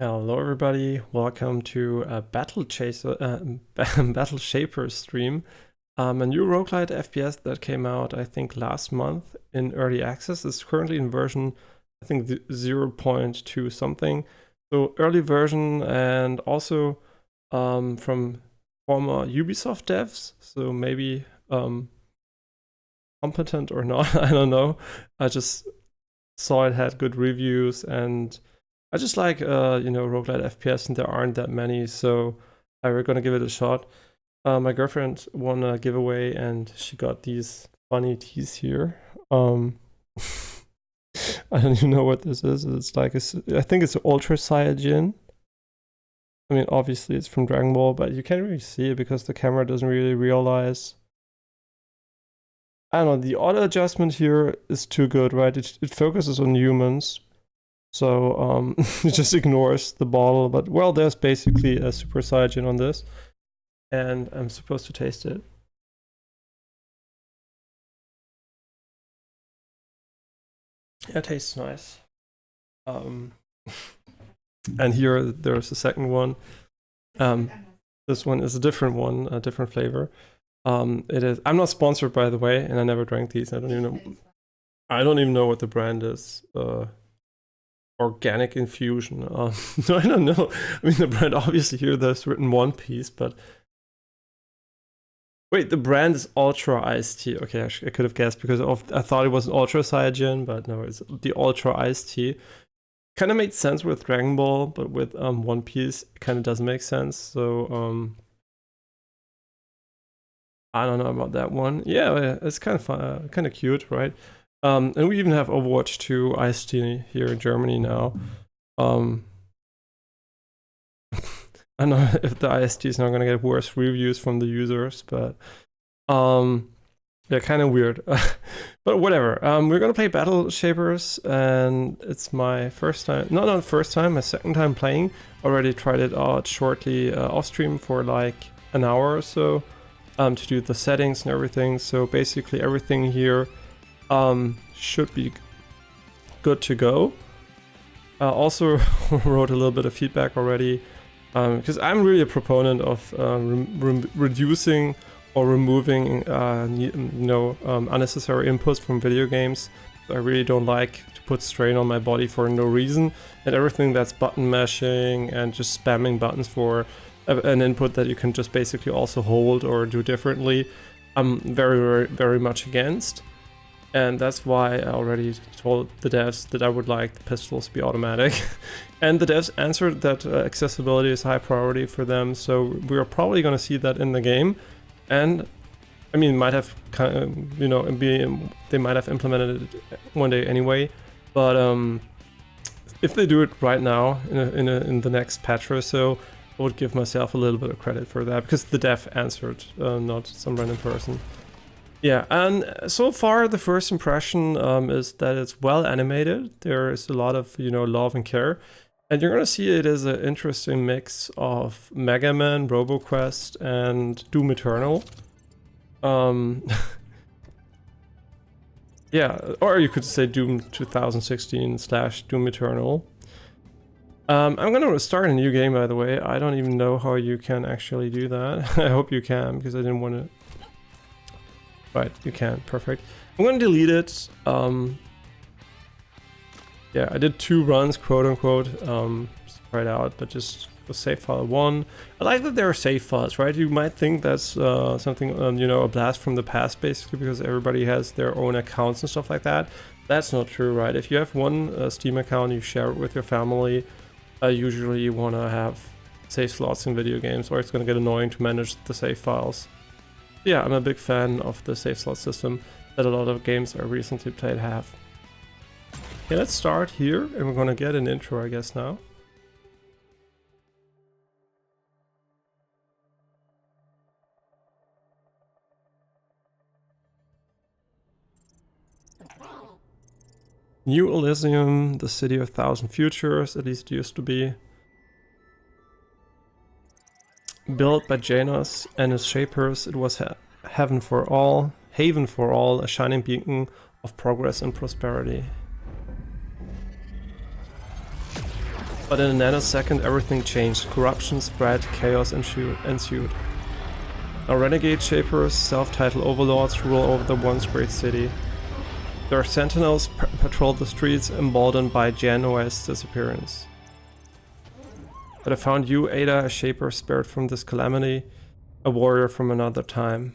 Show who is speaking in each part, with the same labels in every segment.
Speaker 1: Hello everybody, welcome to a Battle Shaper stream. A new roguelite FPS that came out, I think, last month in early access. It's currently in version, I think, 0.2 something. So early version, and also from former Ubisoft devs. So maybe competent or not, I don't know. I just saw it had good reviews, and I just like, roguelite FPS, and there aren't that many, so we're gonna give it a shot. My girlfriend won a giveaway, and she got these funny teas here. I don't even know what this is. It's like, I think it's Ultra Saiyajin. I mean, obviously it's from Dragon Ball, but you can't really see it because the camera doesn't really realize. I don't know, the auto adjustment here is too good, right? It focuses on humans. So it just ignores the bottle, but well, there's basically a Super Saiyan on this, and I'm supposed to taste it. Yeah, it tastes nice. And here there's a second one. This one is a different one, a different flavor. It is. I'm not sponsored, by the way, and I never drank these. I don't even know what the brand is. Organic infusion. I don't know. I mean, the brand, obviously here there's written One Piece, but wait, the brand is Ultra Iced Tea. Okay, I could have guessed because I thought it was an Ultra Saiyajin, but no, it's the Ultra Iced Tea. Kind of made sense with Dragon Ball, but with One Piece, it kind of doesn't make sense. So I don't know about that one. Yeah, it's kind of fun, kind of cute, right? And we even have Overwatch 2 Iced Tea here in Germany now. I don't know if the IST is not going to get worse reviews from the users, but they're kind of weird. But whatever. We're going to play Battle Shapers, and it's my first time, not first time, my second time playing. Already tried it out shortly off stream for like an hour or so to do the settings and everything. So basically everything here should be good to go. Also wrote a little bit of feedback already, because I'm really a proponent of reducing or removing unnecessary inputs from video games. I really don't like to put strain on my body for no reason, and everything that's button mashing and just spamming buttons for an input that you can just basically also hold or do differently, I'm very, very, very much against. And that's why I already told the devs that I would like the pistols to be automatic. And the devs answered that accessibility is high priority for them, so we're probably going to see that in the game. And I mean, might have kind of, they might have implemented it one day anyway. But if they do it right now in the next patch or so, I would give myself a little bit of credit for that, because the dev answered, not some random person. Yeah, and so far the first impression is that it's well animated. There is a lot of, love and care. And you're going to see it as an interesting mix of Megaman, RoboQuest, and Doom Eternal. Yeah, or you could say Doom 2016/Doom Eternal. I'm going to start a new game, by the way. I don't even know how you can actually do that. I hope you can, because I didn't want to... Right, you can. Perfect. I'm going to delete it. Yeah, I did 2 runs, quote unquote, right out, but just the save file 1. I like that there are save files, right? You might think that's something, a blast from the past, basically, because everybody has their own accounts and stuff like that. That's not true, right? If you have one Steam account, you share it with your family. Usually you want to have save slots in video games, or it's going to get annoying to manage the save files. Yeah, I'm a big fan of the save slot system that a lot of games I recently played have. Okay, let's start here, and we're gonna get an intro, I guess, now. New Elysium, the city of 1,000 futures, at least it used to be. Built by Janus and his shapers, it was haven for all, a shining beacon of progress and prosperity. But in a nanosecond everything changed. Corruption spread, chaos ensued. Now renegade shapers, self-titled overlords rule over the once great city. Their sentinels patrol the streets, emboldened by Jan OS's disappearance. But I found you, Ada, a shaper spared from this calamity, a warrior from another time.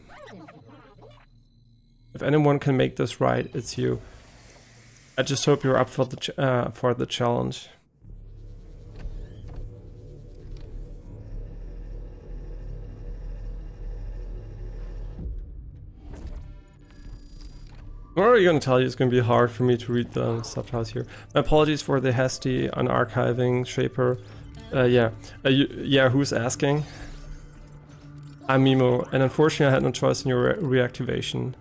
Speaker 1: If anyone can make this right, it's you. I just hope you're up for the challenge. I'm already going to tell you it's going to be hard for me to read the subtitles here. My apologies for the hasty unarchiving shaper. Yeah, who's asking? I'm Mimo, and unfortunately I had no choice in your reactivation.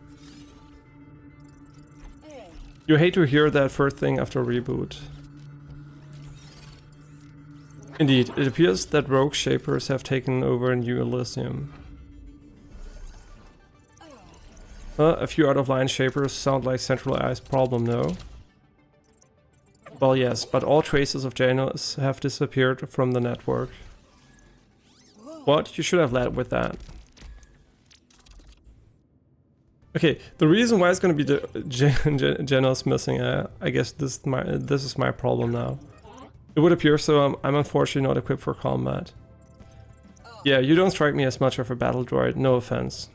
Speaker 1: You hate to hear that first thing after a reboot. Indeed, it appears that rogue shapers have taken over New Elysium. A few out-of-line shapers sound like centralized problem, no? Well, yes, but all traces of Janus have disappeared from the network. What? You should have led with that. Okay, the reason why it's going to be the Janus missing, I guess this is my problem now. It would appear so. I'm unfortunately not equipped for combat. Yeah, you don't strike me as much of a battle droid. No offense.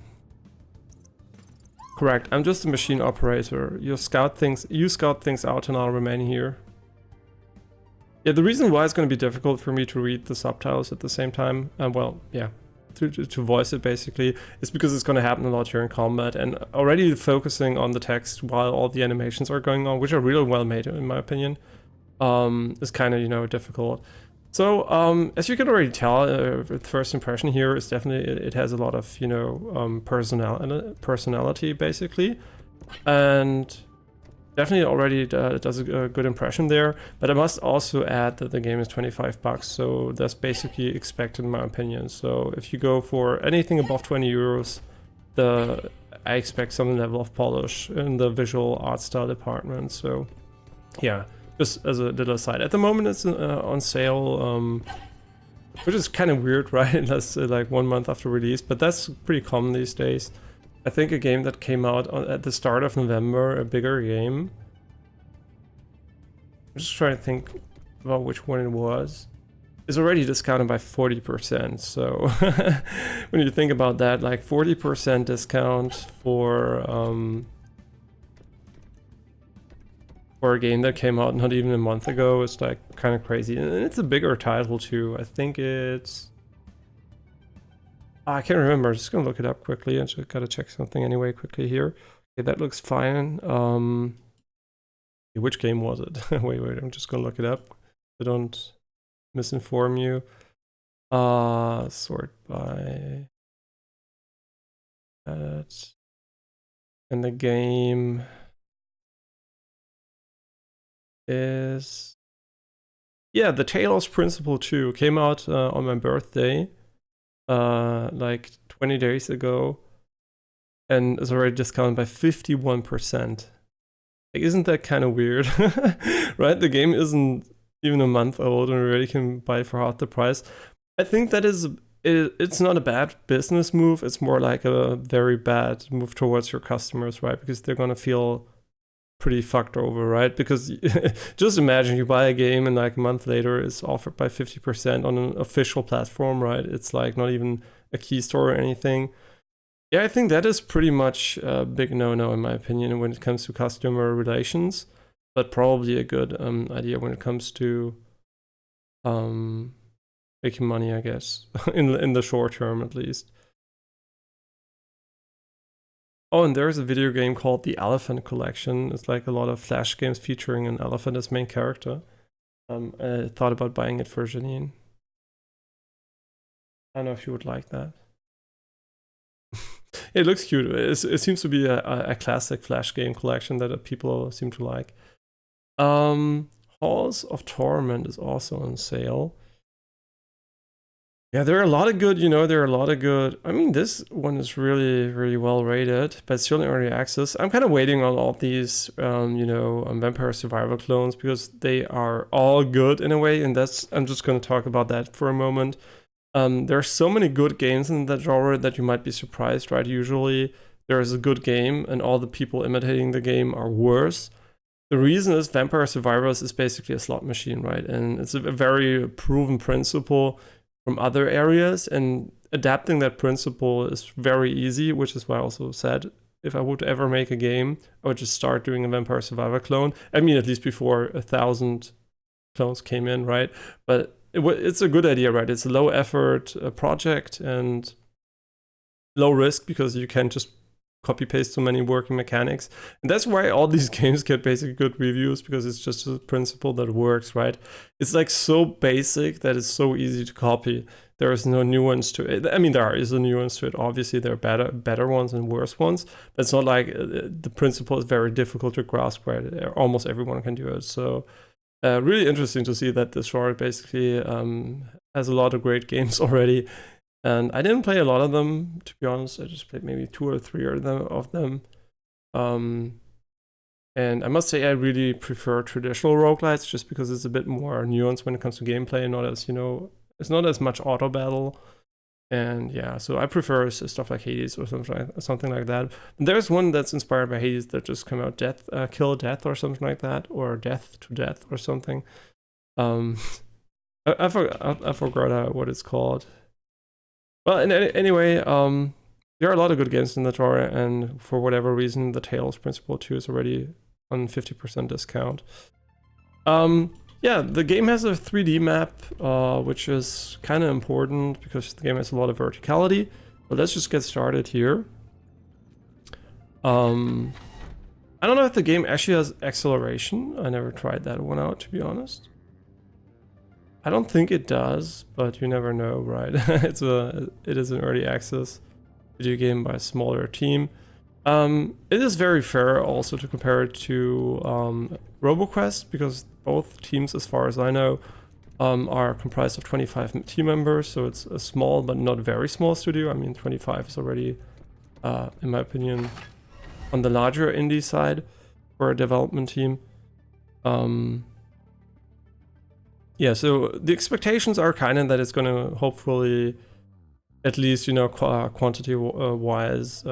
Speaker 1: Correct. I'm just a machine operator. You scout things out, and I'll remain here. Yeah, the reason why it's going to be difficult for me to read the subtitles at the same time, well, yeah, to voice it basically, is because it's going to happen a lot during combat, and already focusing on the text while all the animations are going on, which are really well made in my opinion, is kind of, you know, difficult. So, as you can already tell, the first impression here is definitely, it has a lot of, you know, personality basically, and definitely already does a good impression there. But I must also add that the game is $25, so that's basically expected in my opinion. So if you go for anything above 20 euros, I expect some level of polish in the visual art style department. So yeah. Just as a little aside, at the moment it's on sale, which is kind of weird, right? That's like 1 month after release, but that's pretty common these days. I think a game that came out at the start of November, a bigger game. I'm just trying to think about which one it was. Is already discounted by 40%. So when you think about that, like 40% discount for a game that came out not even a month ago is like kind of crazy. And it's a bigger title too. I think it's... I can't remember. I'm just gonna look it up quickly. I just gotta check something anyway quickly here. Okay, that looks fine. Which game was it? wait, I'm just gonna look it up. I don't misinform you. Sort by that. And the game is, yeah, the Talos Principle 2 came out on my birthday, like 20 days ago, and is already discounted by 51%. Like, isn't that kind of weird? Right? The game isn't even a month old and already can buy it for half the price. I think that it's not a bad business move. It's more like a very bad move towards your customers, right? Because they're gonna feel pretty fucked over, right? Because just imagine you buy a game and like a month later it's offered by 50% on an official platform, right? It's like not even a key store or anything. Yeah, I think that is pretty much a big no-no in my opinion when it comes to customer relations, but probably a good idea when it comes to making money, I guess, in the short term at least. Oh, and there's a video game called The Elephant Collection. It's like a lot of Flash games featuring an elephant as main character. I thought about buying it for Janine. I don't know if you would like that. It looks cute. It seems to be a classic Flash game collection that people seem to like. Halls of Torment is also on sale. Yeah, there are a lot of good, there are a lot of good. I mean, this one is really, really well rated, but it's still in early access. I'm kind of waiting on all these, Vampire Survivor clones because they are all good in a way, and I'm just going to talk about that for a moment. There are so many good games in that genre that you might be surprised, right? Usually there is a good game and all the people imitating the game are worse. The reason is Vampire Survivors is basically a slot machine, right? And it's a very proven principle from other areas, and adapting that principle is very easy, which is why I also said if I would ever make a game, I would just start doing a Vampire Survivor clone. I mean, at least before 1,000 clones came in, right? But it's a good idea, right? It's a low effort project and low risk because you can just copy paste so many working mechanics. And that's why all these games get basically good reviews, because it's just a principle that works, right? It's like so basic that it's so easy to copy. There is no nuance to it. I mean, there is a nuance to it. Obviously, there are better ones and worse ones, but it's not like the principle is very difficult to grasp, right? Almost everyone can do it. So really interesting to see that this genre basically has a lot of great games already. And I didn't play a lot of them, to be honest. I just played maybe 2 or 3 of them. And I must say I really prefer traditional roguelites just because it's a bit more nuanced when it comes to gameplay and not as, it's not as much auto battle. And yeah, so I prefer stuff like Hades or something like that. And there's one that's inspired by Hades that just came out, Kill Death or something like that, or Death to Death or something. I forgot what it's called. Well, anyway, there are a lot of good games in the genre, and for whatever reason, the Tales Principle 2 is already on 50% discount. Yeah, the game has a 3D map, which is kind of important because the game has a lot of verticality. But let's just get started here. I don't know if the game actually has acceleration. I never tried that one out, to be honest. I don't think it does, but you never know, right? It is an early access video game by a smaller team. It is very fair also to compare it to RoboQuest, because both teams, as far as I know, are comprised of 25 team members, so it's a small but not very small studio. I mean, 25 is already, in my opinion, on the larger indie side for a development team. Yeah, so the expectations are kind of that it's going to hopefully, at least, quantity-wise,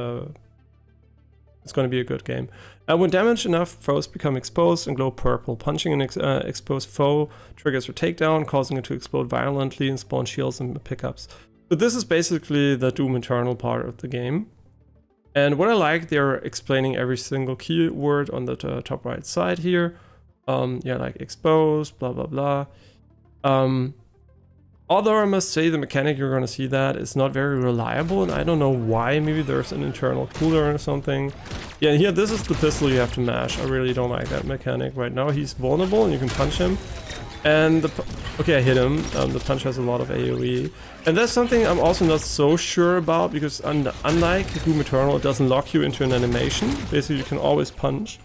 Speaker 1: it's going to be a good game. When damaged enough, foes become exposed and glow purple. Punching an exposed foe triggers a takedown, causing it to explode violently and spawn shields and pickups. So this is basically the Doom Eternal part of the game. And what I like, they're explaining every single keyword on the top right side here. Yeah, like exposed, blah, blah, blah. Although I must say the mechanic you're going to see that is not very reliable, and I don't know why. Maybe there's an internal cooler or something. Yeah, here, this is the pistol you have to mash. I really don't like that mechanic right now. He's vulnerable and you can punch him. And okay, I hit him. The punch has a lot of AoE. And that's something I'm also not so sure about, because unlike Doom Eternal, it doesn't lock you into an animation. Basically, you can always punch.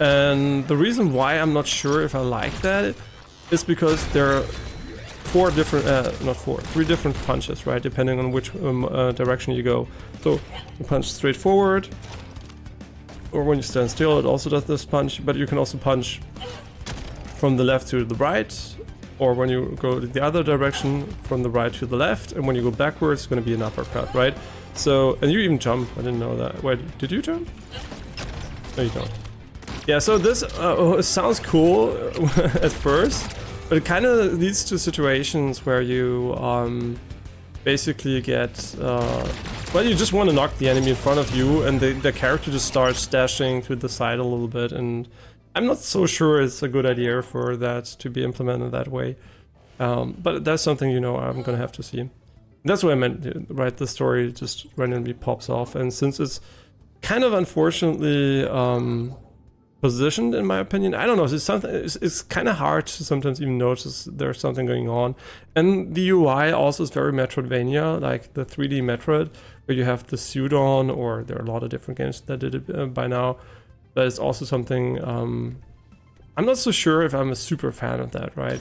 Speaker 1: And the reason why I'm not sure if I like that is because there are three different punches, right? Depending on which direction you go. So you punch straight forward, or when you stand still, it also does this punch, but you can also punch from the left to the right, or when you go the other direction, from the right to the left, and when you go backwards, it's going to be an uppercut, right? So, and you even jump. I didn't know that. Wait, did you jump? No, you don't. Yeah, so this sounds cool at first, but it kind of leads to situations where you basically get, well, you just want to knock the enemy in front of you, and the character just starts dashing to the side a little bit, and I'm not so sure it's a good idea for that to be implemented that way. But that's something, I'm gonna have to see. That's what I meant, right? The story just randomly pops off, and since it's kind of unfortunately positioned, in my opinion, I don't know, it's kind of hard to sometimes even notice there's something going on. And the UI also is very Metroidvania, like the 3D Metroid, where you have the suit on, or there are a lot of different games that did it by now. That is also something, I'm not so sure if I'm a super fan of that, right?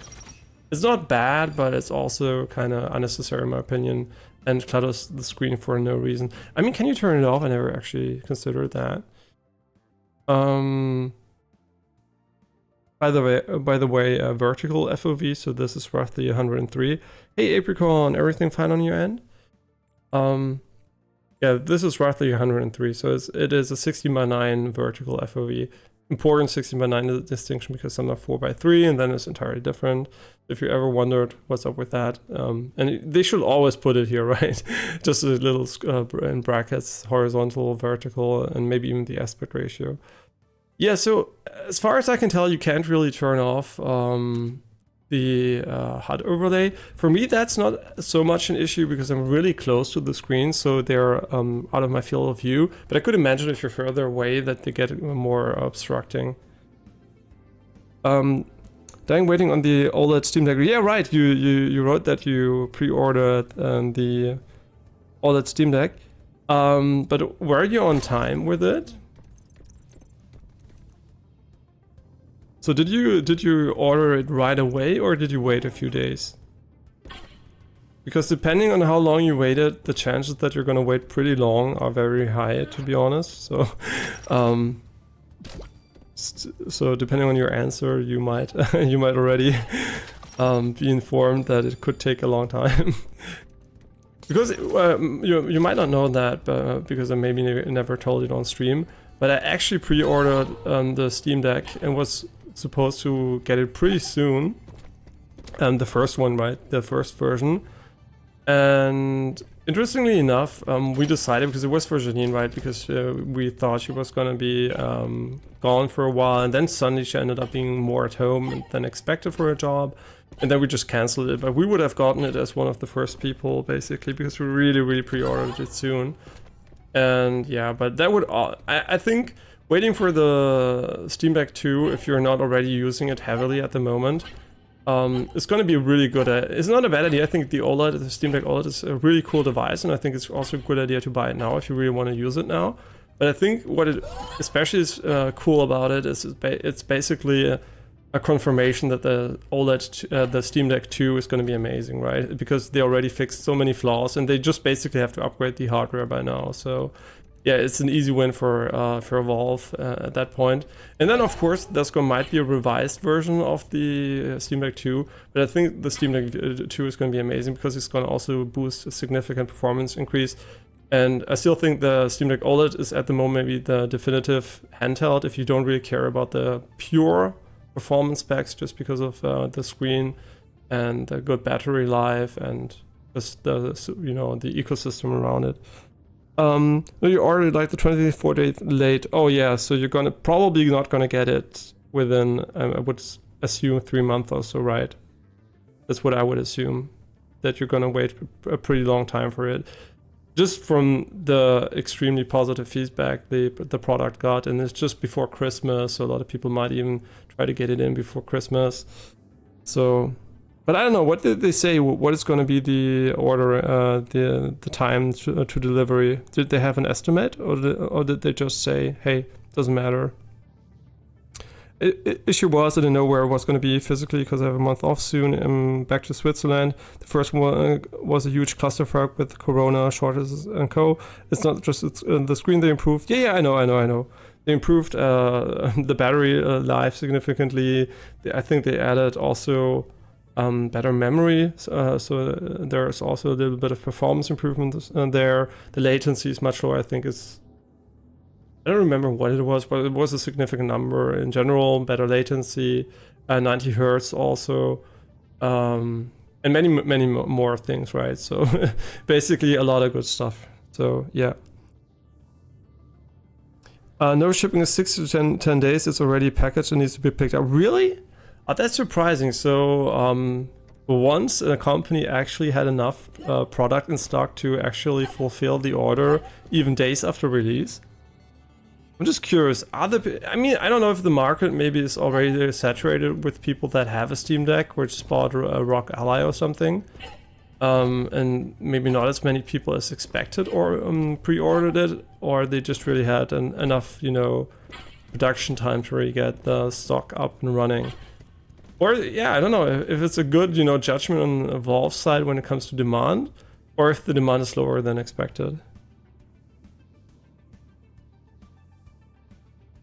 Speaker 1: It's not bad, but it's also kind of unnecessary in my opinion, and clutters the screen for no reason. I mean, can you turn it off? I never actually considered that. By the way, vertical FOV, so this is roughly 103. Hey Apricon, everything fine on your end? Yeah, this is roughly 103, so it is a 16:9 vertical FOV. Important 16:9 distinction because some are 4:3 and then it's entirely different. If you ever wondered what's up with that, and they should always put it here, right? Just a little in brackets, horizontal, vertical, and maybe even the aspect ratio. Yeah, so as far as I can tell, you can't really turn off the HUD overlay. For me, that's not so much an issue because I'm really close to the screen, so they're out of my field of view. But I could imagine if you're further away that they get more obstructing. Dying waiting on the OLED Steam Deck. Yeah, right. You wrote that you pre-ordered the OLED Steam Deck. But were you on time with it? So did you order it right away or did you wait a few days? Because depending on how long you waited, the chances that you're gonna wait pretty long are very high, to be honest. So, so depending on your answer, you might you might already be informed that it could take a long time. Because you might not know that, because I maybe never told it on stream. But I actually pre-ordered the Steam Deck and was supposed to get it pretty soon. The first one, right? The first version. And interestingly enough, we decided, because it was for Janine, right? Because we thought she was going to be gone for a while. And then suddenly she ended up being more at home than expected for a job. And then we just canceled it. But we would have gotten it as one of the first people, basically, because we really pre-ordered it soon. And yeah, but that would, I think waiting for the Steam Deck 2, if you're not already using it heavily at the moment, it's going to be really good. It's not a bad idea. I think the Steam Deck OLED is a really cool device, and I think it's also a good idea to buy it now if you really want to use it now. But I think what it especially is cool about it is it's basically a confirmation that the OLED, the Steam Deck 2 is going to be amazing, right? Because they already fixed so many flaws, and they just basically have to upgrade the hardware by now. So yeah, it's an easy win for Valve at that point. And then of course there's might be a revised version of the Steam Deck 2, but I think the Steam Deck 2 is going to be amazing because it's going to also boost a significant performance increase. And I still think the Steam Deck OLED is at the moment maybe the definitive handheld if you don't really care about the pure performance specs, just because of the screen and the good battery life and just the the ecosystem around it. You ordered like the 24 days late. Oh yeah, so you're probably not gonna get it within I would assume 3 months or so, right? That's what I would assume, that you're gonna wait a pretty long time for it. Just from the extremely positive feedback the product got, and it's just before Christmas, so a lot of people might even try to get it in before Christmas. So, but I don't know, what did they say? What is going to be the order, the time to delivery? Did they have an estimate, or did they just say, hey, doesn't matter? Issue was I didn't know where it was going to be physically because I have a month off soon. I'm back to Switzerland. The first one was a huge clusterfuck with Corona, shortages, and co. It's not just the screen they improved. Yeah, I know. They improved the battery life significantly. I think they added also better memory. So there's also a little bit of performance improvement there. The latency is much lower. I think it's, I don't remember what it was, but it was a significant number in general. Better latency, 90 hertz also, and many more things, right? So basically a lot of good stuff. So yeah. No shipping is 6 to 10 days. It's already packaged and needs to be picked up. Really? Oh, that's surprising. So once a company actually had enough product in stock to actually fulfill the order even days after release. I'm just curious, I mean, I don't know if the market maybe is already saturated with people that have a Steam Deck or just bought a Rock Ally or something. And maybe not as many people as expected or pre-ordered it, or they just really had enough, production time to really get the stock up and running. Or yeah, I don't know if it's a good, you know, judgment on Valve's side when it comes to demand, or if the demand is lower than expected.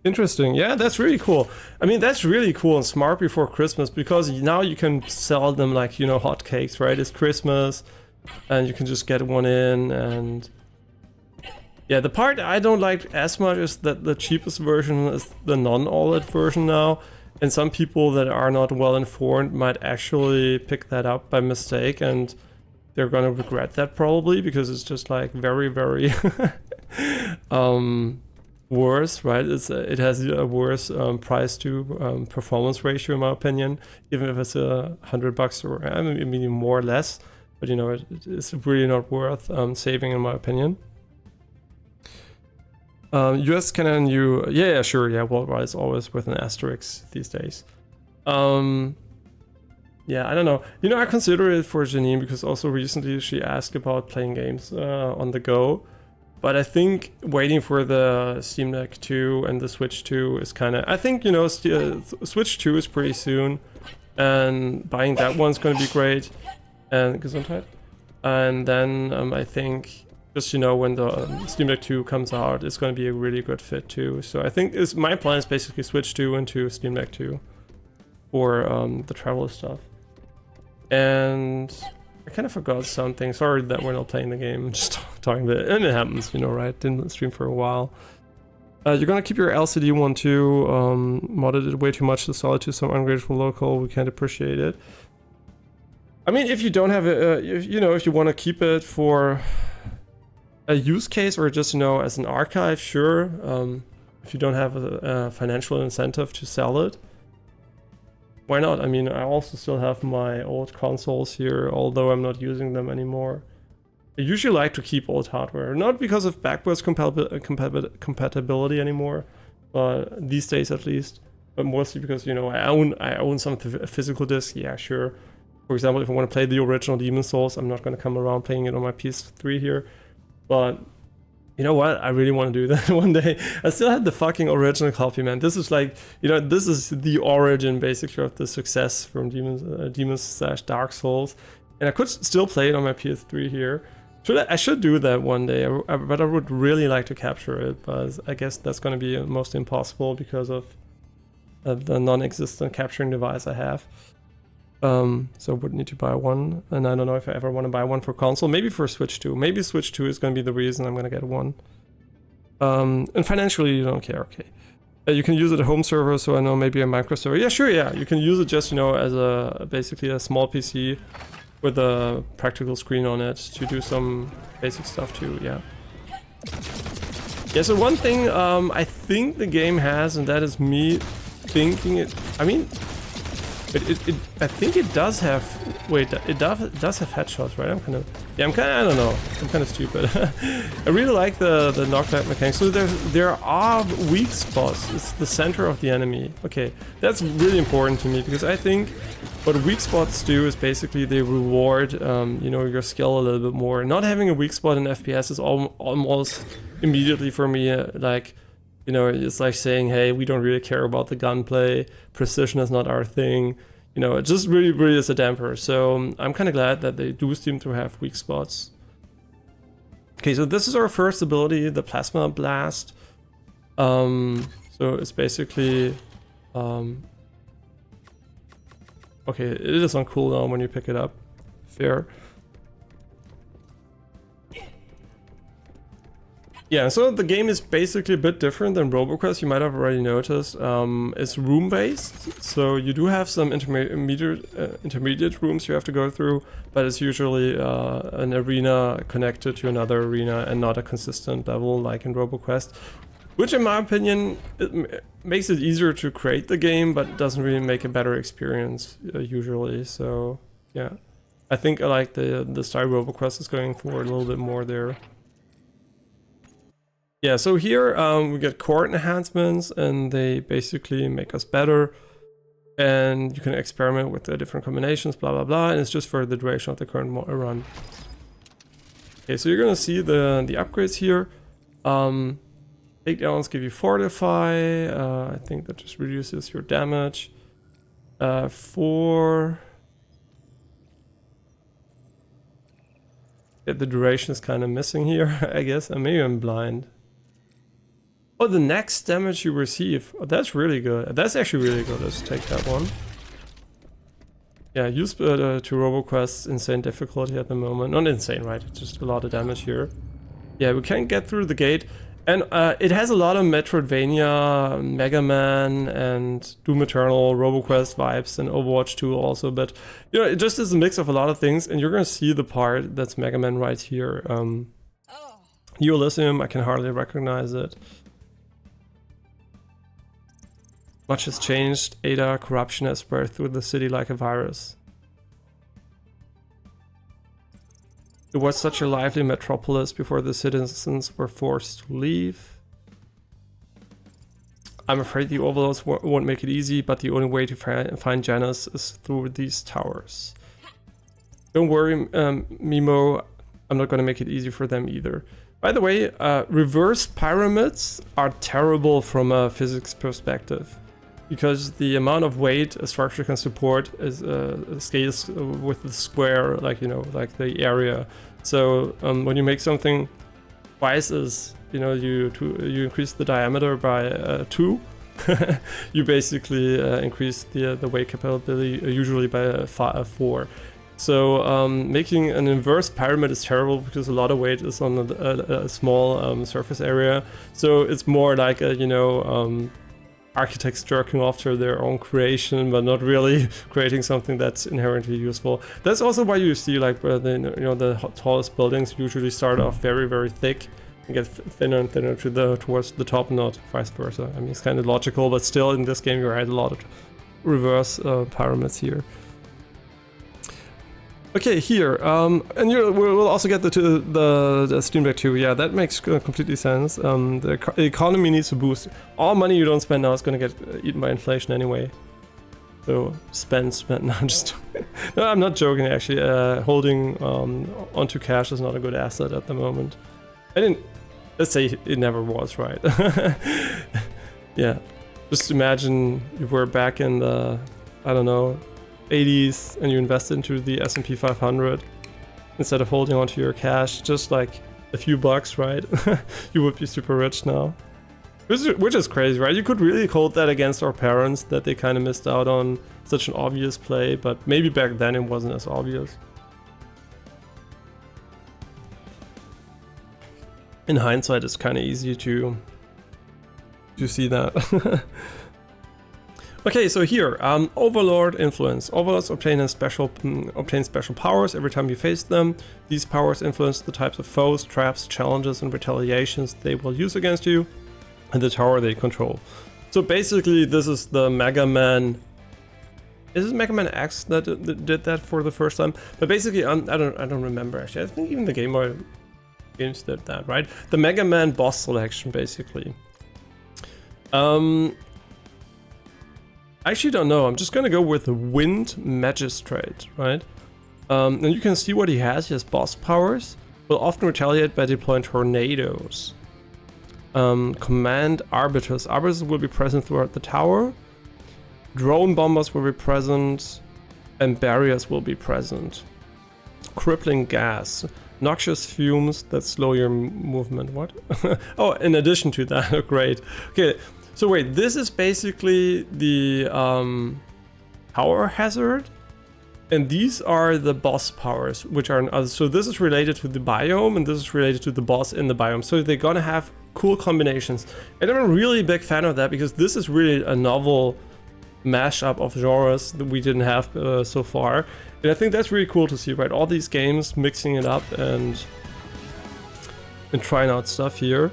Speaker 1: Interesting. Yeah, that's really cool. I mean, that's really cool and smart before Christmas, because now you can sell them like, you know, hotcakes, right? It's Christmas and you can just get one in. And yeah, the part I don't like as much is that the cheapest version is the non-OLED version now. And some people that are not well informed might actually pick that up by mistake, and they're gonna regret that probably, because it's just like very, very worse, right? It has a worse price to performance ratio in my opinion, even if it's $100 or I mean more or less, but you know, it's really not worth saving in my opinion. US, Canada, and EU, yeah, sure, yeah, worldwide is always with an asterisk these days. Yeah, I don't know. You know, I consider it for Janine because also recently she asked about playing games on the go. But I think waiting for the Steam Deck 2 and the Switch 2 is kind of... I think, you know, Switch 2 is pretty soon. And buying that one's going to be great. And Gesundheit. And then I think... just, you know, when the Steam Deck 2 comes out, it's going to be a really good fit too. So I think my plan is basically Switch 2 into Steam Deck 2 for the travel stuff. And I kind of forgot something. Sorry that we're not playing the game, just talking about it. And it happens, you know, right? Didn't stream for a while. You're going to keep your LCD one too. Modded it way too much to sell it to some ungrateful local. We can't appreciate it. I mean, if you don't have it, if you want to keep it for a use case or just, you know, as an archive, sure. If you don't have a financial incentive to sell it, why not? I mean, I also still have my old consoles here, although I'm not using them anymore. I usually like to keep old hardware, not because of backwards compatibility anymore, but these days at least, but mostly because, you know, I own some physical discs. Yeah, sure. For example, if I want to play the original Demon's Souls, I'm not going to come around playing it on my PS3 here. But you know what? I really want to do that one day. I still have the fucking original copy, man. This is like, you know, this is the origin basically of the success from Demons/Dark Souls, and I could still play it on my PS3 here. I should do that one day, but I would really like to capture it. But I guess that's going to be mostly impossible because of the non-existent capturing device I have. So I would need to buy one, and I don't know if I ever want to buy one for console. Maybe for Switch 2. Maybe Switch 2 is going to be the reason I'm going to get one. And financially, you don't care, okay. You can use it at home server, so I know maybe a micro server. Yeah, sure, yeah. You can use it just, you know, as basically a small PC with a practical screen on it to do some basic stuff too, yeah. Yeah, so one thing I think the game has, and that is me thinking it... I mean... I think it does have... Wait, it does have headshots, right? I don't know. I'm kind of stupid. I really like the knockback mechanics. So there are weak spots. It's the center of the enemy. Okay, that's really important to me, because I think what weak spots do is basically they reward, you know, your skill a little bit more. Not having a weak spot in FPS is almost immediately for me like... You know, it's like saying, hey, we don't really care about the gunplay, precision is not our thing. You know, it just really, really is a damper. So I'm kind of glad that they do seem to have weak spots. Okay, so this is our first ability, the Plasma Blast. So it's basically... okay, it is on cooldown when you pick it up. Fair. Yeah, so the game is basically a bit different than RoboQuest, you might have already noticed. It's room-based, so you do have some intermediate rooms you have to go through, but it's usually an arena connected to another arena and not a consistent level like in RoboQuest. Which in my opinion, it makes it easier to create the game, but it doesn't really make a better experience usually, so yeah. I think I like the style RoboQuest is going for a little bit more there. Yeah, so here we get core enhancements, and they basically make us better, and you can experiment with the different combinations, blah blah blah, and it's just for the duration of the current run. Okay, so you're gonna see the upgrades here. Takedowns give you fortify. I think that just reduces your damage. For... Yeah, the duration is kind of missing here, I guess. Maybe I'm blind. Oh, the next damage you receive. Oh, that's really good. That's actually really good. Let's take that one. Yeah, use to RoboQuest's insane difficulty at the moment. Not insane, right? Just a lot of damage here. Yeah, we can get through the gate. And it has a lot of Metroidvania, Megaman, and Doom Eternal, RoboQuest vibes, and Overwatch 2 also. But, you know, it just is a mix of a lot of things. And you're going to see the part that's Megaman right here. Elysium, I can hardly recognize it. Much has changed. Ada, corruption has spread through the city like a virus. It was such a lively metropolis before the citizens were forced to leave. I'm afraid the overlords won't make it easy, but the only way to find Janice is through these towers. Don't worry, Mimo, I'm not going to make it easy for them either. By the way, reverse pyramids are terrible from a physics perspective, because the amount of weight a structure can support is scales with the square, like, you know, like the area. So when you make something twice as, you know, you increase the diameter by 2, you basically increase the weight capability usually by 4. So making an inverse pyramid is terrible because a lot of weight is on a small surface area. So it's more like a, you know, architects jerking off to their own creation, but not really creating something that's inherently useful. That's also why you see, like, the tallest buildings usually start off very, very thick and get thinner and thinner towards the top, not vice versa. I mean, it's kind of logical, but still in this game you had a lot of reverse pyramids here. Okay, here, and we'll also get the Steam Deck too. Yeah, that makes completely sense. The economy needs to boost. All money you don't spend now is going to get eaten by inflation anyway. So spend. No, no, I'm not joking. Actually, holding onto cash is not a good asset at the moment. Let's say it never was, right? Yeah, just imagine you were back in the, I don't know, 80s and you invest into the S&P 500 instead of holding onto your cash, just like a few bucks, right? You would be super rich now. Which is crazy, right? You could really hold that against our parents, that they kind of missed out on such an obvious play, but maybe back then it wasn't as obvious. In hindsight, it's kind of easy to see that. Okay, so here, Overlord influence. Overlords obtain special powers every time you face them. These powers influence the types of foes, traps, challenges, and retaliations they will use against you, and the tower they control. So basically, this is the Megaman. Is it Megaman X that did that for the first time? But basically, I don't remember actually. I think even the Game Boy games did that, right? The Megaman boss selection, basically. I actually don't know. I'm just gonna go with the Wind Magistrate, right? And you can see what he has. He has boss powers. Will often retaliate by deploying tornadoes. Command Arbiters. Arbiters will be present throughout the tower. Drone bombers will be present. And barriers will be present. Crippling gas. Noxious fumes that slow your movement. What? Oh, in addition to that. Great. Okay. So wait, this is basically the power hazard, and these are the boss powers, which are so this is related to the biome, and this is related to the boss in the biome. So they're gonna have cool combinations, and I'm a really big fan of that because this is really a novel mashup of genres that we didn't have so far, and I think that's really cool to see, right? All these games mixing it up and trying out stuff here.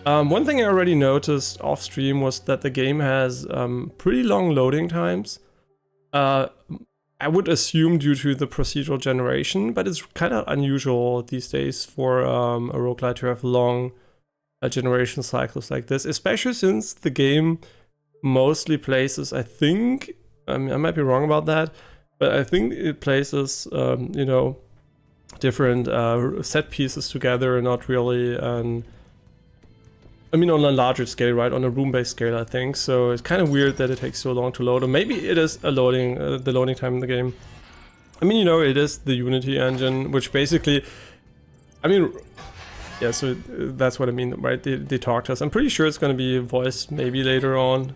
Speaker 1: One thing I already noticed off stream was that the game has pretty long loading times. I would assume due to the procedural generation, but it's kind of unusual these days for a roguelite to have long generation cycles like this, especially since the game mostly places, I think, I mean, I might be wrong about that, but I think it places, you know, different set pieces together and not really I mean, on a larger scale, right? On a room-based scale, I think. So it's kind of weird that it takes so long to load, or maybe it is a loading, the loading time in the game. I mean, you know, it is the Unity engine, which basically, I mean, yeah, so that's what I mean, right? They talk to us. I'm pretty sure it's going to be voiced maybe later on.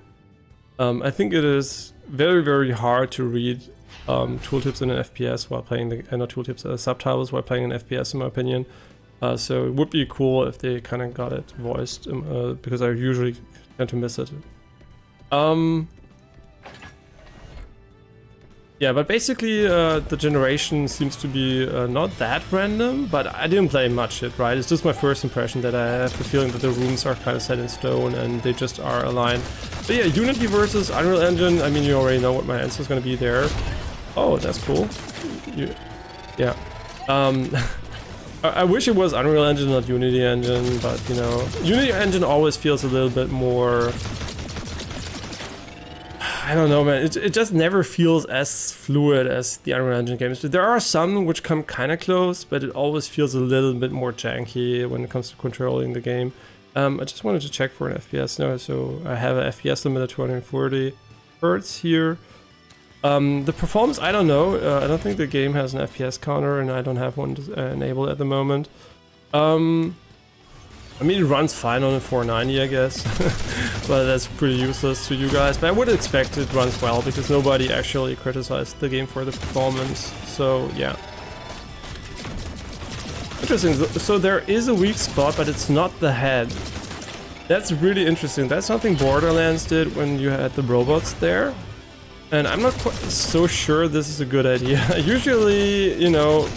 Speaker 1: I think it is very, very hard to read tooltips in an FPS while playing the, not tooltips, subtitles while playing an FPS, in my opinion. So it would be cool if they kind of got it voiced, because I usually tend to miss it. Yeah, but basically the generation seems to be not that random, but I didn't play much it, right? It's just my first impression that I have the feeling that the rooms are kind of set in stone and they just are aligned. But yeah, Unity versus Unreal Engine, I mean, you already know what my answer is going to be there. Oh, that's cool. Yeah. I wish it was Unreal Engine, not Unity Engine, but you know, Unity Engine always feels a little bit more... I don't know, man. It just never feels as fluid as the Unreal Engine games. There are some which come kind of close, but it always feels a little bit more janky when it comes to controlling the game. I just wanted to check for an FPS now, so I have an FPS limit of 240 Hertz here. The performance, I don't know. I don't think the game has an FPS counter, and I don't have one enabled at the moment. I mean, it runs fine on a 490, I guess, but that's pretty useless to you guys. But I would expect it runs well, because nobody actually criticized the game for the performance, so yeah. Interesting, so there is a weak spot, but it's not the head. That's really interesting. That's something Borderlands did when you had the robots there. And I'm not quite so sure this is a good idea. Usually, you know,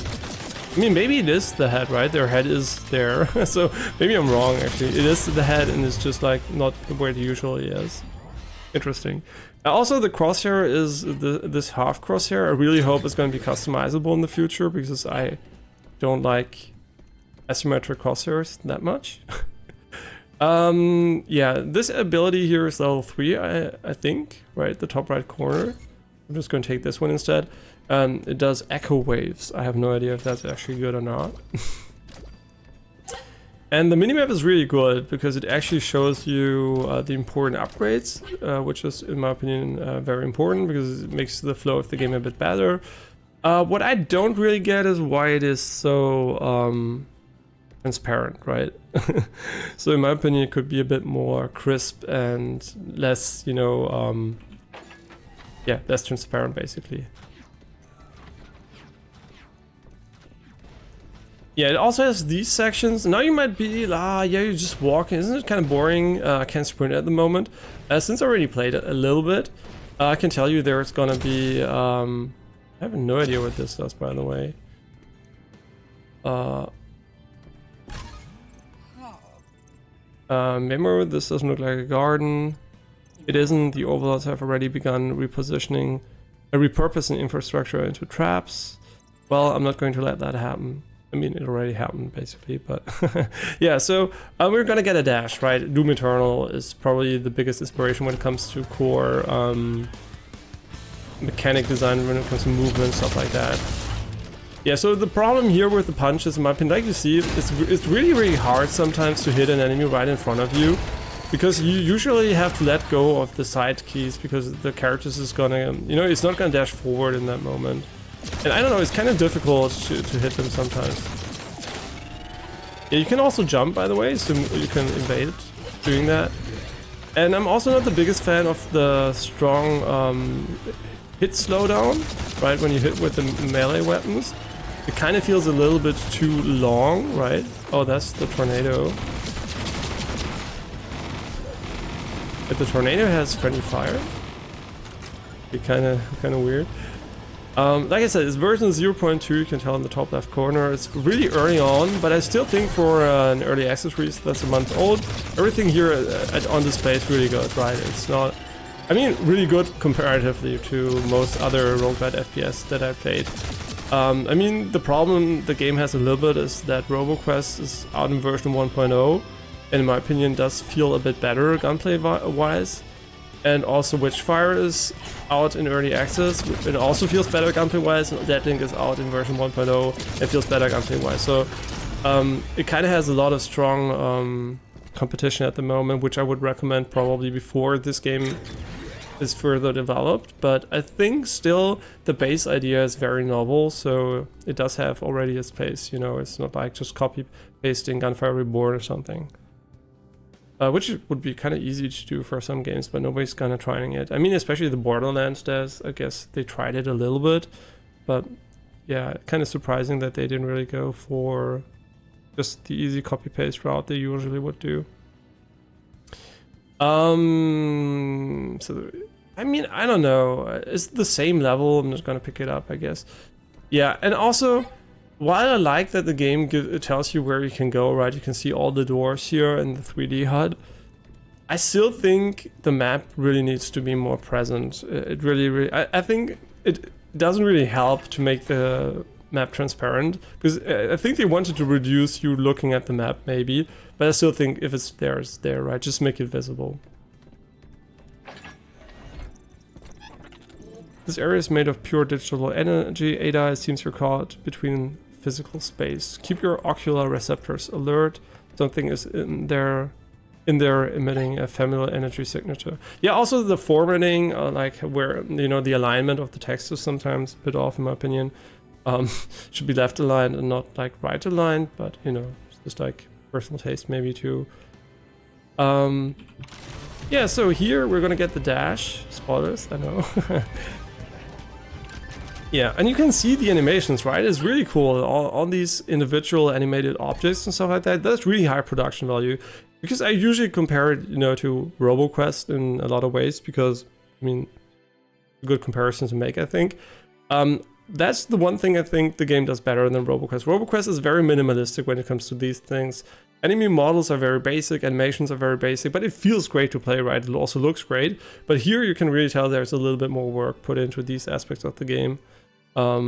Speaker 1: I mean, maybe it is the head, right? Their head is there. So maybe I'm wrong, actually. It is the head and it's just like not where it usually is. Interesting. Also, the crosshair is this half crosshair. I really hope it's going to be customizable in the future, because I don't like asymmetric crosshairs that much. Yeah, this ability here is level 3, I think, right? The top right corner. I'm just going to take this one instead. It does echo waves. I have no idea if that's actually good or not. And the minimap is really good because it actually shows you the important upgrades, which is, in my opinion, very important because it makes the flow of the game a bit better. What I don't really get is why it is so transparent, right? So in my opinion, it could be a bit more crisp and less, you know, yeah, less transparent, basically. Yeah, it also has these sections. Now you might be, yeah, you're just walking. Isn't it kind of boring? I can't sprint at the moment. Since I already played it a little bit, I can tell you there's gonna be, I have no idea what this does, by the way. Memo, this doesn't look like a garden. It isn't. The overlords have already begun repurposing infrastructure into traps. Well, I'm not going to let that happen. I mean, it already happened, basically, but... yeah, so we're gonna get a dash, right? Doom Eternal is probably the biggest inspiration when it comes to core mechanic design, when it comes to movement, stuff like that. Yeah, so the problem here with the punches, in my opinion, like you see, it's really, really hard sometimes to hit an enemy right in front of you, because you usually have to let go of the side keys, because the character is gonna, you know, it's not gonna dash forward in that moment. And I don't know, it's kind of difficult to hit them sometimes. Yeah, you can also jump, by the way, so you can evade doing that. And I'm also not the biggest fan of the strong hit slowdown, right, when you hit with the melee weapons. It kind of feels a little bit too long, right? Oh, that's the tornado. But the tornado has friendly fire. It's kind of weird. Like I said, it's version 0.2, you can tell in the top left corner. It's really early on, but I still think for an early access release that's a month old, everything here on display is really good, right? It's not, I mean, really good comparatively to most other roguelite FPS that I played. I mean, the problem the game has a little bit is that RoboQuest is out in version 1.0, and in my opinion does feel a bit better gunplay-wise. And also Witchfire is out in early access, it also feels better gunplay-wise, and Deadlink is out in version 1.0, it feels better gunplay-wise. So it kind of has a lot of strong competition at the moment, which I would recommend probably before this game is further developed. But I think still the base idea is very novel, so it does have already its place, you know, it's not like just copy pasting Gunfire Reborn or something. Which would be kind of easy to do for some games, but nobody's kind of trying it. I mean, especially the Borderlands does. I guess they tried it a little bit, but yeah, kind of surprising that they didn't really go for just the easy copy-paste route they usually would do. So, I mean, I don't know. It's the same level. I'm just gonna pick it up, I guess. Yeah, and also, while I like that the game tells you where you can go, right? You can see all the doors here in the 3D HUD. I still think the map really needs to be more present. It really, I think it doesn't really help to make the map transparent, because I think they wanted to reduce you looking at the map maybe, but I still think if it's there, it's there, right? Just make it visible. This area is made of pure digital energy. Ada, it seems you're caught between physical space. Keep your ocular receptors alert. Something is in there emitting a familiar energy signature. Yeah, also the formatting, like where, you know, the alignment of the text is sometimes a bit off in my opinion. Should be left aligned and not like right aligned, but you know, just like personal taste maybe too. Yeah, so here we're gonna get the dash. Spoilers, I know. Yeah, and you can see the animations, right? It's really cool. All these individual animated objects and stuff like that. That's really high production value. Because I usually compare it, you know, to RoboQuest in a lot of ways, because, I mean, a good comparison to make, I think. That's the one thing I think the game does better than RoboQuest. RoboQuest is very minimalistic when it comes to these things. Enemy models are very basic, animations are very basic, but it feels great to play, right? It also looks great. But here you can really tell there's a little bit more work put into these aspects of the game. I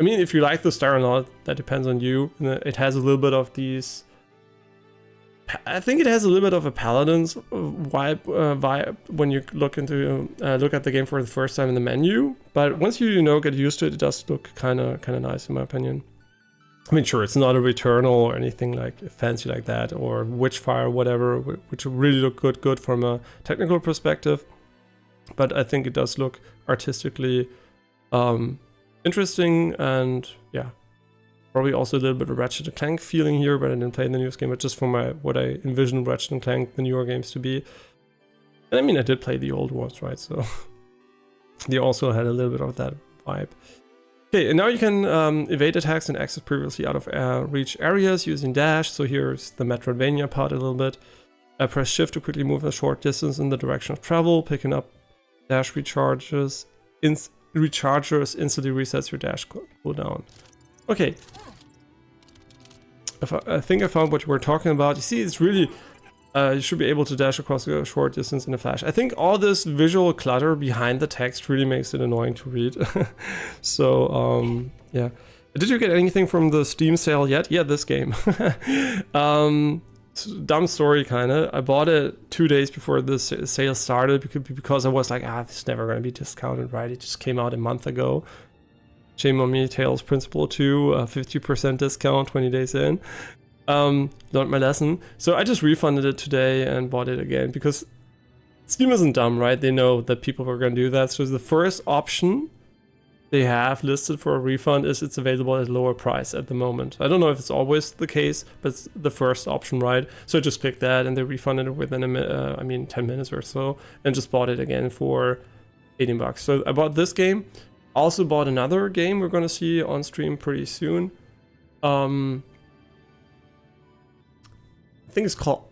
Speaker 1: mean, if you like the style or not, that depends on you. It has a little bit of these... I think it has a little bit of a Paladin's vibe when you look at the game for the first time in the menu. But once you know, get used to it, it does look kind of nice in my opinion. I mean, sure, it's not a Returnal or anything like fancy like that, or Witchfire, whatever, which really look good from a technical perspective. But I think it does look artistically interesting, and yeah, probably also a little bit of Ratchet & Clank feeling here, but I didn't play the newest game, but just from what I envision Ratchet & Clank, the newer games to be. And I mean, I did play the old ones, right? So they also had a little bit of that vibe. Okay, and now you can evade attacks and exit previously out of reach areas using dash. So here's the Metroidvania part a little bit. Press shift to quickly move a short distance in the direction of travel. Picking up dash rechargers instantly resets your dash cooldown. Okay. I think I found what you were talking about. You see, it's really... you should be able to dash across a short distance in a flash. I think all this visual clutter behind the text really makes it annoying to read. So, yeah. Did you get anything from the Steam sale yet? Yeah, this game. Dumb story, kind of. I bought it 2 days before the sale started because I was like, it's never going to be discounted, right? It just came out a month ago. Shame on me, Tails Principle 2, 50% discount 20 days in. Learned my lesson. So I just refunded it today and bought it again because Steam isn't dumb, right? They know that people are going to do that. So the first option they have listed for a refund is it's available at a lower price at the moment. I don't know if it's always the case, but it's the first option, right? So I just clicked that and they refunded it within 10 minutes or so, and just bought it again for 18 bucks. So I bought this game. Also bought another game we're going to see on stream pretty soon. I think it's called,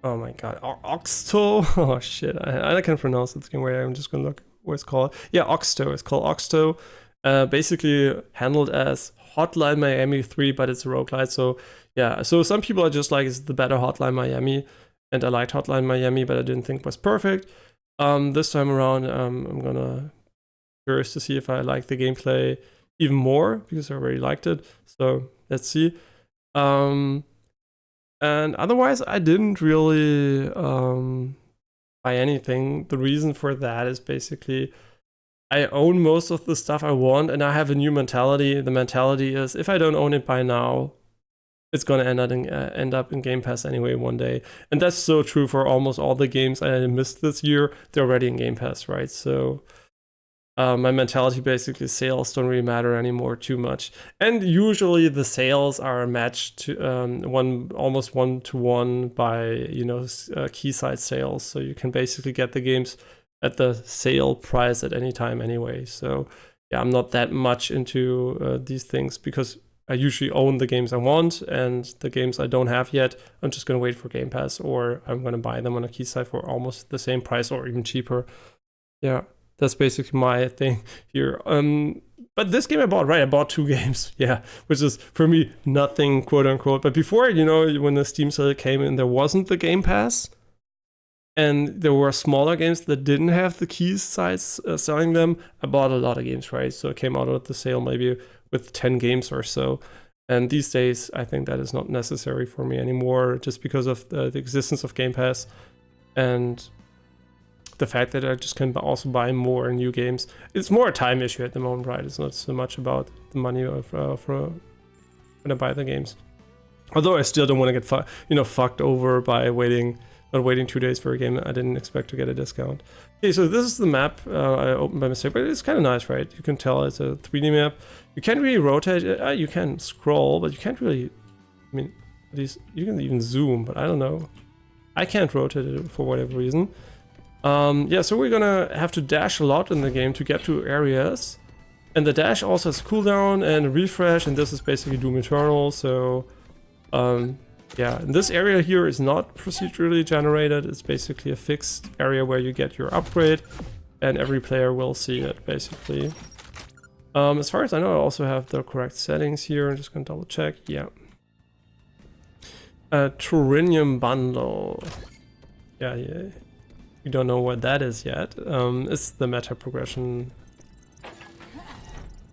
Speaker 1: oh my god, Oxto. Oh shit, I can't pronounce this game. Where I'm just gonna look what it's called. Yeah, Oxto. It's called Oxto. Basically handled as Hotline Miami 3, but it's a roguelite. So yeah, so some people are just like, it's the better Hotline Miami, and I liked Hotline Miami, but I didn't think it was perfect. This time around, I'm gonna curious to see if I like the gameplay even more because I already liked it. So let's see. And otherwise, I didn't really buy anything. The reason for that is basically I own most of the stuff I want, and I have a new mentality. The mentality is if I don't own it by now, it's gonna end up in Game Pass anyway one day. And that's so true for almost all the games I missed this year. They're already in Game Pass, right? So my mentality basically, sales don't really matter anymore too much. And usually the sales are matched to almost 1-to-1 by, you know, key site sales. So you can basically get the games at the sale price at any time anyway. So yeah, I'm not that much into these things because I usually own the games I want, and the games I don't have yet, I'm just gonna wait for Game Pass, or I'm gonna buy them on a key site for almost the same price or even cheaper. Yeah, that's basically my thing here. But this game I bought, right? I bought 2 games, yeah, which is for me nothing, quote unquote. But before, you know, when the Steam sale came in, there wasn't the Game Pass, and there were smaller games that didn't have the keys sites selling them. I bought a lot of games, right? So it came out of the sale maybe with 10 games or so. And these days, I think that is not necessary for me anymore, just because of the existence of Game Pass and the fact that I just can also buy more new games. It's more a time issue at the moment, right? It's not so much about the money of when I buy the games. Although I still don't want to get fucked over by not waiting 2 days for a game I didn't expect to get a discount. Okay, so this is the map I opened by mistake, but it's kind of nice, right? You can tell it's a 3D map. You can't really rotate it. You can scroll, but you can't really, I mean, at least you can even zoom, but I don't know. I can't rotate it for whatever reason. Yeah, so we're gonna have to dash a lot in the game to get to areas. And the dash also has cooldown and refresh, and this is basically Doom Eternal, so yeah, and this area here is not procedurally generated. It's basically a fixed area where you get your upgrade, and every player will see it, basically. As far as I know, I also have the correct settings here. I'm just gonna double check. Yeah. Turinium bundle. Yeah. You don't know what that is yet. It's the meta progression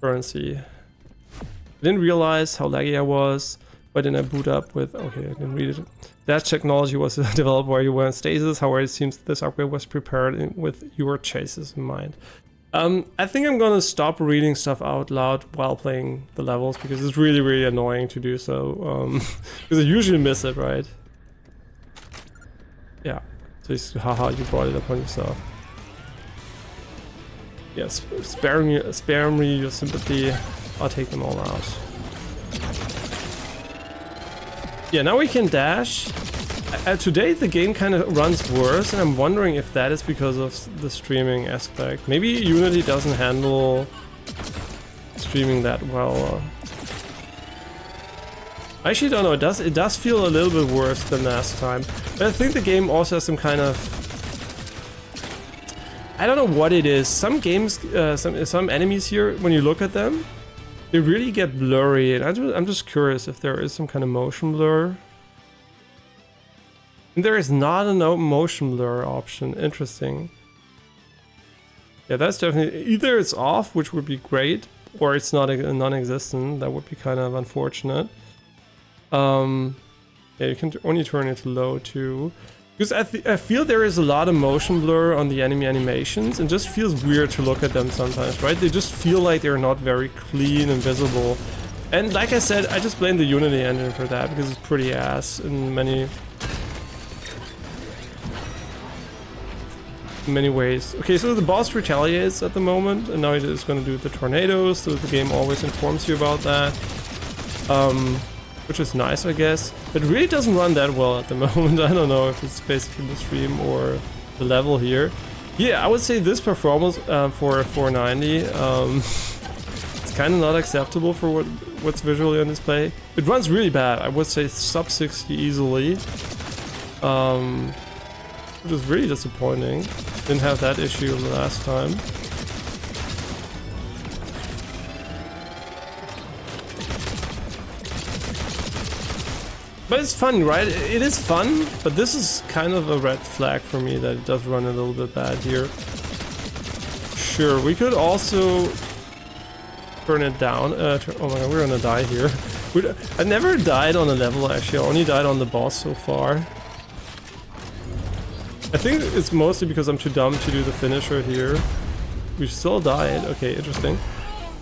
Speaker 1: currency. I didn't realize how laggy I was. Why didn't I boot up with... Okay, I didn't read it. That technology was developed while you were in stasis. However, it seems this upgrade was prepared with your chases in mind. I think I'm gonna stop reading stuff out loud while playing the levels, because it's really, really annoying to do so. Because I usually miss it, right? Yeah. So haha, you brought it upon yourself. Yes, spare me your sympathy. I'll take them all out. Yeah, now we can dash. Today the game kind of runs worse, and I'm wondering if that is because of the streaming aspect. Maybe Unity doesn't handle streaming that well. I actually don't know. It does feel a little bit worse than last time. But I think the game also has some kind of... I don't know what it is. Some games, some enemies here, when you look at them, they really get blurry. And I'm just curious if there is some kind of motion blur. And there is not a motion blur option. Interesting. Yeah, that's definitely... Either it's off, which would be great, or it's not non-existent. That would be kind of unfortunate. Yeah, you can only turn it to low too. Because I feel there is a lot of motion blur on the enemy animations, and just feels weird to look at them sometimes, right? They just feel like they're not very clean and visible. And like I said, I just blame the Unity engine for that, because it's pretty ass in many ways. Okay, so the boss retaliates at the moment, and now it is going to do the tornadoes, so the game always informs you about that. Which is nice, I guess. It really doesn't run that well at the moment. I don't know if it's basically the stream or the level here. Yeah, I would say this performance for a 490, it's kind of not acceptable for what's visually on display. It runs really bad. I would say sub 60 easily, which is really disappointing. Didn't have that issue the last time. But it's fun, right? It is fun, but this is kind of a red flag for me that it does run a little bit bad here. Sure, we could also turn it down. Oh my god, we're gonna die here. I never died on a level, actually. I only died on the boss so far. I think it's mostly because I'm too dumb to do the finisher here. We still died. Okay, interesting.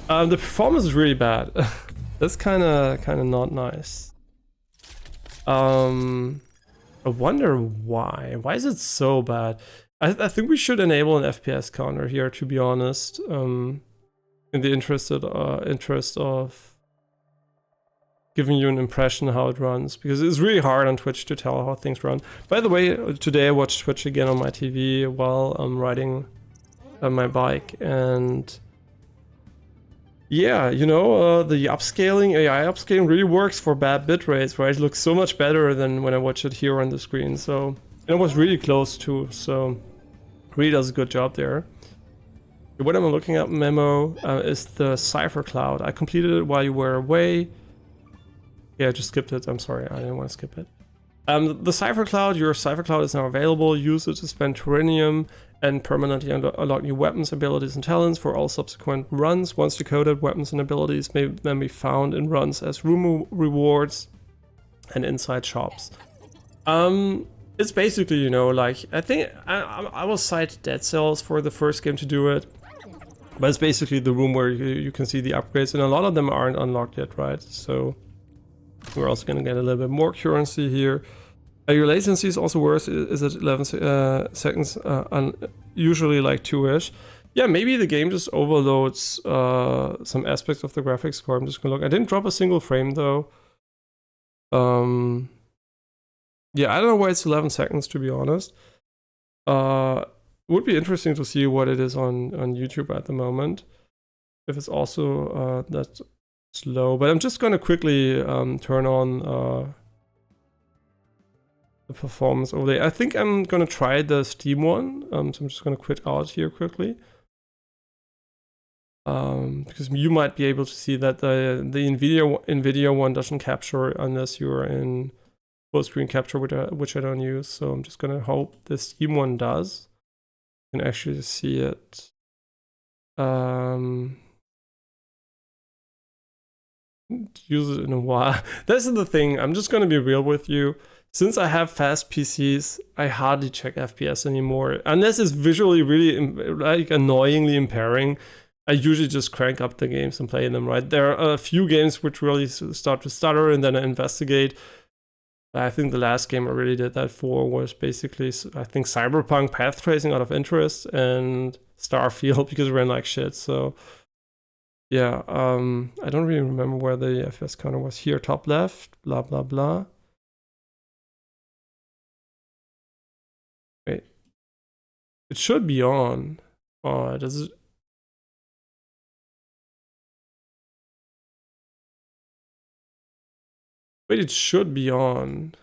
Speaker 1: The performance is really bad. That's kind of not nice. I wonder why. Why is it so bad? I think we should enable an FPS counter here, to be honest. In the interest of giving you an impression how it runs, because it's really hard on Twitch to tell how things run. By the way, today I watched Twitch again on my TV while I'm riding my bike, and yeah, you know, the upscaling, AI upscaling really works for bad bit rates, right? It looks so much better than when I watch it here on the screen. So, and it was really close too, so really does a good job there. What I'm looking at memo is the Cypher Cloud. I completed it while you were away. Yeah, I just skipped it. I'm sorry, I didn't want to skip it. The Cypher Cloud, your Cypher Cloud is now available. Use it to spend Turinium and permanently unlock new weapons, abilities, and talents for all subsequent runs. Once decoded, weapons and abilities may then be found in runs as room rewards and inside shops. It's basically, you know, like, I think I will cite Dead Cells for the first game to do it. But it's basically the room where you can see the upgrades, and a lot of them aren't unlocked yet, right? So we're also going to get a little bit more currency here. Your latency is also worse. Is it 11 seconds? Usually like 2-ish. Yeah, maybe the game just overloads some aspects of the graphics card. I'm just going to look. I didn't drop a single frame though. Yeah, I don't know why it's 11 seconds, to be honest. It would be interesting to see what it is on YouTube at the moment. If it's also that slow. But I'm just going to quickly turn on the performance overlay. I think I'm going to try the Steam one. So I'm just going to quit out here quickly. Because you might be able to see that the NVIDIA one doesn't capture unless you're in full screen capture, which I don't use. So I'm just going to hope the Steam one does. You can actually see it. Use it in a while. This is the thing. I'm just going to be real with you. Since I have fast PCs, I hardly check FPS anymore. Unless it's visually really like annoyingly impairing, I usually just crank up the games and play them, right? There are a few games which really start to stutter and then I investigate. I think the last game I really did that for was basically, I think, Cyberpunk Path Tracing out of interest and Starfield because it ran like shit. So yeah, I don't really remember where the FPS counter was. Here, top left, blah, blah, blah. Wait. It should be on. Oh, does it? Wait, it should be on.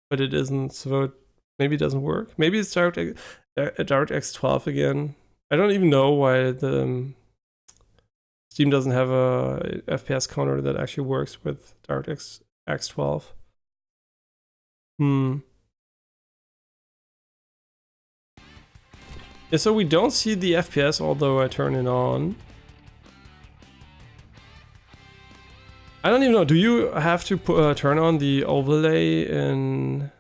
Speaker 1: But it isn't, so maybe it doesn't work. Maybe it's DirectX 12 again. I don't even know why the Steam doesn't have a FPS counter that actually works with DirectX 12. Yeah, so we don't see the FPS, although I turn it on. I don't even know. Do you have to turn on the overlay in...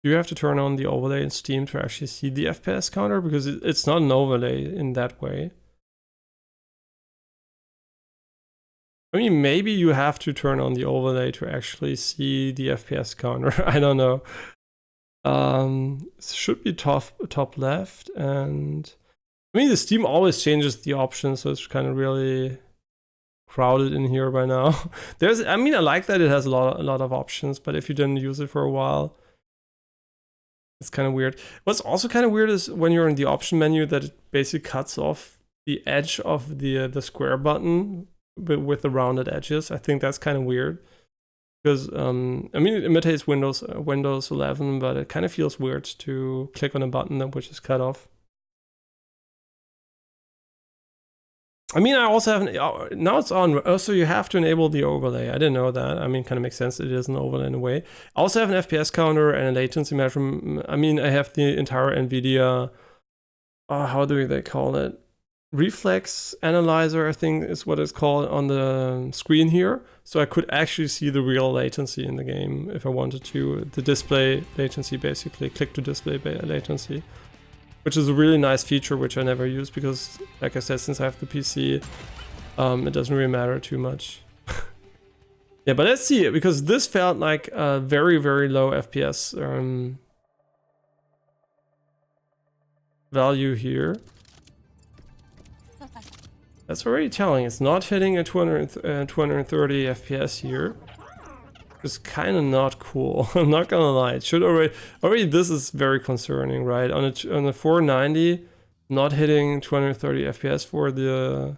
Speaker 1: Do you have to turn on the overlay in Steam to actually see the FPS counter? Because it's not an overlay in that way. I mean, maybe you have to turn on the overlay to actually see the FPS counter. I don't know. It should be top left, and I mean the Steam always changes the options, so it's kind of really crowded in here by now. I mean, I like that it has a lot of options, but if you didn't use it for a while, it's kind of weird. What's also kind of weird is when you're in the option menu that it basically cuts off the edge of the square button with the rounded edges. I think that's kind of weird. Because, I mean, it imitates Windows 11, but it kind of feels weird to click on a button which is cut off. I mean, I also have, now it's on, so you have to enable the overlay. I didn't know that. I mean, kind of makes sense. It is an overlay in a way. I also have an FPS counter and a latency measurement. I mean, I have the entire NVIDIA, how do they call it? Reflex analyzer, I think is what it's called on the screen here. So I could actually see the real latency in the game if I wanted to. The display latency, basically, click to display latency, which is a really nice feature which I never use because, like I said, since I have the PC, it doesn't really matter too much. Yeah, but let's see, because this felt like a very, very low FPS value here. That's already telling. It's not hitting a 230 FPS here. It's kind of not cool. I'm not gonna lie. It should already this is very concerning, right? On a 490, not hitting 230 FPS for the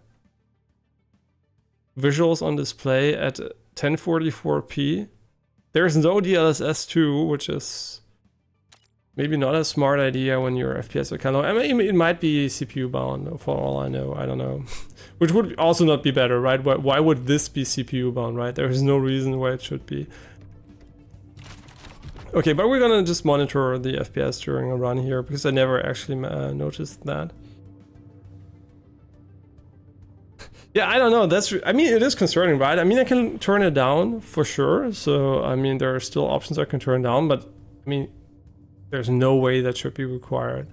Speaker 1: visuals on display at 1044p. There's no DLSS 2, which is maybe not a smart idea when your FPS are kind of low. I mean, it might be CPU bound for all I know. I don't know. Which would also not be better, right? Why would this be CPU bound, right? There is no reason why it should be. Okay, but we're gonna just monitor the FPS during a run here because I never actually noticed that. Yeah, I don't know. I mean, it is concerning, right? I mean, I can turn it down for sure. So, I mean, there are still options I can turn down, but I mean, there's no way that should be required.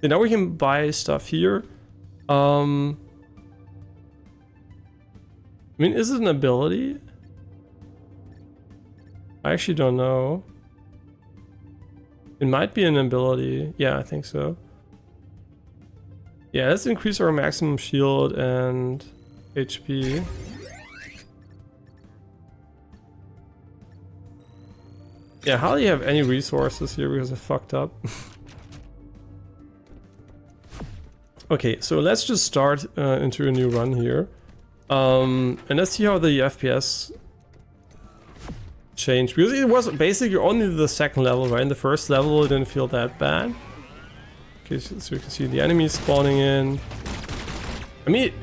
Speaker 1: And now we can buy stuff here. I mean, is it an ability? I actually don't know. It might be an ability. Yeah, I think so. Yeah, let's increase our maximum shield and HP. Yeah, hardly have any resources here because I fucked up. Okay, so let's just start into a new run here. And let's see how the FPS changed. Because it was basically only the second level, right? In the first level it didn't feel that bad. Okay, so you can see the enemies spawning in. I mean,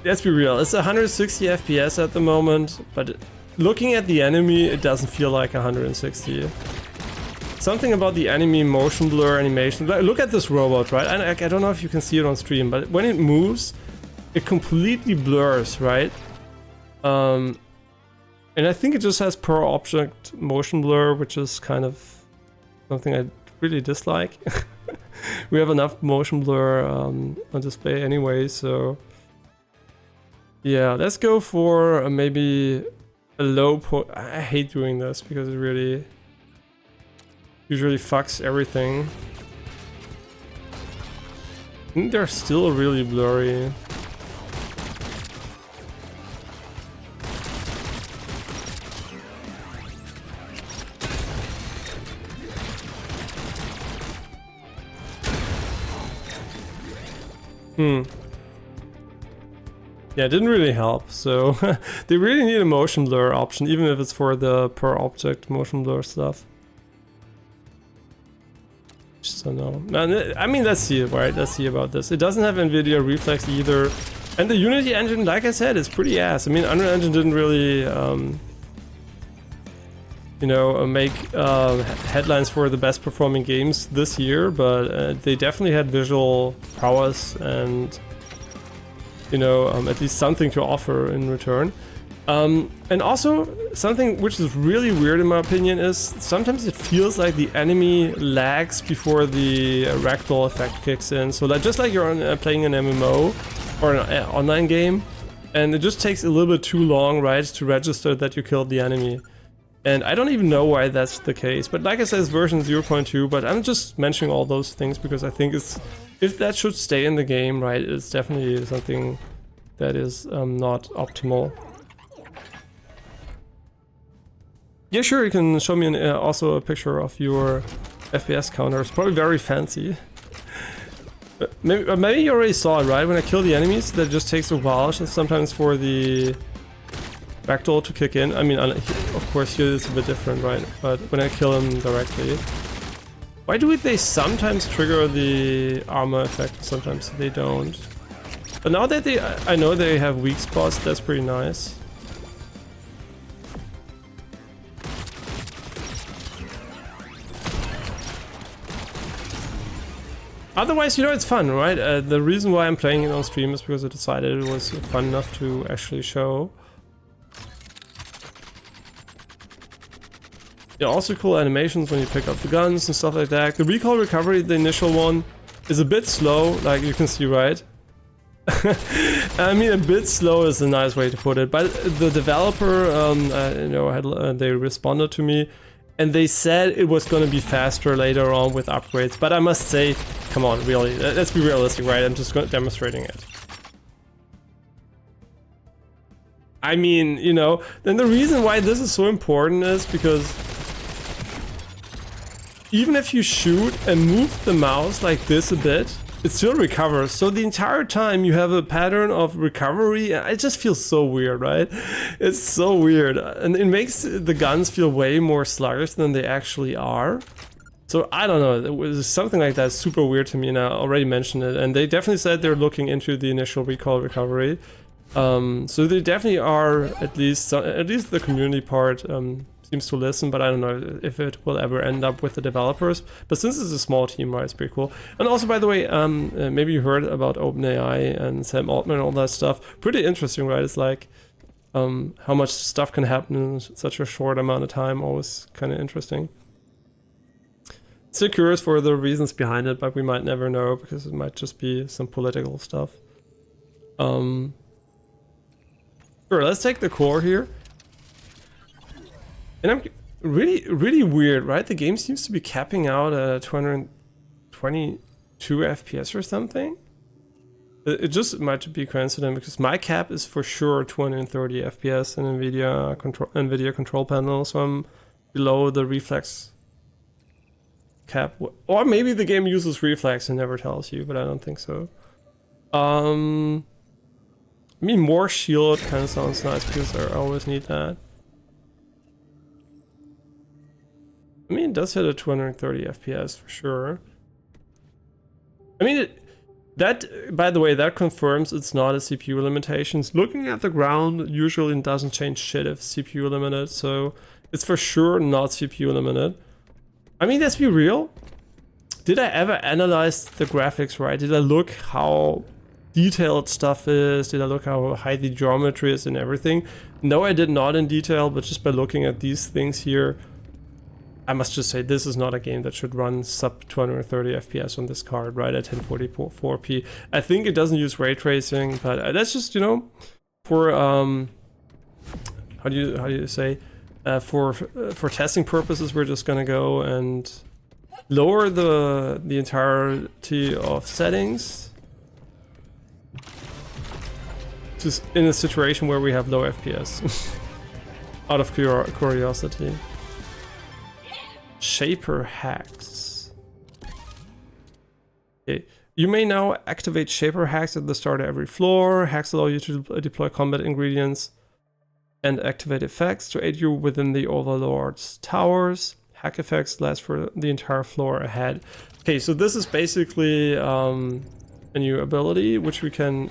Speaker 1: let's be real, it's 160 FPS at the moment, but looking at the enemy, it doesn't feel like 160. Something about the enemy motion blur animation. Look at this robot, right? I don't know if you can see it on stream, but when it moves, it completely blurs, right? And I think it just has per object motion blur, which is kind of something I really dislike. We have enough motion blur on display anyway, so yeah, let's go for maybe a low I hate doing this because it really usually fucks everything. I think they're still really blurry. Yeah, it didn't really help, so they really need a motion blur option, even if it's for the per object motion blur stuff. Just don't know. I mean, let's see, right? Let's see about this. It doesn't have NVIDIA Reflex either. And the Unity engine, like I said, is pretty ass. I mean, Unreal Engine didn't really, you know, make headlines for the best performing games this year, but they definitely had visual prowess and, you know, at least something to offer in return. And also, something which is really weird in my opinion is sometimes it feels like the enemy lags before the ragdoll effect kicks in. So like, just like you're playing an MMO or an online game, and it just takes a little bit too long, right, to register that you killed the enemy. And I don't even know why that's the case, but like I said, it's version 0.2, but I'm just mentioning all those things because I think it's, if that should stay in the game, right, it's definitely something that is not optimal. Yeah, sure, you can show me also a picture of your FPS counter. It's probably very fancy. Maybe you already saw it, right? When I kill the enemies, that just takes a while sometimes for the ragdoll to kick in. I mean, of course here it's a bit different, right? But when I kill them directly. Why do they sometimes trigger the armor effect, sometimes they don't? But now that I know they have weak spots, that's pretty nice. Otherwise, you know, it's fun, right? The reason why I'm playing it on stream is because I decided it was fun enough to actually show. Yeah, also cool animations when you pick up the guns and stuff like that. The recoil recovery, the initial one, is a bit slow, like you can see, right? I mean, a bit slow is a nice way to put it, but the developer, you know, they responded to me, and they said it was going to be faster later on with upgrades. But I must say, come on, really, let's be realistic, right? I'm just demonstrating it. I mean, you know, then the reason why this is so important is because even if you shoot and move the mouse like this a bit, it still recovers. So the entire time you have a pattern of recovery. It just feels so weird, right? It's so weird. And it makes the guns feel way more sluggish than they actually are. So I don't know, it was something like that super weird to me, and I already mentioned it. And they definitely said they're looking into the initial recall recovery. So they definitely are, at least the community part seems to listen, but I don't know if it will ever end up with the developers. But since it's a small team, right, it's pretty cool. And also, by the way, maybe you heard about OpenAI and Sam Altman and all that stuff. Pretty interesting, right? It's like how much stuff can happen in such a short amount of time. Always kind of interesting. Still curious for the reasons behind it, but we might never know because it might just be some political stuff. Sure, let's take the core here. And I'm really weird, right? The game seems to be capping out at 222 FPS or something. It just might be coincident because my cap is for sure 230 FPS in NVIDIA control panel, so I'm below the reflex cap. Or maybe the game uses reflex and never tells you, but I don't think so. I mean, more shield kind of sounds nice because I always need that. I mean, it does hit a 230 FPS for sure. I mean, that, by the way, that confirms it's not a CPU limitation. Looking at the ground usually doesn't change shit if CPU limited, so it's for sure not CPU limited. I mean, let's be real. Did I ever analyze the graphics right? Did I look how detailed stuff is? Did I look how high the geometry is and everything? No, I did not in detail, but just by looking at these things here, I must just say this is not a game that should run sub 230 FPS on this card, right, at 1044p. I think it doesn't use ray tracing, but that's just, you know, for how do you say, for testing purposes, we're just gonna go and lower the entirety of settings, just in a situation where we have low FPS, out of curiosity. Shaper hacks. Okay. You may now activate shaper hacks at the start of every floor. Hacks allow you to deploy combat ingredients and activate effects to aid you within the Overlord's towers. Hack effects last for the entire floor ahead. Okay, so this is basically a new ability which we can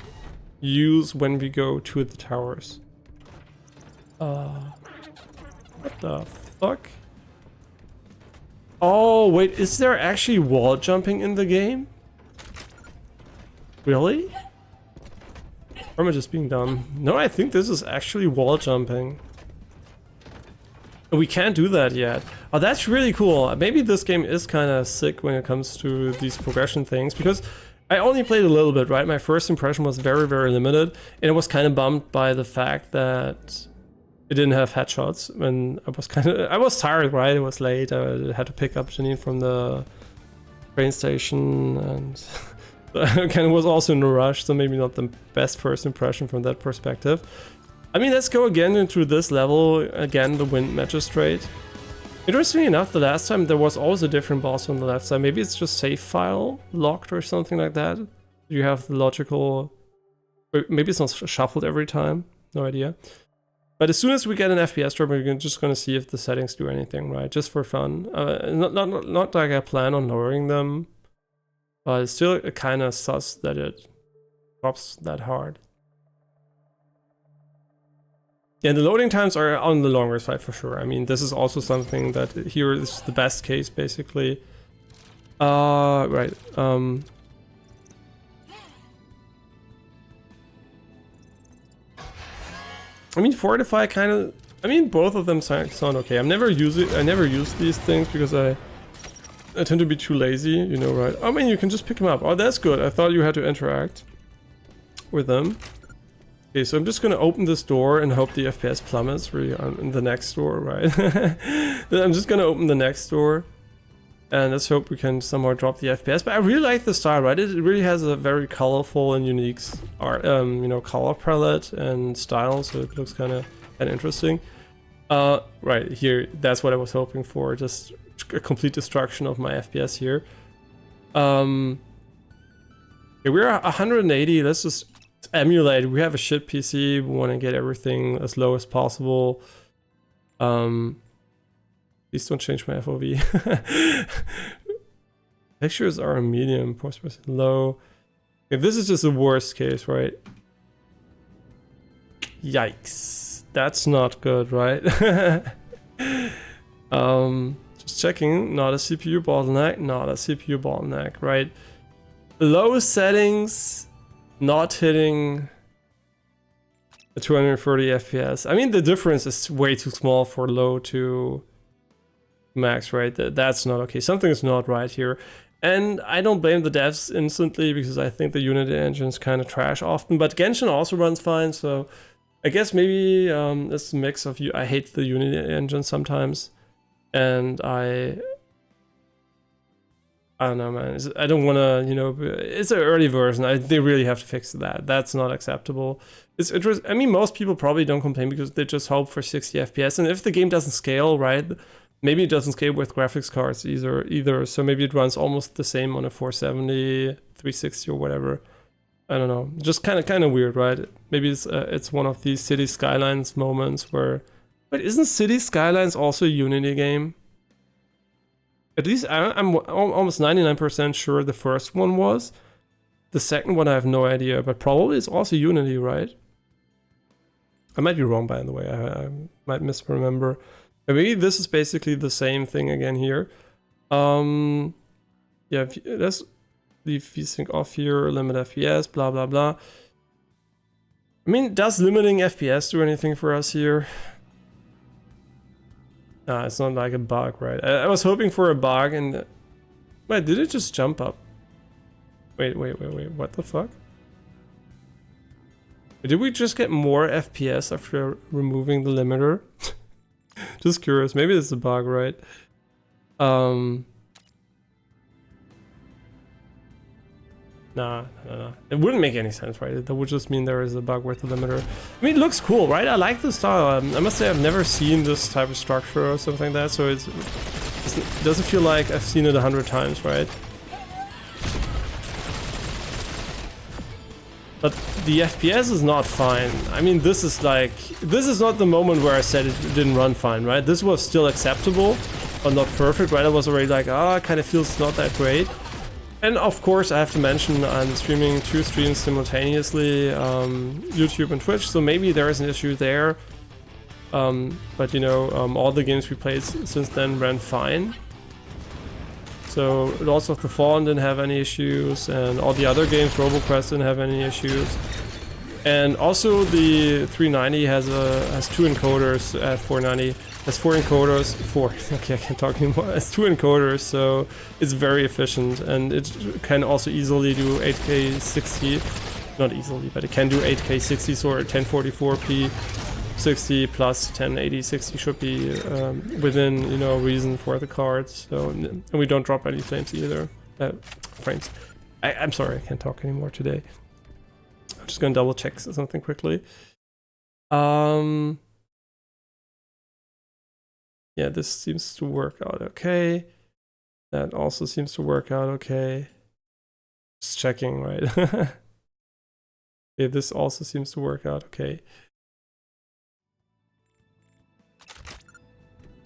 Speaker 1: use when we go to the towers. What the fuck? Oh, wait, is there actually wall jumping in the game? Really? Or am I just being dumb? No, I think this is actually wall jumping. We can't do that yet. Oh, that's really cool. Maybe this game is kind of sick when it comes to these progression things, because I only played a little bit, right? My first impression was very, very limited, and I was kind of bummed by the fact that it didn't have headshots. When I was tired, right? It was late. I had to pick up Janine from the train station, and I kind of was also in a rush, so maybe not the best first impression from that perspective. I mean, let's go again into this level, again, the Wind Magistrate. Interestingly enough, the last time there was always a different boss on the left side. Maybe it's just save file locked or something like that. You have the logical... Maybe it's not shuffled every time. No idea. But as soon as we get an FPS drop, we're just going to see if the settings do anything, right? Just for fun. Not like I plan on lowering them. But it's still kind of sus that it drops that hard. Yeah, the loading times are on the longer side for sure. I mean, this is also something that here is the best case, basically. Right. I mean, Fortify kind of... I mean, both of them sound okay. I never use these things because I tend to be too lazy, you know, right? I mean, you can just pick them up. Oh, that's good. I thought you had to interact. with them. Okay, so I'm just gonna open this door and hope the FPS plummets really in the next door, right? I'm just gonna open the next door and let's hope we can somehow drop the FPS. But I really like the style, right? It really has a very colorful and unique art, you know, color palette and style, so it looks kind of interesting. Right here, that's what I was hoping for, just a complete destruction of my FPS here. Okay, we're 180. Let's just emulate. We have a shit PC. We want to get everything as low as possible. Please don't change my FOV. Textures are a medium, post-processing low. Okay, this is just the worst case, right? Yikes. That's not good, right? Just checking. Not a CPU bottleneck. Not a CPU bottleneck, right? Low settings. Not hitting the 230 FPS. I mean, the difference is way too small for low to max, right? That's not okay. Something is not right here. And I don't blame the devs instantly because I think the Unity engine is kind of trash often. But Genshin also runs fine, so I guess maybe it's a mix of I hate the Unity engine sometimes, and I don't know, man. I don't want to, you know, it's an early version. They really have to fix that. That's not acceptable. It's interesting. I mean, most people probably don't complain because they just hope for 60 FPS. And if the game doesn't scale, right, maybe it doesn't scale with graphics cards either. So maybe it runs almost the same on a 470, 360 or whatever. I don't know. Just kind of weird, right? Maybe it's one of these City Skylines moments where, but isn't City Skylines also a Unity game? At least I'm almost 99% sure the first one was. The second one I have no idea, but probably it's also Unity, right? I might be wrong, by the way. I might misremember. But maybe this is basically the same thing again here. Yeah, let's leave VSync off here, limit FPS, blah, blah, blah. I mean, does limiting FPS do anything for us here? Nah, it's not like a bug, right? I was hoping for a bug and... Wait, did it just jump up? Wait, what the fuck? Did we just get more FPS after removing the limiter? Just curious, maybe it's a bug, right? Nah. It wouldn't make any sense, right? That would just mean there is a bug with the limiter. I mean, it looks cool, right? I like the style. I must say I've never seen this type of structure or something like that, so it doesn't feel like I've seen it 100 times, right? But the FPS is not fine. I mean, this is not the moment where I said it didn't run fine, right? This was still acceptable, but not perfect, right? I was already like, it kind of feels not that great. And of course, I have to mention I'm streaming 2 streams simultaneously, YouTube and Twitch, so maybe there is an issue there. But you know, all the games we played since then ran fine. So Lords of the Fallen didn't have any issues, and all the other games, RoboQuest didn't have any issues. And also the 390 has 2 encoders at 490. Has 4 encoders. Okay, I can't talk anymore. Has 2 encoders, so it's very efficient, and it can also easily do 8K 60. Not easily, but it can do 8K 60, so 1044p 60 plus 1080 60 should be within, you know, reason for the cards. So, and we don't drop any frames either. Frames. I'm sorry, I can't talk anymore today. I'm just gonna double check something quickly. Yeah, this seems to work out okay. That also seems to work out okay. Just checking, right? Okay, this also seems to work out okay.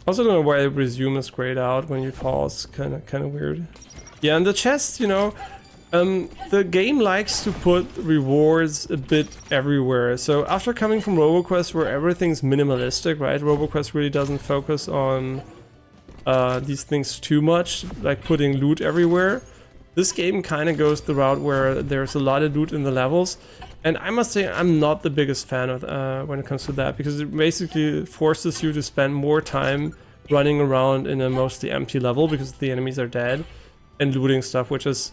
Speaker 1: Also don't know why resume is grayed out when you pause. Kind of weird. Yeah, and the chest, you know, the game likes to put rewards a bit everywhere. So after coming from RoboQuest where everything's minimalistic, right? RoboQuest really doesn't focus on these things too much, like putting loot everywhere. This game kind of goes the route where there's a lot of loot in the levels. And I must say I'm not the biggest fan of when it comes to that, because it basically forces you to spend more time running around in a mostly empty level because the enemies are dead and looting stuff, which is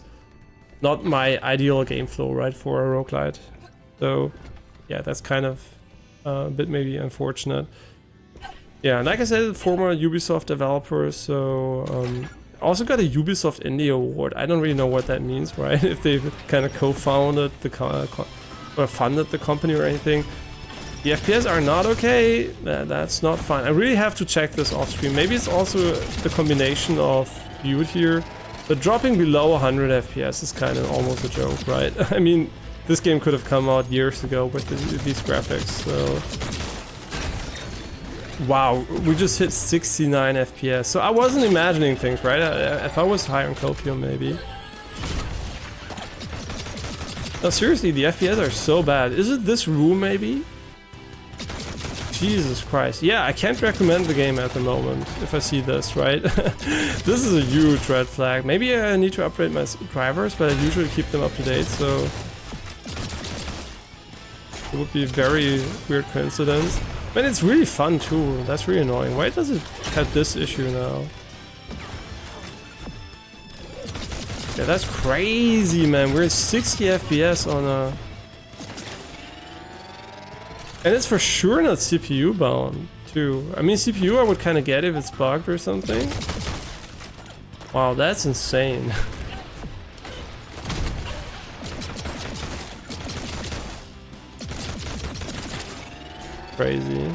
Speaker 1: not my ideal game flow, right, for a roguelite. So yeah, that's kind of a bit maybe unfortunate. Yeah, and like I said, former Ubisoft developer, so also got a Ubisoft Indie Award. I don't really know what that means, right? If they've kind of co-founded the or funded the company or anything. The FPS are not okay. That's not fine. I really have to check this off stream. Maybe it's also the combination of viewed here. But dropping below 100 FPS is kind of almost a joke, right? I mean, this game could have come out years ago with these graphics, so... Wow, we just hit 69 FPS. So I wasn't imagining things, right? If I was high on copium, maybe. No, seriously, the FPS are so bad. Is it this room, maybe? Jesus Christ. Yeah, I can't recommend the game at the moment if I see this, right? This is a huge red flag. Maybe I need to upgrade my drivers, but I usually keep them up to date, so... It would be a very weird coincidence. But it's really fun too. That's really annoying. Why does it have this issue now? Yeah, that's crazy, man. We're at 60 FPS on a... And it's for sure not CPU bound, too. I mean, CPU I would kind of get if it's bugged or something. Wow, that's insane. Crazy.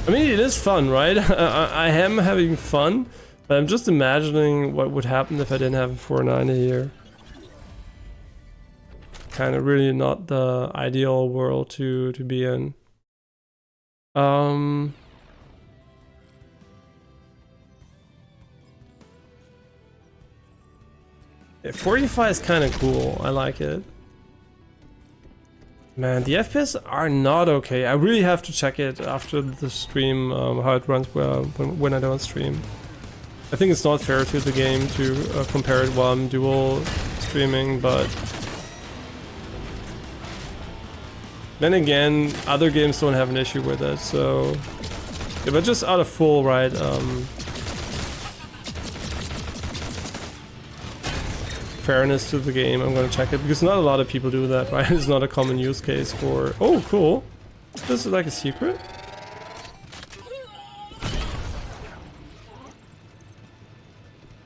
Speaker 1: I mean, it is fun, right? I am having fun, but I'm just imagining what would happen if I didn't have a 490 here. Kind of really not the ideal world to be in. 45 is kind of cool. I like it. Man, the FPS are not okay. I really have to check it after the stream, how it runs when I don't stream. I think it's not fair to the game to compare it while I'm dual streaming, but... Then again, other games don't have an issue with it, so... Yeah, but just out of full, right, fairness to the game, I'm gonna check it, because not a lot of people do that, right? It's not a common use case for... Oh, cool! This is like a secret?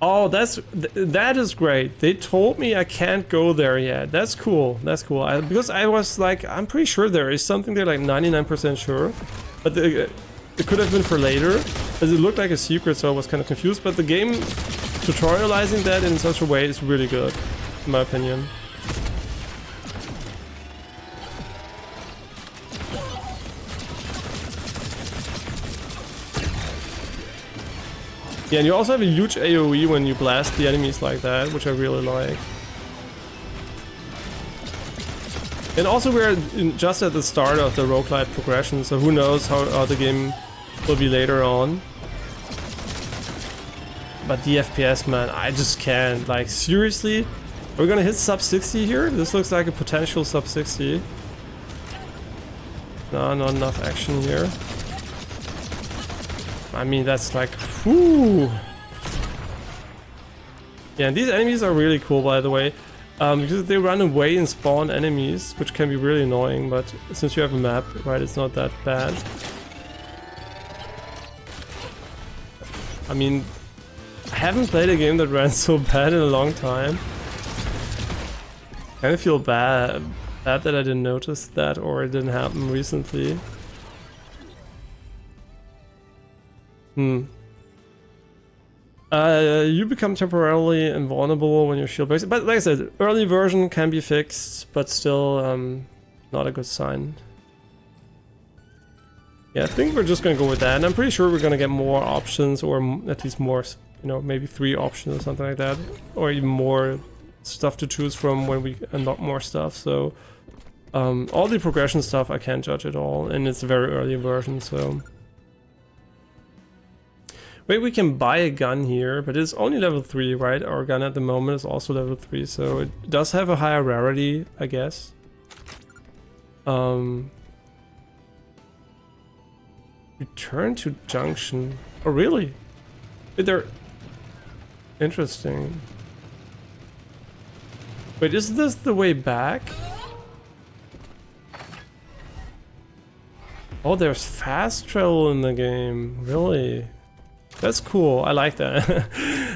Speaker 1: Oh, that is great. They told me I can't go there yet. That's cool. That's cool. Because I was like, I'm pretty sure there is something there, like 99% sure. But it could have been for later, as it looked like a secret, so I was kind of confused. But the game tutorializing that in such a way is really good, in my opinion. Yeah, and you also have a huge AoE when you blast the enemies like that, which I really like. And also we're just at the start of the roguelite progression, so who knows how the game will be later on. But the FPS, man, I just can't. Like, seriously? Are we gonna hit sub 60 here? This looks like a potential sub 60. No, not enough action here. I mean, that's like, whoo. Yeah, and these enemies are really cool, by the way, because they run away and spawn enemies, which can be really annoying, but since you have a map, right, it's not that bad. I mean, I haven't played a game that ran so bad in a long time. I kind of feel bad that I didn't notice that, or it didn't happen recently. You become temporarily invulnerable when your shield breaks. But like I said, early version can be fixed, but still not a good sign. Yeah, I think we're just gonna go with that, and I'm pretty sure we're gonna get more options, or at least more, you know, maybe 3 options or something like that, or even more stuff to choose from when we unlock more stuff. So all the progression stuff I can't judge at all, and it's a very early version, so... Wait, we can buy a gun here, but it's only level 3, right? Our gun at the moment is also level 3, so it does have a higher rarity, I guess. Return to junction. Oh, really? They're... Interesting. Wait, is this the way back? Oh, there's fast travel in the game. Really? That's cool. I like that.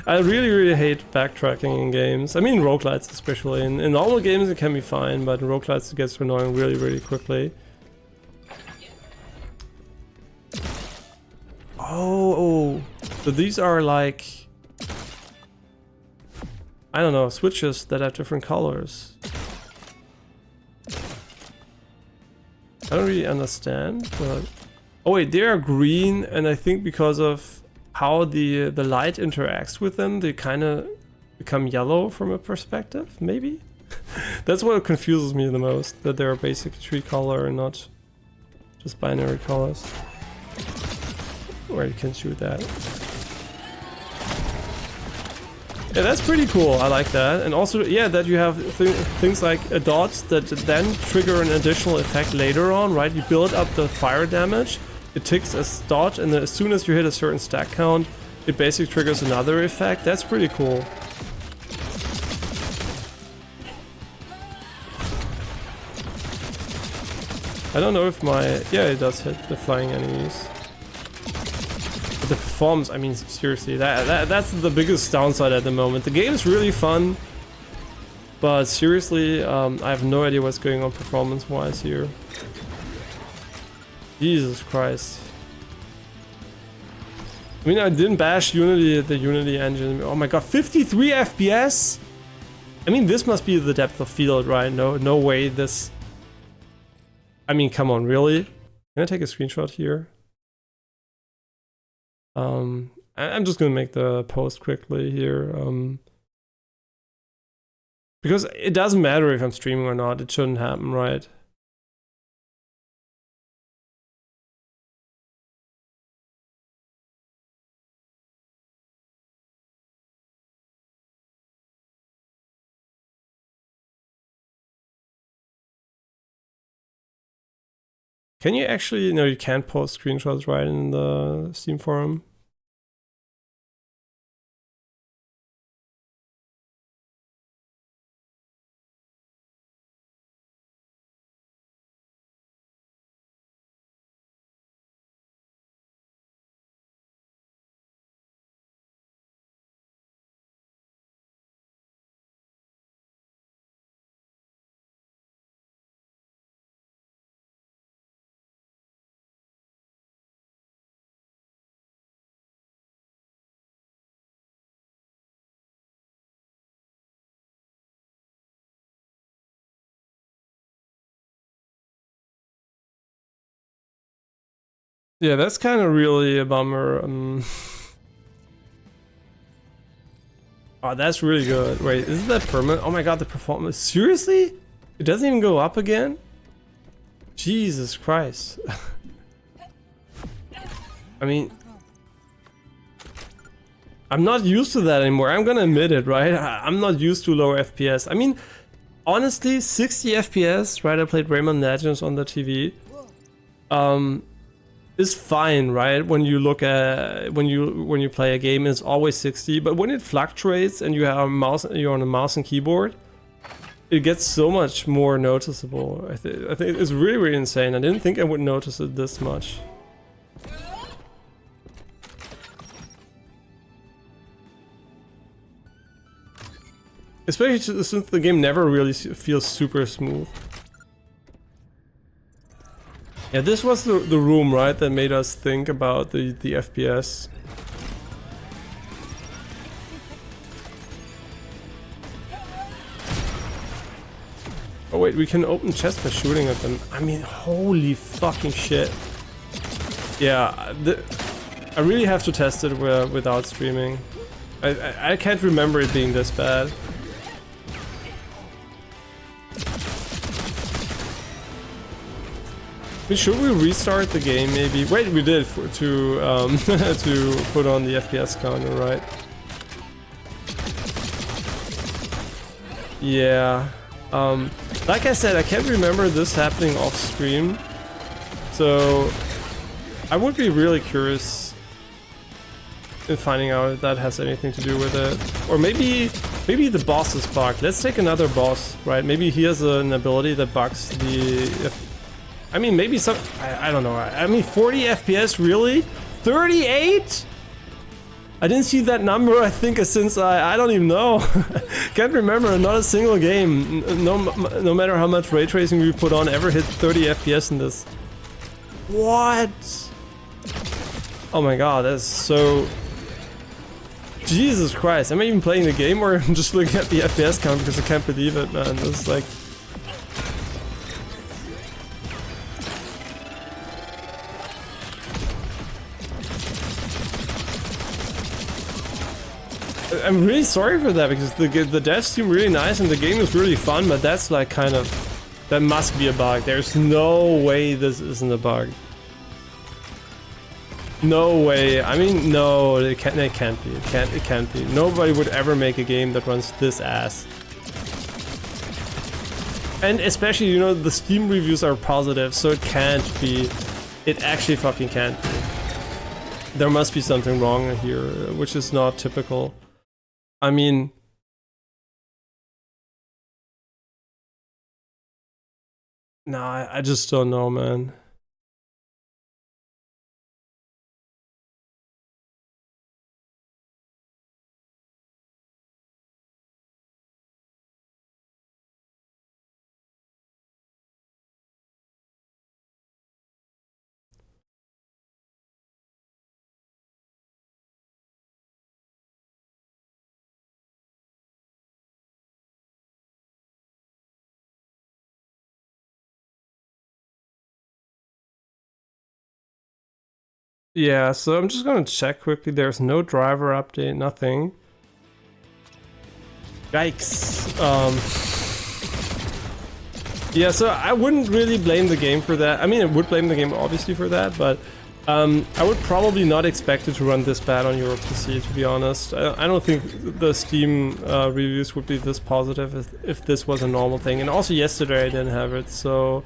Speaker 1: I really hate backtracking in games. I mean, roguelites especially. In normal games it can be fine, but in roguelites it gets annoying really quickly. Oh, so these are like, I don't know, switches that have different colors. I don't really understand, but... Oh wait, they are green, and I think because of how the light interacts with them, they kind of become yellow from a perspective, maybe? That's what confuses me the most, that they're basically tree color and not just binary colors. Or you can shoot that. Yeah, that's pretty cool. I like that. And also, yeah, that you have things like a dot that then trigger an additional effect later on, right? You build up the fire damage, it ticks as dot, and then as soon as you hit a certain stack count, it basically triggers another effect. That's pretty cool. I don't know if my... Yeah, it does hit the flying enemies. But the performance, I mean, seriously, that's the biggest downside at the moment. The game is really fun, but seriously, I have no idea what's going on performance-wise here. Jesus Christ. I mean, I didn't bash Unity, the Unity engine. Oh my god, 53 FPS? I mean, this must be the depth of field, right? No way this... I mean, come on, really? Can I take a screenshot here? I'm just gonna make the post quickly here. Because it doesn't matter if I'm streaming or not, it shouldn't happen, right? Can you actually... No, you can't post screenshots right in the Steam forum. Yeah, that's kind of really a bummer. Oh, that's really good. Wait, isn't that permanent? Oh my god, the performance. Seriously? It doesn't even go up again? Jesus Christ. I mean... I'm not used to that anymore. I'm gonna admit it, right? I'm not used to lower FPS. I mean, honestly, 60 FPS, right? I played Rayman Legends on the TV. Is fine, right? When you look at when you play a game, it's always 60. But when it fluctuates and you're on a mouse and keyboard, it gets so much more noticeable. I think it's really insane. I didn't think I would notice it this much. Especially since the game never really feels super smooth. Yeah, this was the room, right, that made us think about the FPS. Oh wait, we can open chests by shooting at them. I mean, holy fucking shit. Yeah, I really have to test it without streaming. I can't remember it being this bad. Should we restart the game maybe? Wait, we did to to put on the FPS counter, right? Yeah. Like I said, I can't remember this happening off stream, so I would be really curious in finding out if that has anything to do with it, or maybe Maybe the boss is bugged. Let's take another boss, right? Maybe he has an ability that bugs the... I mean, maybe some... I don't know. I mean, 40 FPS, really? 38? I didn't see that number, I think, since I don't even know. Can't remember, not a single game, no matter how much ray tracing we put on, ever hit 30 FPS in this. What? Oh my god, that's so... Jesus Christ, am I even playing the game or I'm just looking at the FPS count because I can't believe it, man. This is like... I'm really sorry for that because the devs seem really nice and the game is really fun, but that's like kind of... That must be a bug. There's no way this isn't a bug. No way. I mean, no, it can't be. It can't be. Nobody would ever make a game that runs this ass. And especially, you know, the Steam reviews are positive, so it can't be. It actually fucking can't be. There must be something wrong here, which is not typical. I mean... Nah, I just don't know, man. Yeah, so I'm just gonna check quickly. There's no driver update, nothing. Yikes. Yeah, so I wouldn't really blame the game for that. I mean, I would blame the game obviously for that, but I would probably not expect it to run this bad on your PC, to be honest. I don't think the Steam reviews would be this positive if this was a normal thing. And also yesterday I didn't have it, so...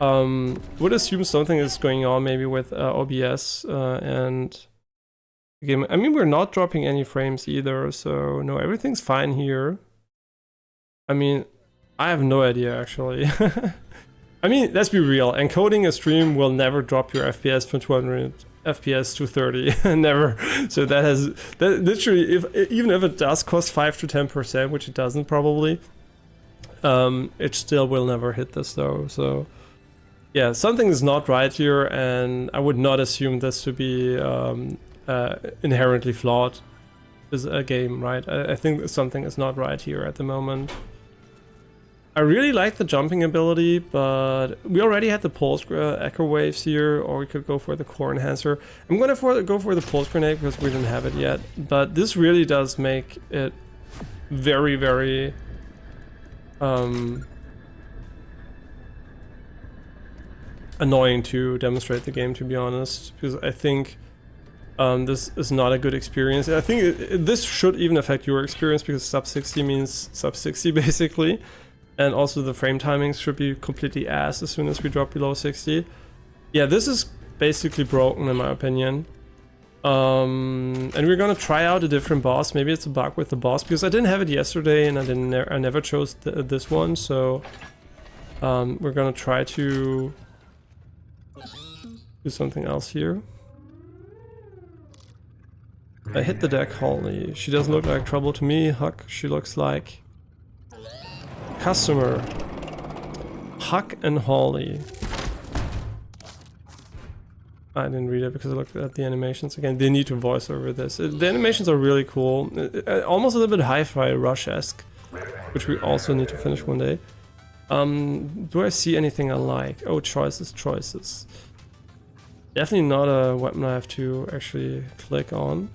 Speaker 1: would assume something is going on maybe with OBS and the game. I mean, we're not dropping any frames either, so no, everything's fine here. I mean, I have no idea actually. I mean, let's be real, encoding a stream will never drop your FPS from 200 FPS to 30, never. So that literally, even if it does cost 5 to 10%, which it doesn't probably, it still will never hit this though, so... Yeah, something is not right here, and I would not assume this to be inherently flawed as a game, right? I think something is not right here at the moment. I really like the jumping ability, but we already had the pulse echo waves here, or we could go for the core enhancer. I'm gonna go for the pulse grenade because we didn't have it yet, but this really does make it very, very... annoying to demonstrate the game, to be honest, because I think this is not a good experience. I think this should even affect your experience because sub 60 means sub 60 basically, and also the frame timings should be completely ass as soon as we drop below 60. Yeah, this is basically broken in my opinion. And we're gonna try out a different boss. Maybe it's a bug with the boss because I didn't have it yesterday and I never chose this one, so we're gonna try to do something else here. I hit the deck Holly. She doesn't look like trouble to me. Huck, she looks like... Customer. Huck and Holly. I didn't read it because I looked at the animations again. They need to voice over this. The animations are really cool. Almost a little bit hi-fi Rush-esque, which we also need to finish one day. Do I see anything I like? Oh, choices. Definitely not a weapon I have to actually click on.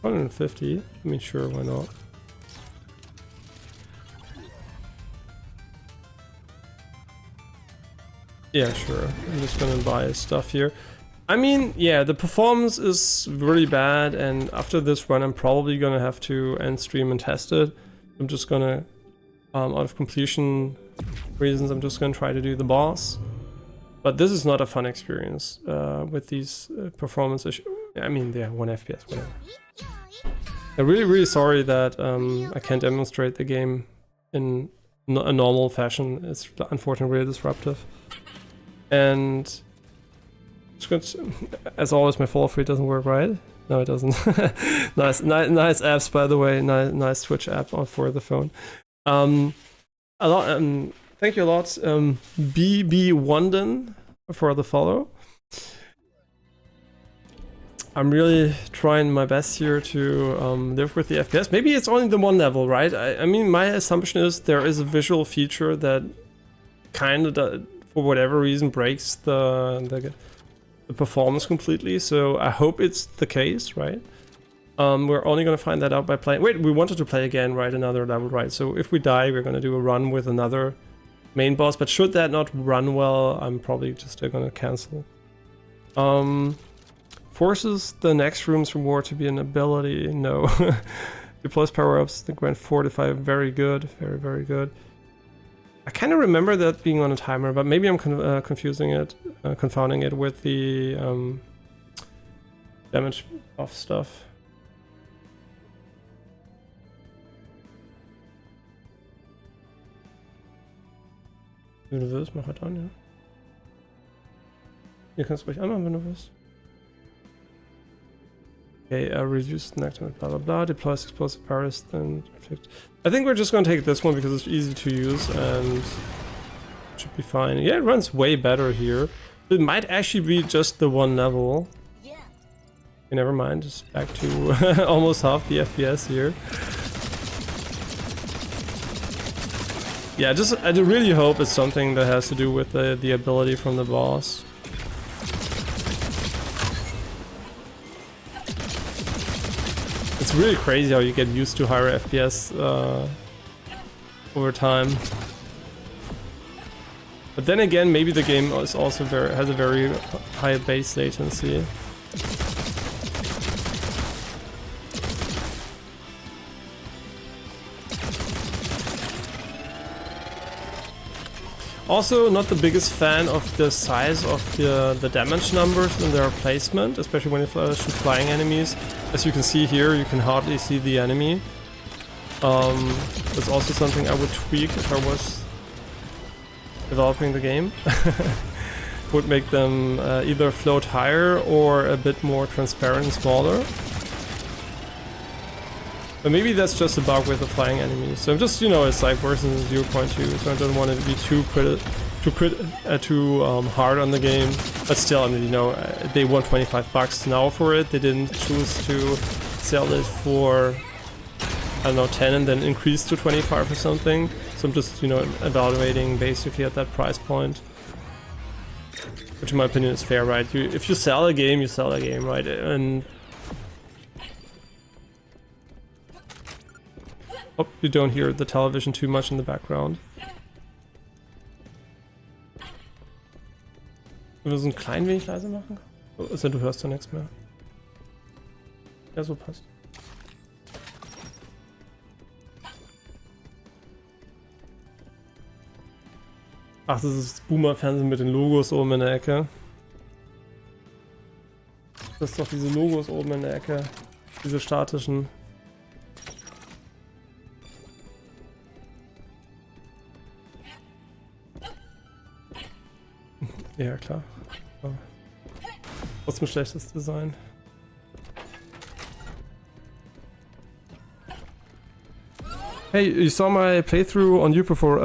Speaker 1: 150. I mean, sure, why not? Yeah, sure. I'm just gonna buy stuff here. I mean, yeah, the performance is really bad, and after this run, I'm probably gonna have to end stream and test it. I'm just gonna, out of completion reasons, I'm just gonna try to do the boss. But this is not a fun experience with these performance issues. I mean, yeah, 1 FPS, whatever. I'm really sorry that I can't demonstrate the game in a normal fashion. It's unfortunately really disruptive. And as always, my follow free doesn't work, right? No, it doesn't. nice apps, by the way. Nice Twitch app for the phone. A lot. Thank you a lot, BB Wanden, for the follow. I'm really trying my best here to live with the FPS. Maybe it's only the one level, right? I mean, my assumption is there is a visual feature that kind of, for whatever reason, breaks the performance completely. So I hope it's the case, right? We're only going to find that out by playing. Wait, we wanted to play again, right? Another level, right? So if we die, we're going to do a run with another main boss. But should that not run well, I'm probably just still going to cancel. Forces the next room's reward to be an ability. No. Deploys power-ups. The Grand Fortify. Very good. Very good. I kind of remember that being on a timer, but maybe I'm confounding it with the damage buff stuff. Wenn du willst, mach halt an, ja. Ihr kannst ruhig anmachen, wenn du willst. Okay, reduce the next time, blah blah blah, deploys explosive powers, then perfect. I think we're just gonna take this one because it's easy to use and it should be fine. Yeah, it runs way better here. It might actually be just the one level. Yeah. Okay, never mind, just back to almost half the FPS here. Yeah, I really hope it's something that has to do with the ability from the boss. It's really crazy how you get used to higher FPS over time. But then again, maybe the game is also has a very high base latency. Also, not the biggest fan of the size of the damage numbers and their placement, especially when you shoot flying enemies. As you can see here, you can hardly see the enemy. That's also something I would tweak if I was developing the game. Would make them either float higher or a bit more transparent and smaller. But maybe that's just a bug with the flying enemies. So I'm just, it's like version 0.2, so I don't want it to be too hard on the game. But still, I mean, they want $25 now for it. They didn't choose to sell it for, I don't know, 10 and then increase to 25 or something. So I'm just, evaluating basically at that price point. Which in my opinion is fair, right? If you sell a game, you sell a game, right? And hope you don't hear the television too much in the background. Wir so ein klein wenig leise machen? Also du hörst doch nichts mehr. Ja, so passt. Ach, das ist Boomer-Fernsehen mit den Logos oben in der Ecke. Das ist doch diese Logos oben in der Ecke. Diese statischen. Ja, klar. Oh. Trotzdem schlechtes Design. Hey, you saw my playthrough on YouTube for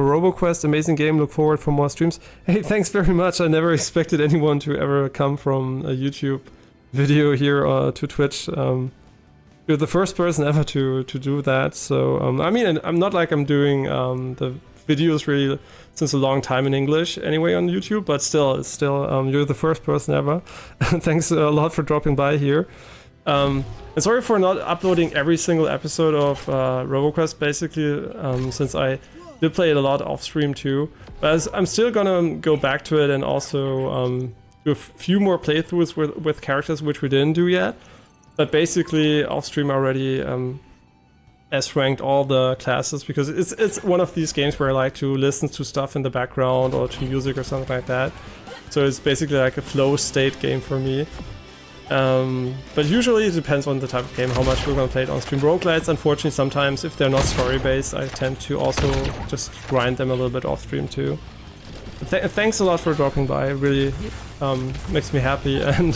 Speaker 1: RoboQuest. Amazing game. Look forward for more streams. Hey, thanks very much. I never expected anyone to ever come from a YouTube video here to Twitch. You're the first person ever to do that. So, I mean, I'm not like I'm doing the videos really since a long time in English anyway on YouTube, but still, you're the first person ever. Thanks a lot for dropping by here. And sorry for not uploading every single episode of RoboQuest, basically, since I did play it a lot off stream too. But I'm still gonna go back to it and also do a few more playthroughs with characters which we didn't do yet. But basically, off stream already S-ranked all the classes because it's one of these games where I like to listen to stuff in the background or to music or something like that. So it's basically like a flow state game for me. But usually it depends on the type of game, how much we're gonna play it on stream. Roguelites, unfortunately, sometimes if they're not story-based, I tend to also just grind them a little bit off stream too. Thanks a lot for dropping by, it really makes me happy, and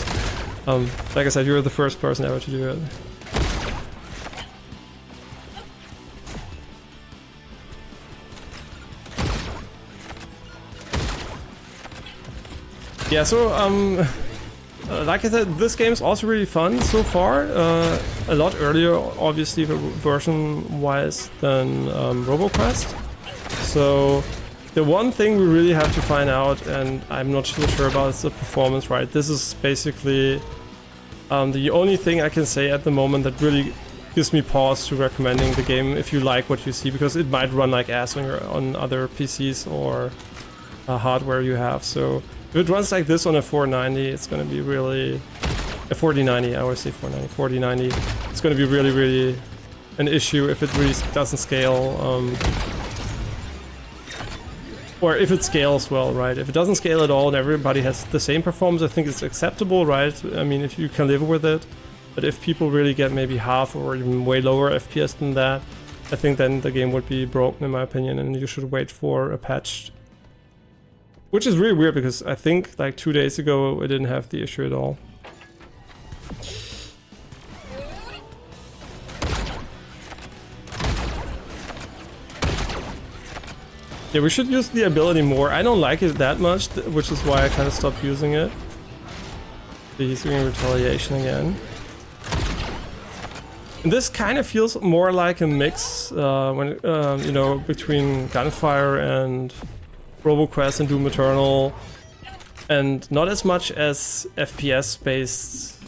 Speaker 1: like I said, you're the first person ever to do it. Yeah, so like I said, this game is also really fun so far. A lot earlier, obviously, version-wise than RoboQuest. So the one thing we really have to find out, and I'm not too sure about, is the performance, right? This is basically the only thing I can say at the moment that really gives me pause to recommending the game if you like what you see, because it might run like ass on other PCs or hardware you have. So if it runs like this on a 490, it's going to be really... a 4090, I always say 490, 4090. It's going to be really, really an issue if it really doesn't scale. Or if it scales well, right? If it doesn't scale at all and everybody has the same performance, I think it's acceptable, right? I mean, if you can live with it. But if people really get maybe half or even way lower FPS than that, I think then the game would be broken in my opinion, and you should wait for a patch. Which is really weird because I think like 2 days ago it didn't have the issue at all. Yeah, we should use the ability more. I don't like it that much, which is why I kind of stopped using it. He's doing retaliation again. And this kind of feels more like a mix when you know, between Gunfire and RoboQuest and Doom Eternal, and not as much as FPS based,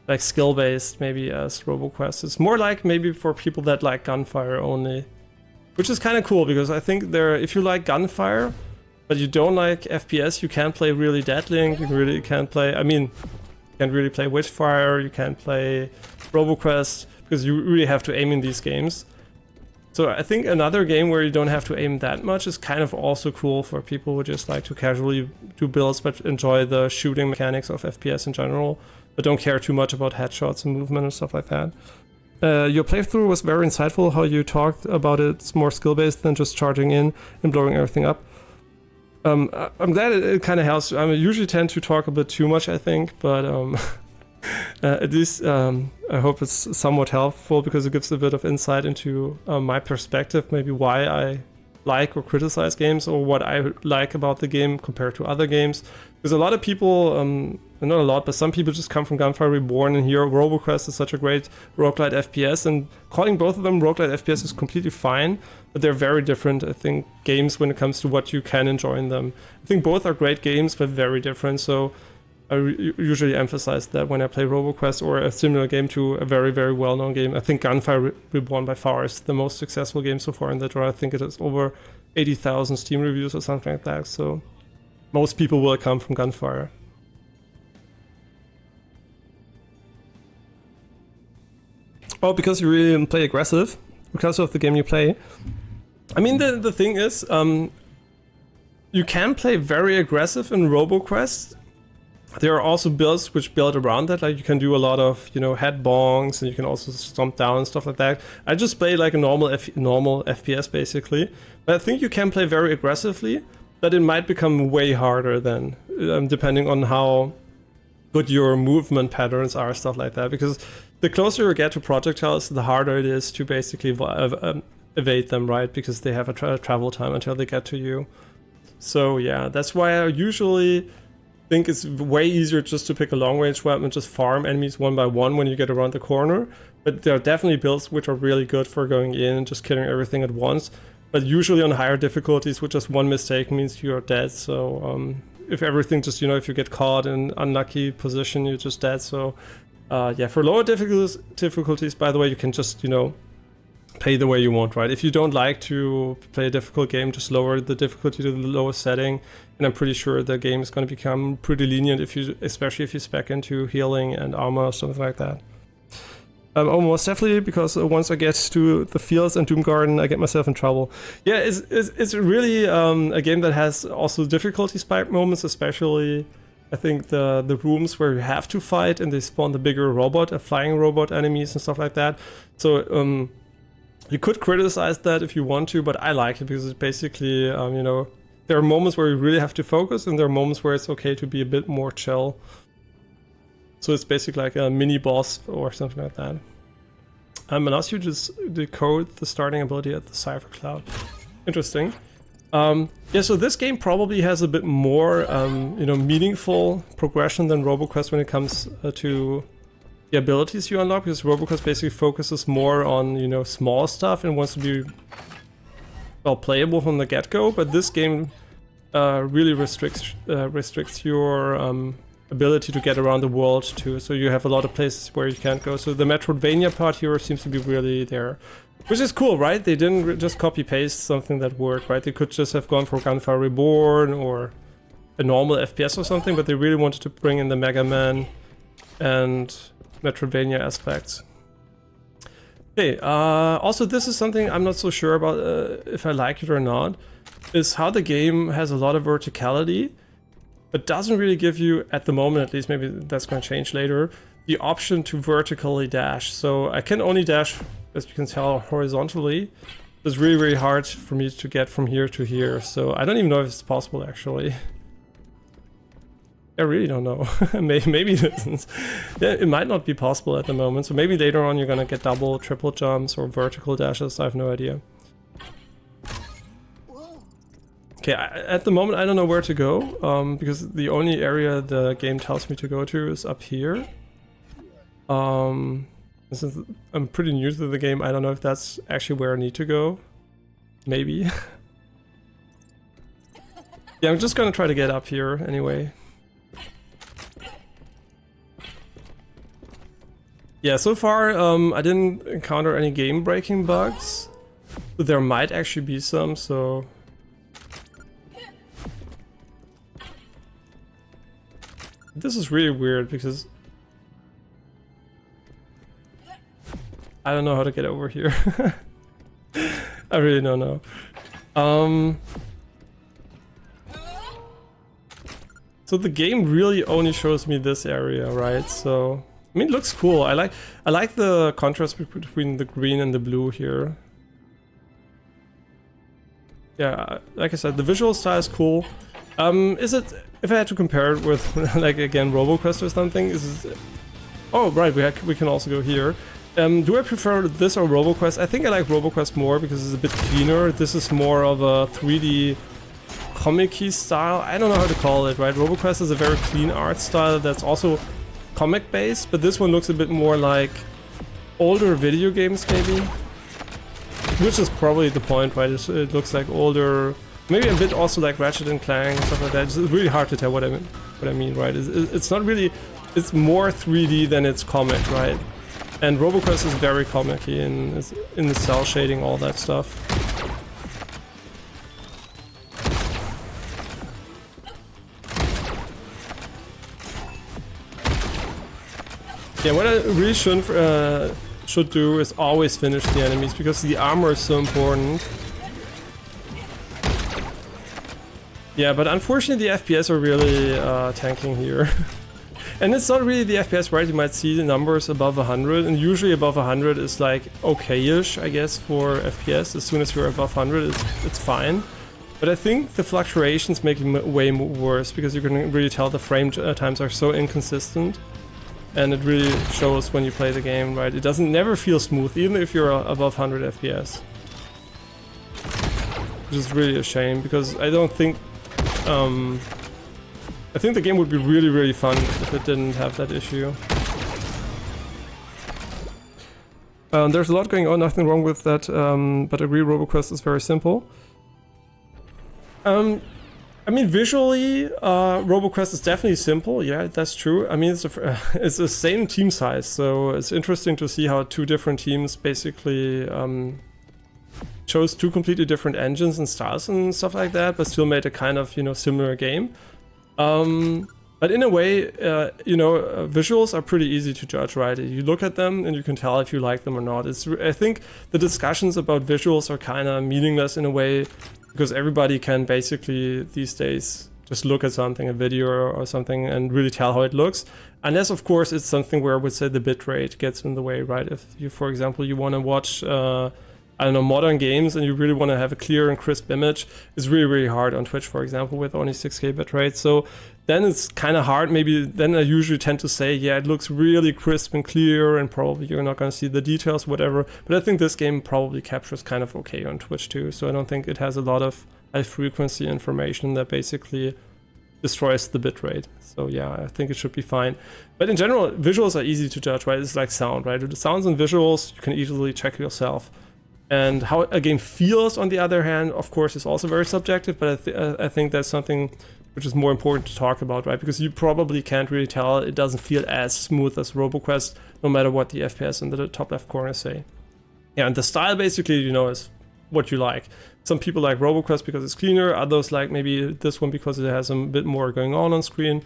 Speaker 1: like skill based maybe as RoboQuest. It's more like maybe for people that like Gunfire only, which is kind of cool because I think if you like Gunfire but you don't like FPS, you can't play really Deadlink, you really can't play, I mean, you can't really play Witchfire, you can't play RoboQuest because you really have to aim in these games. So I think another game where you don't have to aim that much is kind of also cool for people who just like to casually do builds but enjoy the shooting mechanics of FPS in general, but don't care too much about headshots and movement and stuff like that. Your playthrough was very insightful, how you talked about it's more skill-based than just charging in and blowing everything up. I'm glad it kind of helps. I usually tend to talk a bit too much, I think, but at least I hope it's somewhat helpful because it gives a bit of insight into my perspective, maybe why I like or criticize games or what I like about the game compared to other games. Because a lot of people, not a lot, but some people just come from Gunfire Reborn and here RoboQuest is such a great roguelite FPS, and calling both of them roguelite FPS is completely fine, but they're very different, I think, games when it comes to what you can enjoy in them. I think both are great games, but very different, so I usually emphasize that when I play RoboQuest or a similar game to a very, very well-known game. I think Gunfire Reborn by far is the most successful game so far in that genre. I think it has over 80,000 Steam reviews or something like that, so most people will come from Gunfire. Oh, because you really play aggressive? Because of the game you play? I mean, the thing is, you can play very aggressive in RoboQuest. There are also builds which build around that, like you can do a lot of, you know, head bongs, and you can also stomp down and stuff like that. I just play like a normal FPS basically, but I think you can play very aggressively, but it might become way harder then, depending on how good your movement patterns are, stuff like that, because the closer you get to projectiles, the harder it is to basically evade them, right, because they have a travel time until they get to you. So yeah, that's why I usually think it's way easier just to pick a long-range weapon and just farm enemies one by one when you get around the corner. But there are definitely builds which are really good for going in and just killing everything at once. But usually on higher difficulties, with just one mistake means you're dead. So if everything just, you know, if you get caught in unlucky position, you're just dead. So yeah, for lower difficulties, by the way, you can just, you know, play the way you want, right? If you don't like to play a difficult game, just lower the difficulty to the lowest setting, and I'm pretty sure the game is going to become pretty lenient if you, especially if you spec into healing and armor or something like that. Almost definitely, because once I get to the fields and Doom Garden, I get myself in trouble. Yeah, it's really a game that has also difficulty spike moments, especially I think the rooms where you have to fight and they spawn the bigger robot, flying robot enemies and stuff like that. So you could criticize that if you want to, but I like it because it's basically, you know, there are moments where you really have to focus and there are moments where it's okay to be a bit more chill. So it's basically like a mini boss or something like that. Allows you to just decode the starting ability at the Cypher Cloud. Interesting. Yeah, so this game probably has a bit more, you know, meaningful progression than RoboQuest when it comes to the abilities you unlock, because RoboQuest basically focuses more on, you know, small stuff and wants to be, well, playable from the get-go, but this game really restricts your ability to get around the world too, so you have a lot of places where you can't go. So the Metroidvania part here seems to be really there. Which is cool, right? They didn't just copy-paste something that worked, right? They could just have gone for Gunfire Reborn or a normal FPS or something, but they really wanted to bring in the Megaman and Metroidvania aspects. Okay, also this is something I'm not so sure about if I like it or not, is how the game has a lot of verticality, but doesn't really give you, at the moment at least, maybe that's going to change later, the option to vertically dash. So I can only dash, as you can tell, horizontally. It's really, really hard for me to get from here to here. So I don't even know if it's possible, actually. I really don't know. Maybe it isn't. Yeah, it might not be possible at the moment. So maybe later on you're gonna get double, triple jumps or vertical dashes. I have no idea. Okay, at the moment I don't know where to go, because the only area the game tells me to go to is up here. Since I'm pretty new to the game, I don't know if that's actually where I need to go. Maybe. Yeah, I'm just gonna try to get up here anyway. Yeah, so far I didn't encounter any game-breaking bugs, but there might actually be some, so... This is really weird because... I don't know how to get over here. I really don't know. So the game really only shows me this area, right? So... I mean, it looks cool. I like the contrast between the green and the blue here. Yeah, like I said, the visual style is cool. Is it, if I had to compare it with, like, again, RoboQuest or something, is it... Oh, right, we can also go here. Do I prefer this or RoboQuest? I think I like RoboQuest more because it's a bit cleaner. This is more of a 3D comic-y style. I don't know how to call it, right? RoboQuest is a very clean art style that's also comic based, but this one looks a bit more like older video games maybe, which is probably the point, right? It looks like older, maybe a bit also like Ratchet and Clank and stuff like that. It's really hard to tell what I mean, right? It's not really, it's more 3D than it's comic, right? And RoboQuest is very comic-y in the cell shading, all that stuff. Yeah, what I really should do is always finish the enemies, because the armor is so important. Yeah, but unfortunately the FPS are really tanking here. And it's not really the FPS, right? You might see the numbers above 100, and usually above 100 is like okay-ish, I guess, for FPS. As soon as you're above 100, it's fine. But I think the fluctuations make it way worse, because you can really tell the frame times are so inconsistent. And it really shows when you play the game, right? It never feel smooth, even if you're above 100 FPS. Which is really a shame, because I don't think... I think the game would be really, really fun if it didn't have that issue. There's a lot going on, nothing wrong with that, but I agree RoboQuest is very simple. I mean, visually, RoboQuest is definitely simple. Yeah, that's true. I mean, it's the same team size, so it's interesting to see how two different teams basically chose two completely different engines and styles and stuff like that, but still made a kind of, you know, similar game. But in a way, you know, visuals are pretty easy to judge, right? You look at them and you can tell if you like them or not. I think the discussions about visuals are kind of meaningless in a way, because everybody can basically these days just look at something, a video or something, and really tell how it looks. Unless, of course, it's something where I would say the bitrate gets in the way, right? If you, for example, you want to watch, I don't know, modern games and you really want to have a clear and crisp image, it's really, really hard on Twitch, for example, with only 6K bitrate. So then it's kind of hard. Maybe then I usually tend to say, yeah, it looks really crisp and clear and probably you're not going to see the details, whatever. But I think this game probably captures kind of okay on Twitch too. So I don't think it has a lot of high frequency information that basically destroys the bitrate. So yeah, I think it should be fine. But in general, visuals are easy to judge, right? It's like sound, right? The sounds and visuals, you can easily check yourself. And how a game feels, on the other hand, of course, is also very subjective, but I think that's something which is more important to talk about, right? Because you probably can't really tell, it doesn't feel as smooth as RoboQuest, no matter what the FPS in the top left corner say. Yeah, and the style basically, you know, is what you like. Some people like RoboQuest because it's cleaner, others like maybe this one because it has a bit more going on screen.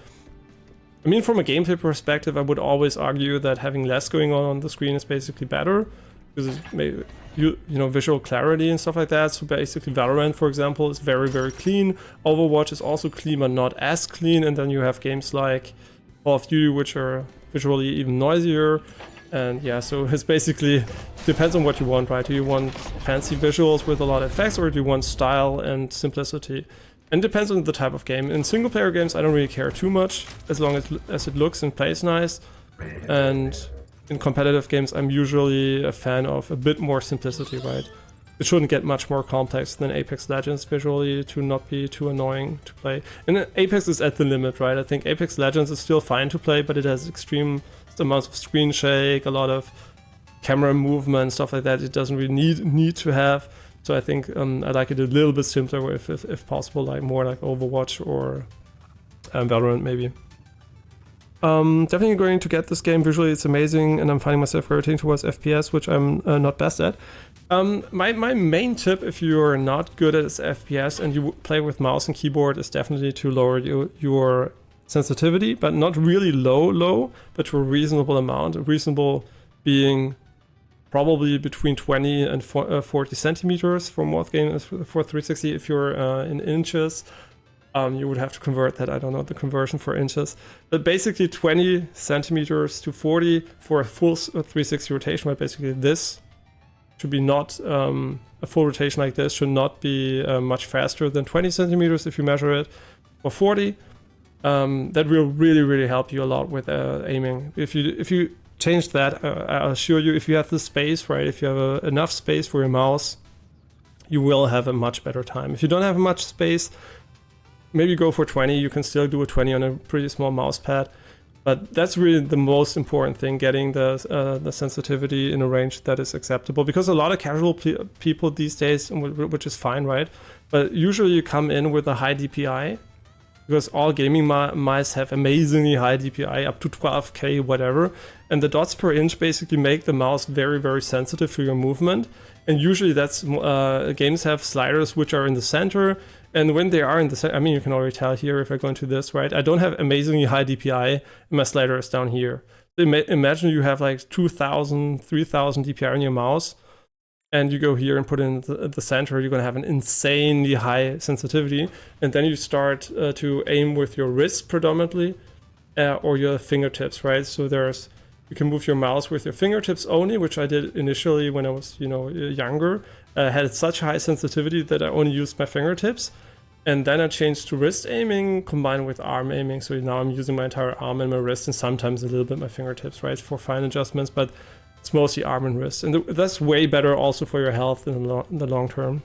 Speaker 1: I mean, from a gameplay perspective, I would always argue that having less going on the screen is basically better, because it's maybe, you know, visual clarity and stuff like that. So basically Valorant, for example, is very, very clean. Overwatch is also clean, but not as clean. And then you have games like Call of Duty, which are visually even noisier. And yeah, so it's basically depends on what you want, right? Do you want fancy visuals with a lot of effects, or do you want style and simplicity? And depends on the type of game. In single player games, I don't really care too much, as long as it looks and plays nice. And in competitive games, I'm usually a fan of a bit more simplicity, right? It shouldn't get much more complex than Apex Legends visually to not be too annoying to play. And Apex is at the limit, right? I think Apex Legends is still fine to play, but it has extreme amounts of screen shake, a lot of camera movement, stuff like that. It doesn't really need to have. So I think I like it a little bit simpler, if possible, like more like Overwatch or Valorant maybe. Definitely going to get this game. Visually it's amazing, and I'm finding myself gravitating towards FPS, which I'm not best at. My main tip, if you're not good at FPS and you play with mouse and keyboard, is definitely to lower your sensitivity, but not really low, but to a reasonable amount. Reasonable being probably between 20 and 40 centimeters for most games. For 360, if you're in inches, you would have to convert that. I don't know the conversion for inches, but basically 20 centimeters to 40 for a full 360 rotation. But basically this should be not a full rotation like this should not be much faster than 20 centimeters if you measure it, or 40. That will really help you a lot with aiming. If you change that, I'll assure you, if you have the space, right, if you have enough space for your mouse, you will have a much better time. If you don't have much space, maybe go for 20. You can still do a 20 on a pretty small mouse pad, but that's really the most important thing, getting the sensitivity in a range that is acceptable, because a lot of casual people these days, which is fine, right, but usually you come in with a high DPI, because all gaming mice have amazingly high DPI, up to 12K, whatever, and the dots per inch basically make the mouse very sensitive to your movement. And usually that's games have sliders which are in the center, and when they are in the center, I mean, you can already tell here if I go into this, right, I don't have amazingly high DPI and my slider is down here. So imagine you have like 2000, 3000 DPI on your mouse, and you go here and put it in the center, you're gonna have an insanely high sensitivity. And then you start to aim with your wrist predominantly, or your fingertips, right? So you can move your mouse with your fingertips only, which I did initially when I was, younger. I had such high sensitivity that I only used my fingertips. And then I changed to wrist aiming combined with arm aiming. So now I'm using my entire arm and my wrist, and sometimes a little bit my fingertips, right, for fine adjustments. But it's mostly arm and wrist, and that's way better also for your health in the long term.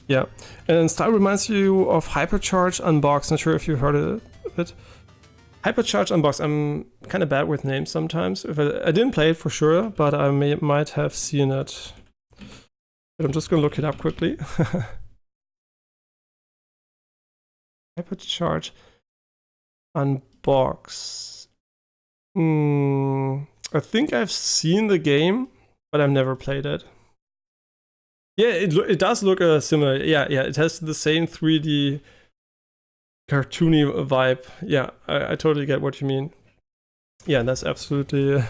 Speaker 1: Yeah, and style reminds you of Hypercharge Unbox. Not sure if you heard of it. Hypercharge Unbox. I'm kind of bad with names sometimes. I didn't play it for sure, but I might have seen it. But I'm just gonna look it up quickly. Hypercharge Unbox. I think I've seen the game, but I've never played it. Yeah, it does look similar. Yeah, it has the same 3D cartoony vibe. Yeah, I totally get what you mean. Yeah, that's absolutely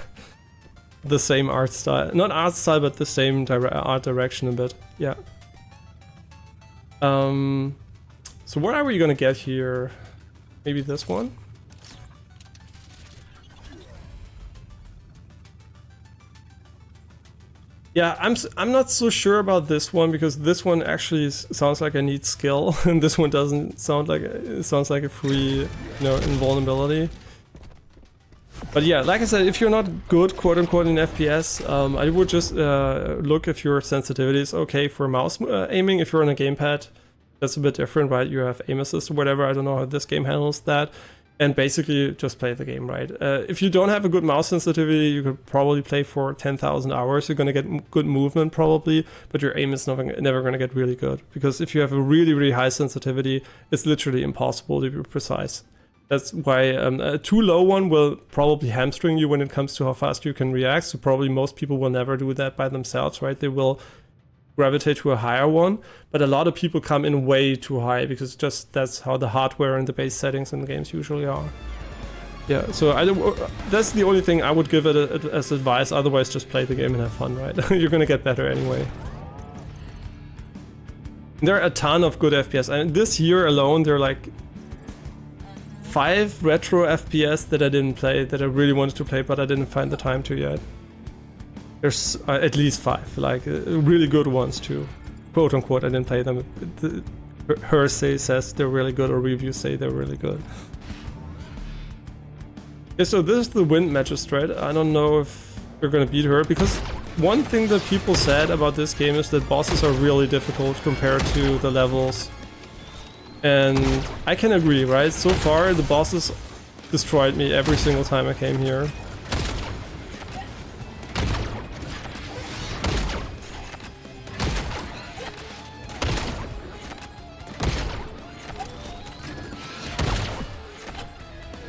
Speaker 1: the same art style. Not art style, but the same art direction a bit. Yeah. So what are we gonna get here? Maybe this one? Yeah, I'm not so sure about this one because this one actually sounds like I need skill, and this one doesn't sound like it sounds like a free, invulnerability. But yeah, like I said, if you're not good, quote unquote, in FPS, I would just look if your sensitivity is okay for mouse aiming. If you're on a gamepad, that's a bit different, right? You have aim assist or whatever. I don't know how this game handles that. And basically just play the game, right? If you don't have a good mouse sensitivity, you could probably play for 10,000 hours. You're gonna get good movement probably, but your aim is never gonna get really good. Because if you have a really, really high sensitivity, it's literally impossible to be precise. That's why a too low one will probably hamstring you when it comes to how fast you can react. So probably most people will never do that by themselves, right? They will gravitate to a higher one, but a lot of people come in way too high because just that's how the hardware and the base settings in the games usually are. Yeah, so that's the only thing I would give it as advice. Otherwise, just play the game and have fun, right? You're gonna get better anyway. There are a ton of good FPS, and this year alone, there are like 5 retro FPS that I didn't play, that I really wanted to play, but I didn't find the time to yet. There's at least 5, like really good ones too. Quote unquote, I didn't play them. Hearsay says they're really good, or reviews say they're really good. Yeah, so this is the Wind Magistrate. I don't know if we're gonna beat her, because one thing that people said about this game is that bosses are really difficult compared to the levels. And I can agree, right? So far, the bosses destroyed me every single time I came here.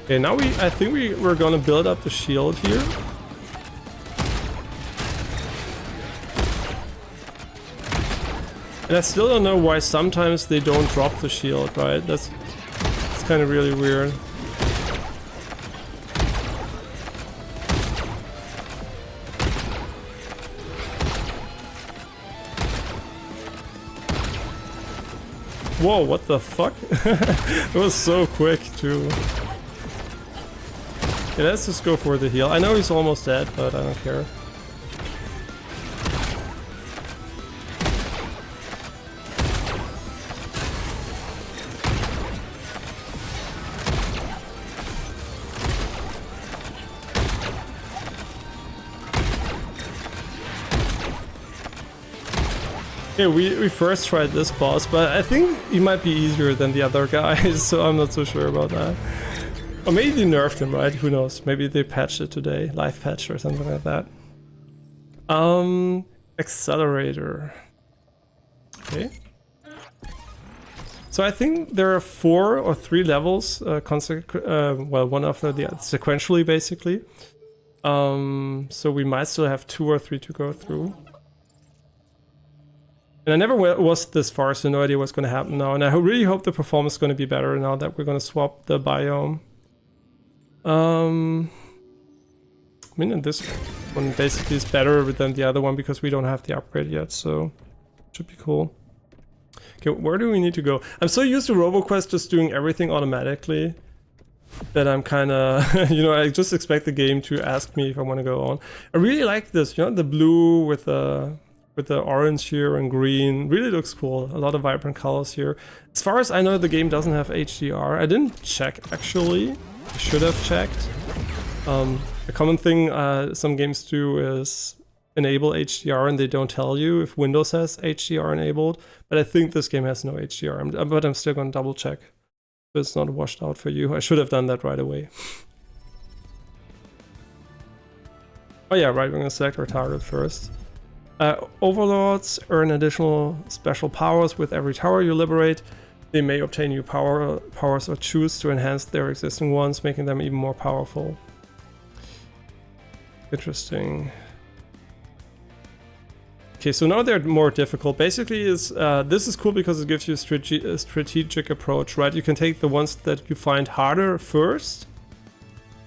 Speaker 1: Okay, now I think we're gonna build up the shield here. And I still don't know why sometimes they don't drop the shield, right? It's kind of really weird. Whoa, what the fuck? It was so quick too. Okay, let's just go for the heal. I know he's almost dead, but I don't care. Okay, we first tried this boss, but I think he might be easier than the other guys, so I'm not so sure about that. Or maybe they nerfed him, right? Who knows? Maybe they patched it today, live patch or something like that. Accelerator. Okay. So I think there are 4 or 3 levels, well, one after the other, sequentially, basically. So we might still have 2 or 3 to go through. And I never was this far, so no idea what's going to happen now. And I really hope the performance is going to be better now that we're going to swap the biome. I mean, this one basically is better than the other one because we don't have the upgrade yet, so it should be cool. Okay, where do we need to go? I'm so used to RoboQuest just doing everything automatically that I'm kind of, I just expect the game to ask me if I want to go on. I really like this, the blue with the orange here and green. Really looks cool. A lot of vibrant colors here. As far as I know, the game doesn't have HDR. I didn't check, actually. I should have checked. A common thing some games do is enable HDR and they don't tell you if Windows has HDR enabled. But I think this game has no HDR. But I'm still going to double check. So it's not washed out for you. I should have done that right away. Oh yeah, right. We're going to select our target first. Overlords earn additional special powers with every tower you liberate. They may obtain new powers or choose to enhance their existing ones, making them even more powerful. Interesting. Okay, so now they're more difficult. Basically, this is cool because it gives you a strategic approach, right? You can take the ones that you find harder first,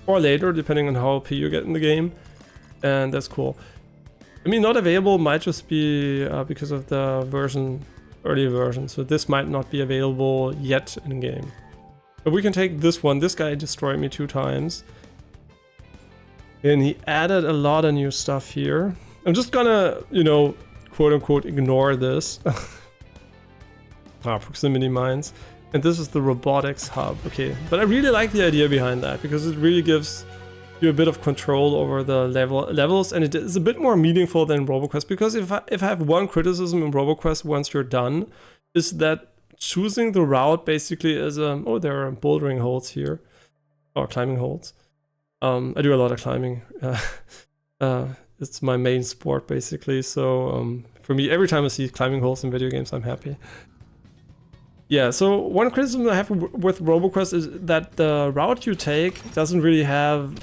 Speaker 1: or later, depending on how OP you get in the game, and that's cool. I mean, not available might just be because of the version early version, so this might not be available yet in game. But we can take this one. This guy destroyed me 2 times. And he added a lot of new stuff here. I'm just gonna, you know, quote unquote ignore this. Proximity mines. And this is the robotics hub. Okay, but I really like the idea behind that because it really gives you a bit of control over the levels, and it is a bit more meaningful than RoboQuest. Because if I have one criticism in RoboQuest once you're done, is that choosing the route basically is oh, there are bouldering holds here, or climbing holds. I do a lot of climbing. It's my main sport basically. So for me, every time I see climbing holds in video games, I'm happy. Yeah, so one criticism I have with RoboQuest is that the route you take doesn't really have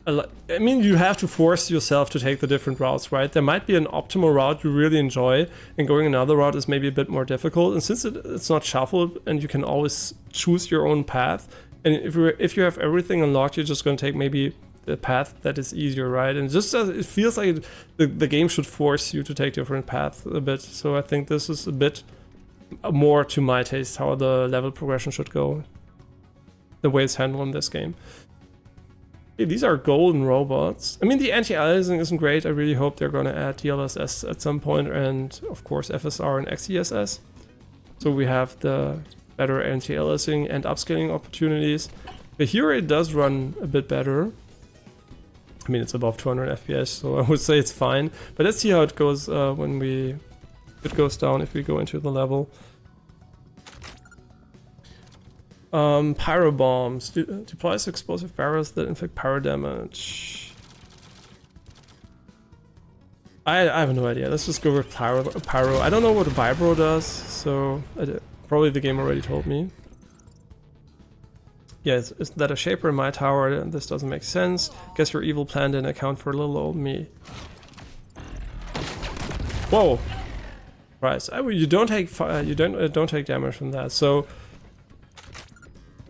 Speaker 1: a lot. I mean, you have to force yourself to take the different routes, right? There might be an optimal route you really enjoy, and going another route is maybe a bit more difficult. And since it's not shuffled and you can always choose your own path, and if you have everything unlocked, you're just going to take maybe the path that is easier, right? And just it feels like the game should force you to take different paths a bit. So I think this is a bit more to my taste how the level progression should go, the way it's handled in this game. Okay, these are golden robots. I mean, the anti-aliasing isn't great. I really hope they're going to add DLSS at some point, and of course FSR and XeSS, so we have the better anti-aliasing and upscaling opportunities. But here it does run a bit better. I mean, it's above 200 FPS, so I would say it's fine. But let's see how it goes when it goes down if we go into the level. Pyro bombs. Deploys explosive barrels that inflict pyro damage. I have no idea. Let's just go with pyro. I don't know what a vibro does, so probably the game already told me. Yeah, is that a shaper in my tower? This doesn't make sense. Guess your evil plan didn't account for little old me. Whoa! Right, you don't take don't take damage from that. So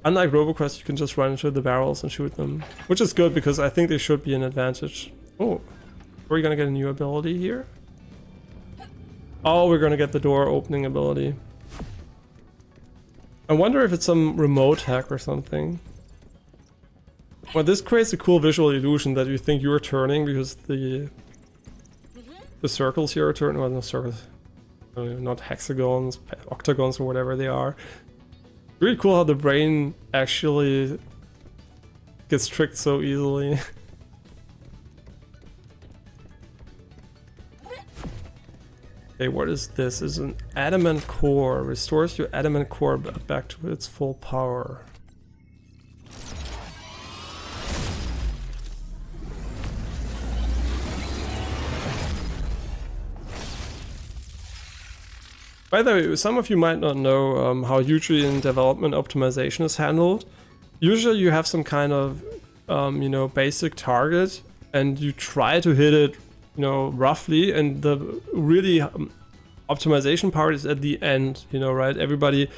Speaker 1: unlike RoboQuest, you can just run into the barrels and shoot them, which is good because I think they should be an advantage. Oh, we're gonna get a new ability here. Oh, we're gonna get the door opening ability. I wonder if it's some remote hack or something. Well, this creates a cool visual illusion that you think you're turning because the circles here are turning. Well, no circles. Not hexagons, octagons, or whatever they are. Really cool how the brain actually gets tricked so easily. Okay, what is this? Is an adamant core. Restores your adamant core back to its full power. By the way, some of you might not know how usually in development optimization is handled. Usually you have some kind of, you know, basic target and you try to hit it, you know, roughly, and the really optimization part is at the end, you know, right? Everybody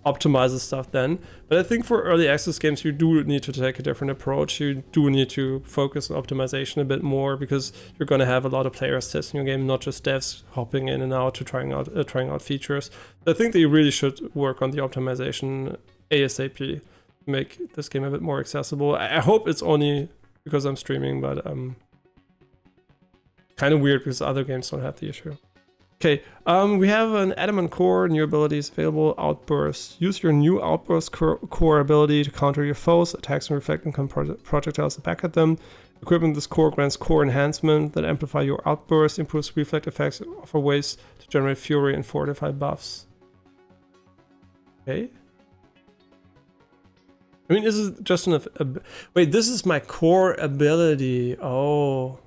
Speaker 1: optimizes stuff then. But I think for early access games, you do need to take a different approach. You do need to focus on optimization a bit more because you're going to have a lot of players testing your game, not just devs hopping in and out to trying out features. I think they really should work on the optimization ASAP to make this game a bit more accessible. I hope it's only because I'm streaming, but kind of weird because other games don't have the issue. Okay, we have an adamant core, new abilities available, outburst. Use your new outburst core ability to counter your foes, attacks and reflect income projectiles back at them. Equipping this core grants core enhancement that amplify your outburst, improves reflect effects, offer ways to generate fury and fortify buffs. Okay. I mean, this is just wait, this is my core ability. Oh.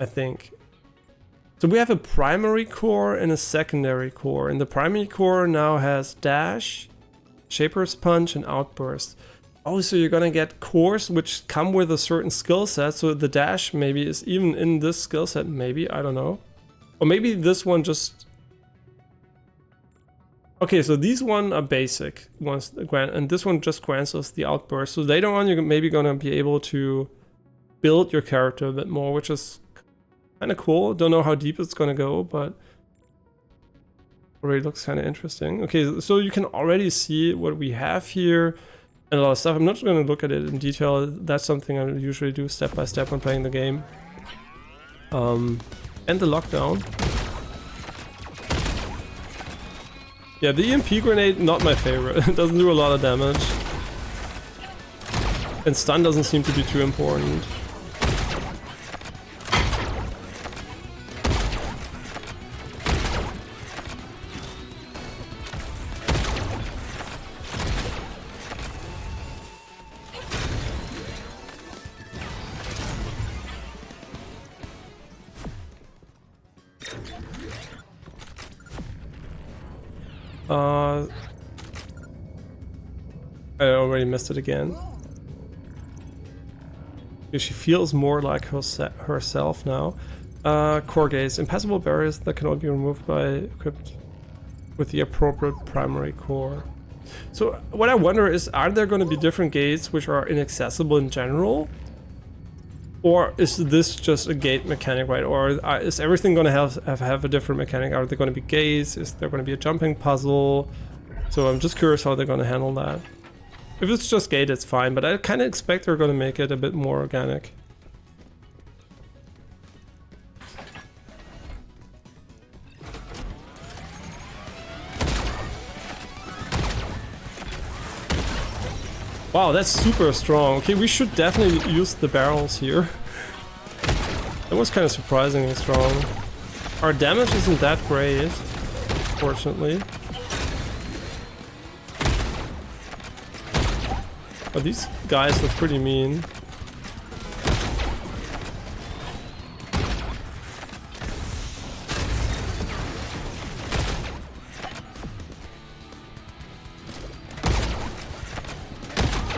Speaker 1: I think. So we have a primary core and a secondary core, and the primary core now has dash, shaper's punch, and outburst. Oh, so you're gonna get cores which come with a certain skill set, so the dash maybe is even in this skill set, maybe, I don't know. Or maybe this one just... Okay, so these one are basic ones, and this one just grants us the outburst. So later on you're maybe gonna be able to build your character a bit more, which is Kind of cool. Don't know how deep it's gonna go, but already looks kind of interesting. Okay, so you can already see what we have here and a lot of stuff. I'm not going to look at it in detail. That's something I usually do step by step when playing the game. And the lockdown. Yeah, the EMP grenade, not my favorite. It doesn't do a lot of damage. And stun doesn't seem to be too important. I already missed it again. She feels more like herself now. Core gaze. Impassable barriers that can only be removed by equipped with the appropriate primary core. So what I wonder is, are there going to be different gates which are inaccessible in general? Or is this just a gate mechanic, right? Or is everything going to have a different mechanic? Are there going to be gates? Is there going to be a jumping puzzle? So I'm just curious how they're going to handle that. If it's just gate, it's fine, but I kind of expect they're going to make it a bit more organic. Wow, that's super strong. Okay, we should definitely use the barrels here. That was kind of surprisingly strong. Our damage isn't that great, fortunately. Oh, these guys look pretty mean.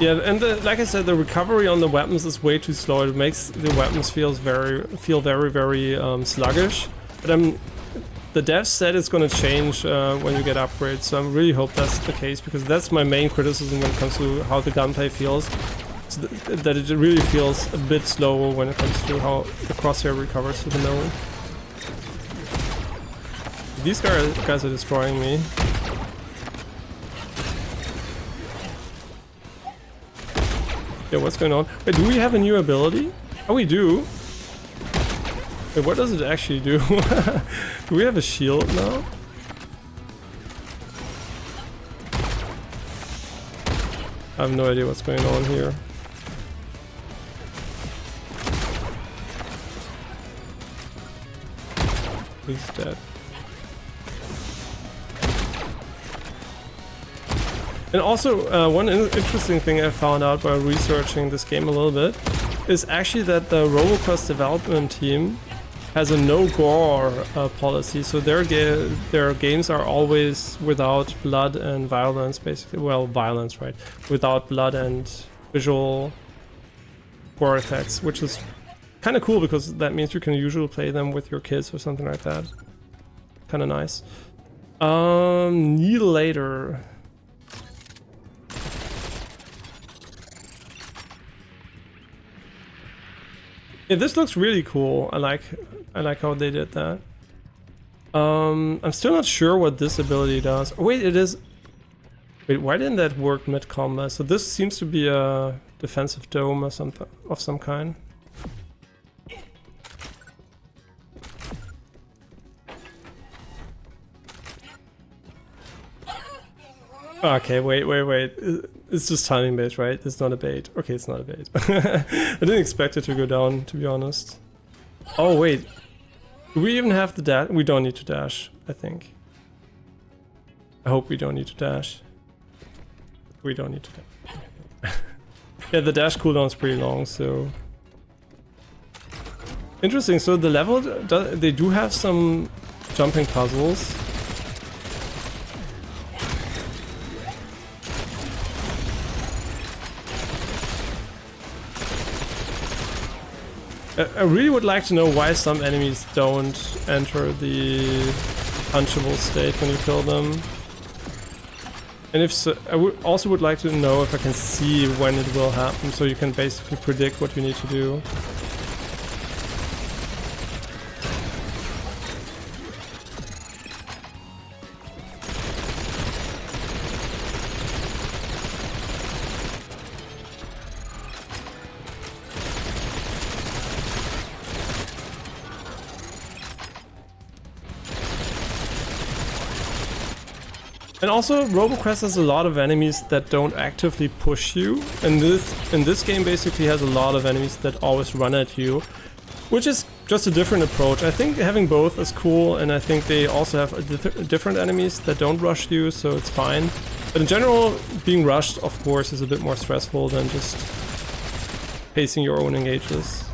Speaker 1: Yeah, and like I said, the recovery on the weapons is way too slow. It makes the weapons feel very sluggish. But the dev said it's going to change when you get upgrades, so I really hope that's the case, because that's my main criticism when it comes to how the gunplay feels. So that it really feels a bit slower when it comes to how the crosshair recovers to the node. These guys are destroying me. Yeah, what's going on? Wait, do we have a new ability? Oh, we do. Wait, what does it actually do? Do we have a shield now? I have no idea what's going on here. He's dead. And also, one interesting thing I found out by researching this game a little bit is actually that the RoboQuest development team has a no-gore policy, so their games are always without blood and violence, basically. Well, violence, right? Without blood and visual gore effects, which is kind of cool because that means you can usually play them with your kids or something like that. Kind of nice. Needlator. Yeah, this looks really cool. I like how they did that. I'm still not sure what this ability does. Oh, wait, it is. Wait, why didn't that work mid-combat? So this seems to be a defensive dome or something of some kind. Okay, wait. It's just timing bait, right? It's not a bait. Okay, it's not a bait. I didn't expect it to go down, to be honest. Oh, wait. Do we even have the dash? We don't need to dash, I think. I hope we don't need to dash. We don't need to dash. Yeah, the dash cooldown is pretty long, so... Interesting, so the level, they do have some jumping puzzles. I really would like to know why some enemies don't enter the punchable state when you kill them. And if so, I also would like to know if I can see when it will happen, so you can basically predict what you need to do. And also, RoboQuest has a lot of enemies that don't actively push you, and this game basically has a lot of enemies that always run at you, which is just a different approach. I think having both is cool, and I think they also have different enemies that don't rush you, so it's fine. But in general, being rushed, of course, is a bit more stressful than just pacing your own engagements.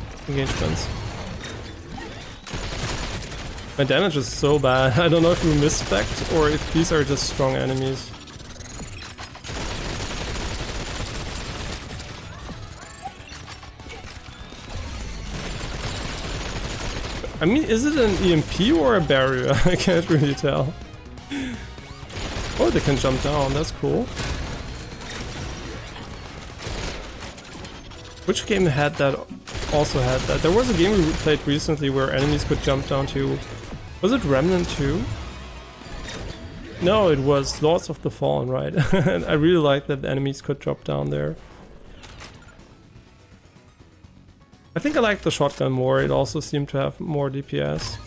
Speaker 1: My damage is so bad. I don't know if you misspec'd or if these are just strong enemies. I mean, is it an EMP or a barrier? I can't really tell. Oh, they can jump down. That's cool. Which game had that? Also had that. There was a game we played recently where enemies could jump down too. Was it Remnant 2? No, it was Lords of the Fallen, right? And I really like that the enemies could drop down there. I think I like the shotgun more. It also seemed to have more DPS.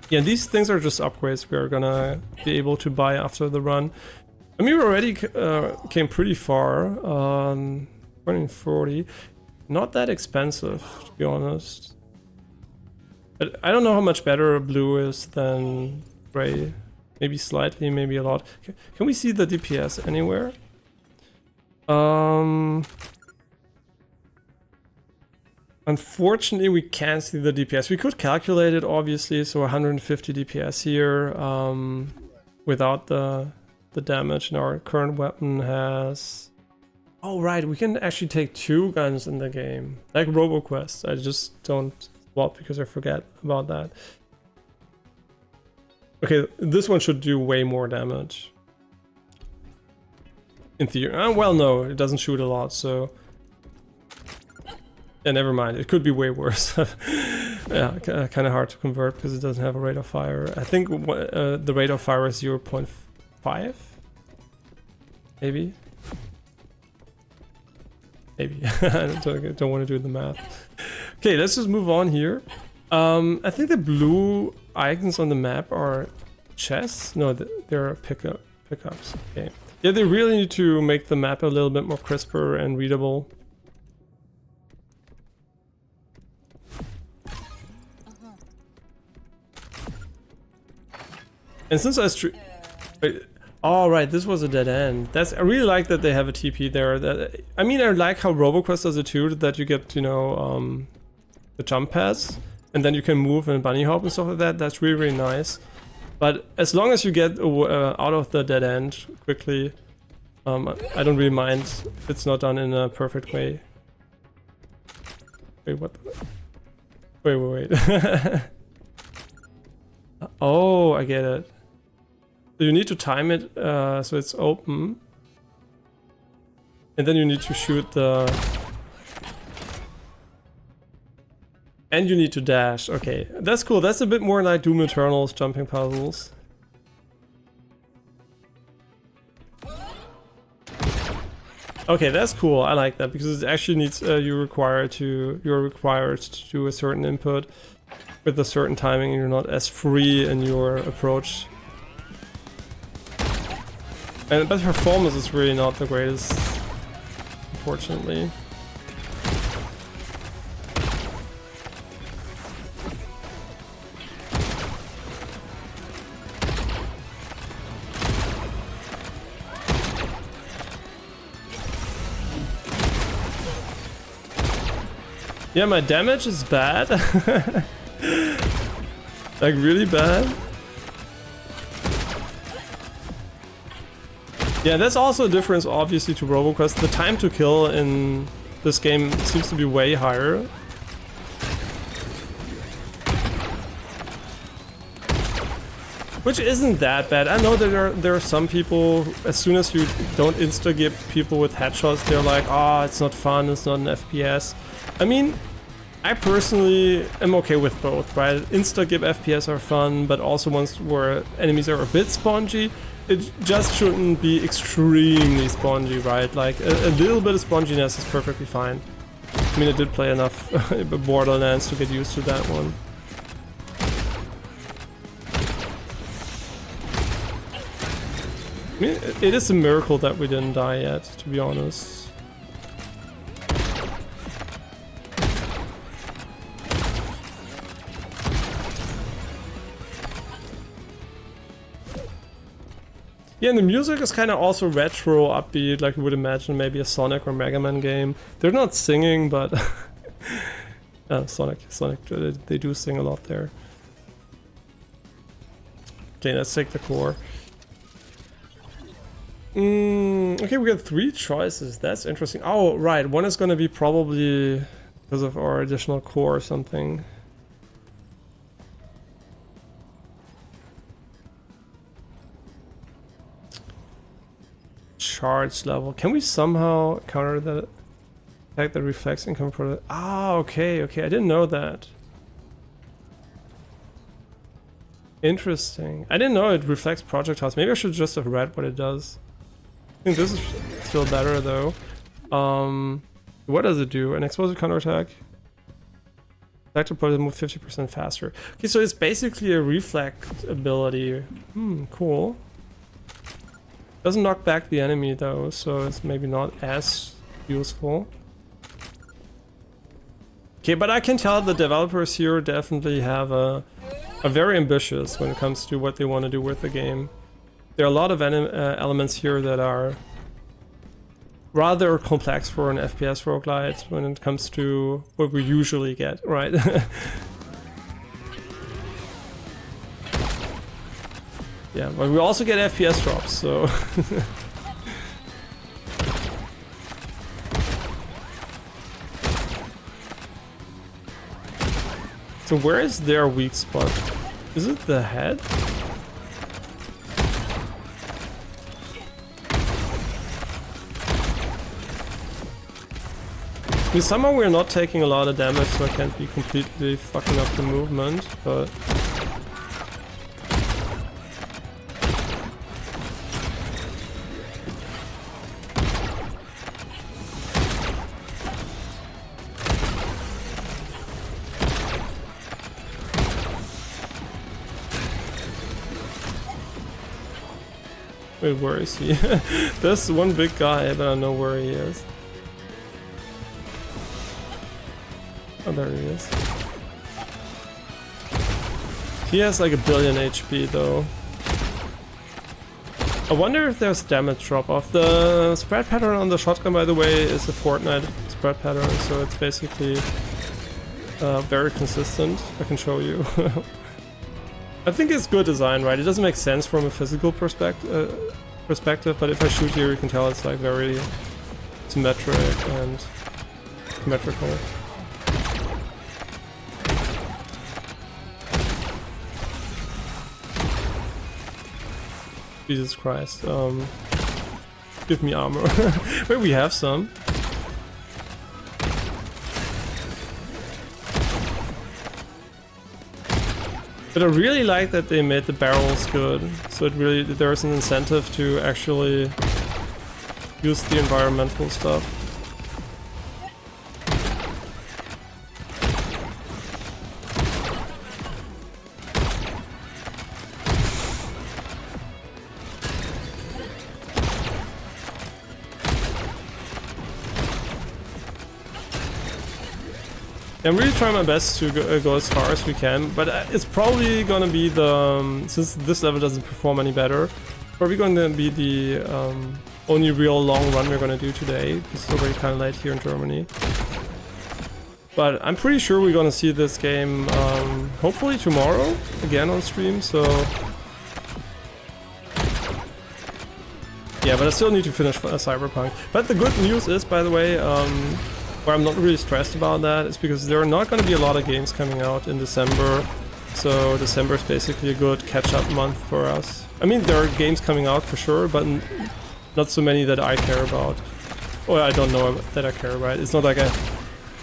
Speaker 1: Yeah, these things are just upgrades we are gonna be able to buy after the run. I mean, we already came pretty far. 140. Not that expensive, to be honest. I don't know how much better blue is than gray. Maybe slightly, maybe a lot. Can we see the DPS anywhere? Unfortunately, we can't see the DPS. We could calculate it, obviously, so 150 DPS here without the damage. And our current weapon has... Oh, right, we can actually take 2 guns in the game. Like RoboQuest. I just don't swap because I forget about that. Okay, this one should do way more damage. In theory. Well, no, it doesn't shoot a lot, so... Yeah, never mind. It could be way worse. Yeah, kind of hard to convert because it doesn't have a rate of fire. I think the rate of fire is 0.5? Maybe? Maybe. I don't want to do the math. Okay, let's just move on here. I think the blue icons on the map are chests. No, they're pickups. Okay. Yeah, they really need to make the map a little bit more crisper and readable. And since oh right, this was a dead end. I really like that they have a TP there. I mean, I like how RoboQuest does it too, that you get, you know, the jump pads, and then you can move and bunny hop and stuff like that. That's really, really nice. But as long as you get out of the dead end quickly, I don't really mind if it's not done in a perfect way. Wait, what? Wait. Oh, I get it. So you need to time it so it's open. And then you need to shoot the... And you need to dash. Okay, that's cool. That's a bit more like Doom Eternal's jumping puzzles. Okay, that's cool. I like that because it actually needs you're required to do a certain input with a certain timing, and you're not as free in your approach. And but performance is really not the greatest, unfortunately. Yeah, my damage is bad. Like really bad. Yeah, that's also a difference, obviously, to RoboQuest. The time to kill in this game seems to be way higher. Which isn't that bad. I know that there are some people, as soon as you don't insta-gip people with headshots, they're like, oh, it's not fun, it's not an FPS. I mean, I personally am okay with both, right? Insta-gip FPS are fun, but also ones where enemies are a bit spongy. It just shouldn't be extremely spongy, right? Like, a little bit of sponginess is perfectly fine. I mean, I did play enough Borderlands to get used to that one. I mean, it is a miracle that we didn't die yet, to be honest. Yeah, and the music is kind of also retro, upbeat, like you would imagine maybe a Sonic or Megaman game. They're not singing, but Sonic, they do sing a lot there. Okay, let's take the core. Okay, we got 3 choices. That's interesting. Oh, right. One is going to be probably because of our additional core or something. Charge level. Can we somehow counter the attack that reflects income product? Ah, okay, okay. I didn't know that. Interesting. I didn't know it reflects projectiles. Maybe I should just have read what it does. I think this is still better though. What does it do? An explosive counterattack. Attack to put it move 50% faster. Okay, so it's basically a reflect ability. Cool. Doesn't knock back the enemy though, so it's maybe not as useful. Okay, but I can tell the developers here definitely have are very ambitious when it comes to what they want to do with the game. There are a lot of elements here that are rather complex for an FPS roguelite when it comes to what we usually get, right? Yeah, but we also get FPS drops, so... So where is their weak spot? Is it the head? I mean, somehow we're not taking a lot of damage, so I can't be completely fucking up the movement, but... Wait, where is he? There's one big guy, but I don't know where he is. Oh, there he is. He has like 1 billion HP though. I wonder if there's damage drop off. The spread pattern on the shotgun, by the way, is a Fortnite spread pattern, so it's basically very consistent. I can show you. I think it's good design, right? It doesn't make sense from a physical perspective, but if I shoot here, you can tell it's like very symmetric and symmetrical. Jesus Christ. Give me armor. Wait, we have some. But I really like that they made the barrels good, so it really, there's an incentive to actually use the environmental stuff. I'm really trying my best to go as far as we can, but it's probably gonna be the, since this level doesn't perform any better, probably gonna be the only real long run we're gonna do today. It's already kind of late here in Germany. But I'm pretty sure we're gonna see this game hopefully tomorrow, again on stream, so... Yeah, but I still need to finish Cyberpunk. But the good news is, by the way, where I'm not really stressed about that is because there are not going to be a lot of games coming out in December, so December is basically a good catch-up month for us. I mean, there are games coming out for sure, but not so many that I care about. Or I don't know that I care about. It's not like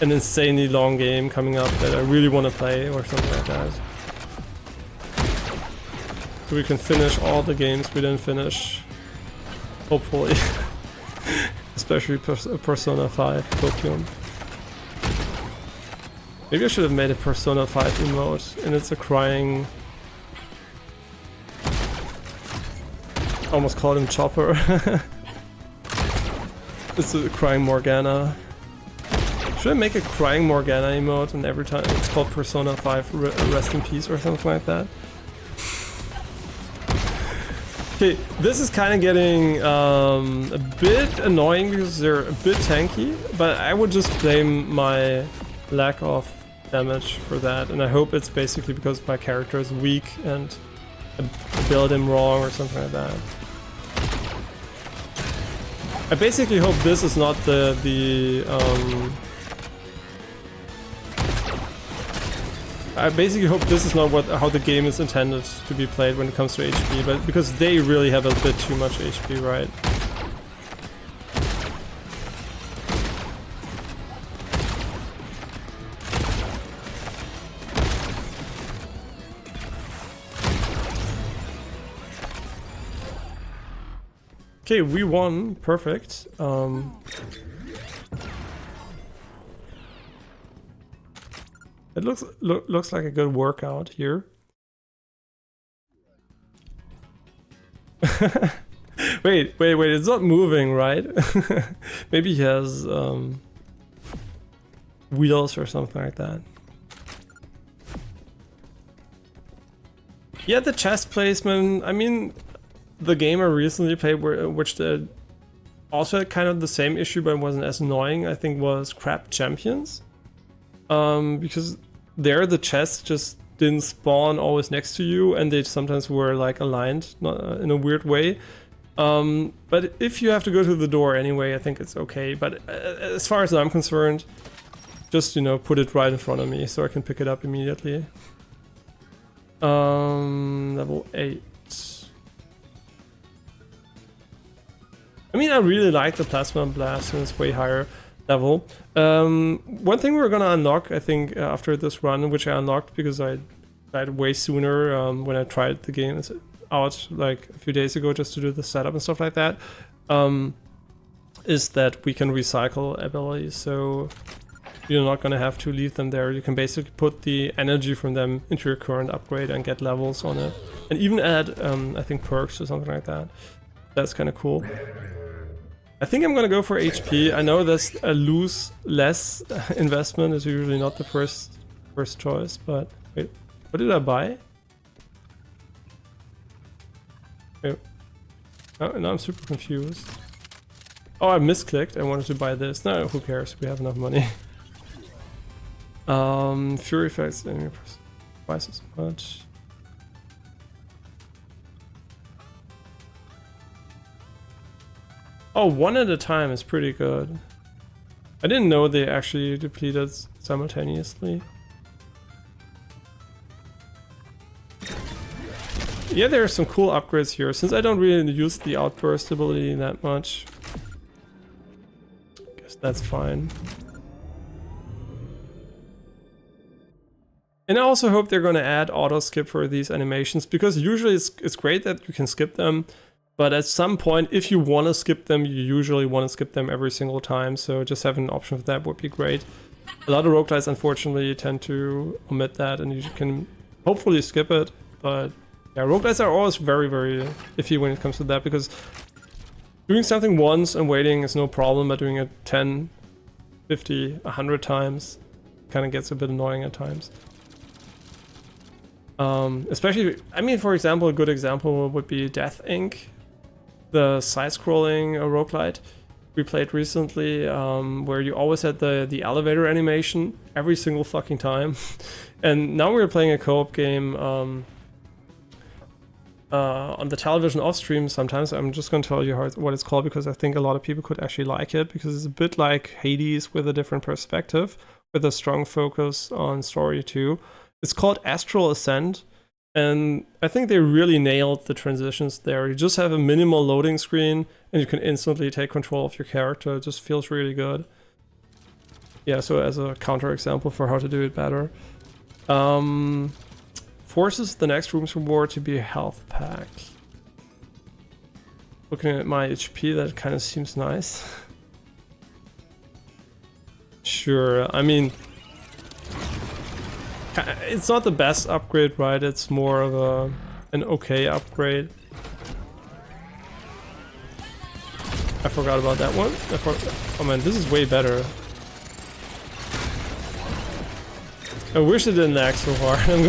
Speaker 1: an insanely long game coming up that I really want to play or something like that. So we can finish all the games we didn't finish, hopefully. Especially Persona 5 Copium. Maybe I should have made a Persona 5 emote, and it's a crying... Almost called him Chopper. It's a Crying Morgana. Should I make a Crying Morgana emote and every time it's called Persona 5 Rest in Peace or something like that? Okay, this is kind of getting a bit annoying because they're a bit tanky, but I would just blame my lack of damage for that, and I hope it's basically because my character is weak and I build him wrong or something like that. I basically hope this is not I basically hope this is not how the game is intended to be played when it comes to HP, but because they really have a bit too much HP, right? Okay, we won. Perfect. It looks like a good workout here. wait, it's not moving, right? Maybe he has wheels or something like that. Yeah, the chest placement, I mean, the game I recently played, which also had kind of the same issue but wasn't as annoying, I think, was Crab Champions. Because there the chests just didn't spawn always next to you, and they sometimes were like aligned in a weird way. But if you have to go to the door anyway, I think it's okay. But as far as I'm concerned, just, you know, put it right in front of me so I can pick it up immediately. Level 8. I mean, I really like the Plasma Blast and it's way higher level. One thing we're gonna unlock, I think, after this run, which I unlocked because I died way sooner when I tried the game out like a few days ago just to do the setup and stuff like that, is that we can recycle abilities. So you're not gonna have to leave them there. You can basically put the energy from them into your current upgrade and get levels on it, and even add, I think, perks or something like that. That's kind of cool. I think I'm gonna go for HP. I know that's a lose less investment is usually not the first choice, but wait, what did I buy? Wait. Oh, now I'm super confused. Oh, I misclicked. I wanted to buy this. No, who cares? We have enough money. Fury effects and twice as much. Oh, one at a time is pretty good. I didn't know they actually depleted simultaneously. Yeah, there are some cool upgrades here, since I don't really use the outburst ability that much. Guess that's fine. And I also hope they're gonna add auto skip for these animations, because usually it's great that you can skip them. But at some point, if you want to skip them, you usually want to skip them every single time, so just having an option for that would be great. A lot of roguelites, unfortunately, tend to omit that, and you can hopefully skip it, but yeah, roguelites are always very, very iffy when it comes to that, because doing something once and waiting is no problem, but doing it 10, 50, 100 times kind of gets a bit annoying at times. Especially, I mean, for example, a good example would be Death Inc., the side-scrolling roguelite we played recently, where you always had the elevator animation every single fucking time. And now we're playing a co-op game on the television off stream sometimes. I'm just going to tell you what it's called, because I think a lot of people could actually like it, because it's a bit like Hades with a different perspective, with a strong focus on story too. It's called Astral Ascent. And I think they really nailed the transitions there. You just have a minimal loading screen and you can instantly take control of your character. It just feels really good. Yeah, so as a counter example for how to do it better. Forces the next room's reward to be a health pack. Looking at my HP, that kind of seems nice. Sure, I mean, it's not the best upgrade, right? It's more of an okay upgrade. I forgot about that one. Oh man, this is way better. I wish it didn't lag so hard. I'm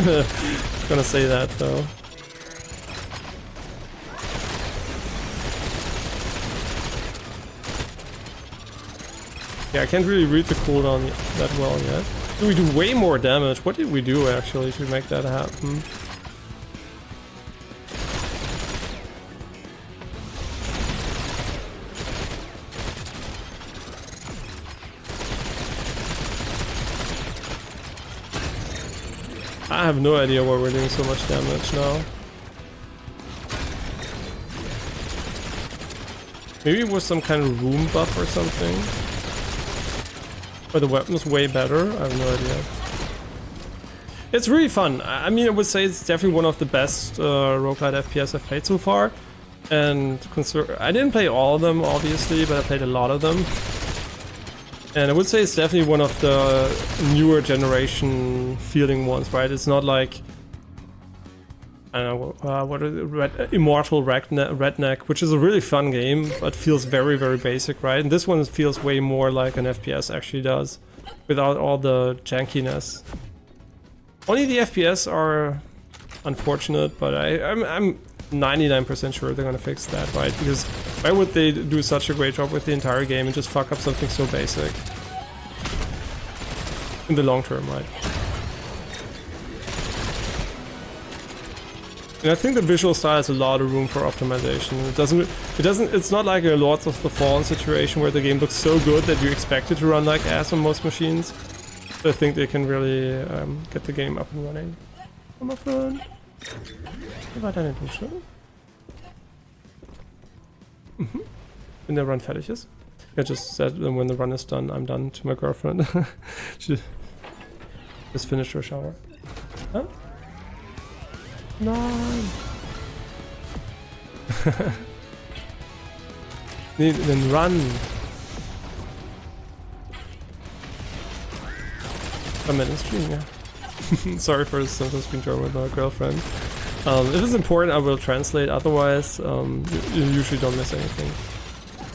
Speaker 1: gonna say that though. Yeah, I can't really read the cooldown that well yet. We do way more damage. What did we do actually to make that happen? I have no idea why we're doing so much damage now. Maybe it was some kind of room buff or something. But the weapon's way better. I have no idea. It's really fun. I mean, I would say it's definitely one of the best roguelite FPS I've played so far. And I didn't play all of them, obviously, but I played a lot of them. And I would say it's definitely one of the newer generation feeling ones, right? It's not like, I don't know, what is it? Immortal Redneck, which is a really fun game, but feels very, very basic, right? And this one feels way more like an FPS actually does, without all the jankiness. Only the FPS are unfortunate, but I'm 99% sure they're gonna fix that, right? Because why would they do such a great job with the entire game and just fuck up something so basic? In the long term, right? And I think the visual style has a lot of room for optimization. It's not like a Lords of the Fallen situation where the game looks so good that you expect it to run like ass on most machines. So I think they can really get the game up and running. Komm mal fern. Wie war deine Dusche? Wenn der Run fertig ist. I just said when the run is done, I'm done to my girlfriend. She just finished her shower. Huh? Nein! Nee, then run! I'm in the stream, yeah. Sorry for sometimes being German with my girlfriend. If it's important, I will translate, otherwise, you usually don't miss anything.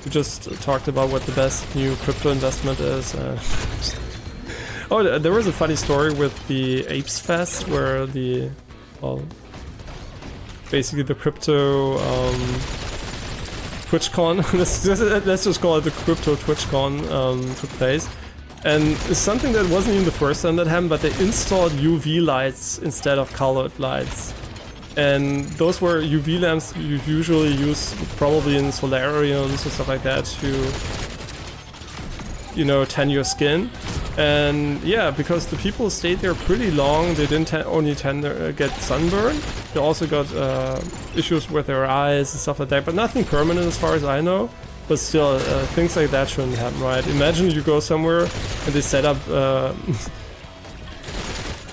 Speaker 1: We just talked about what the best new crypto investment is. Oh, there was a funny story with the Apes Fest where well, basically the crypto TwitchCon, let's just call it the crypto TwitchCon took place. And it's something that wasn't even the first time that happened, but they installed UV lights instead of colored lights. And those were UV lamps you usually use probably in solariums or stuff like that to, you know, tan your skin. And yeah, because the people stayed there pretty long, they didn't only get sunburn, they also got issues with their eyes and stuff like that, but nothing permanent as far as I know. But still, things like that shouldn't happen, right? Imagine you go somewhere and they set up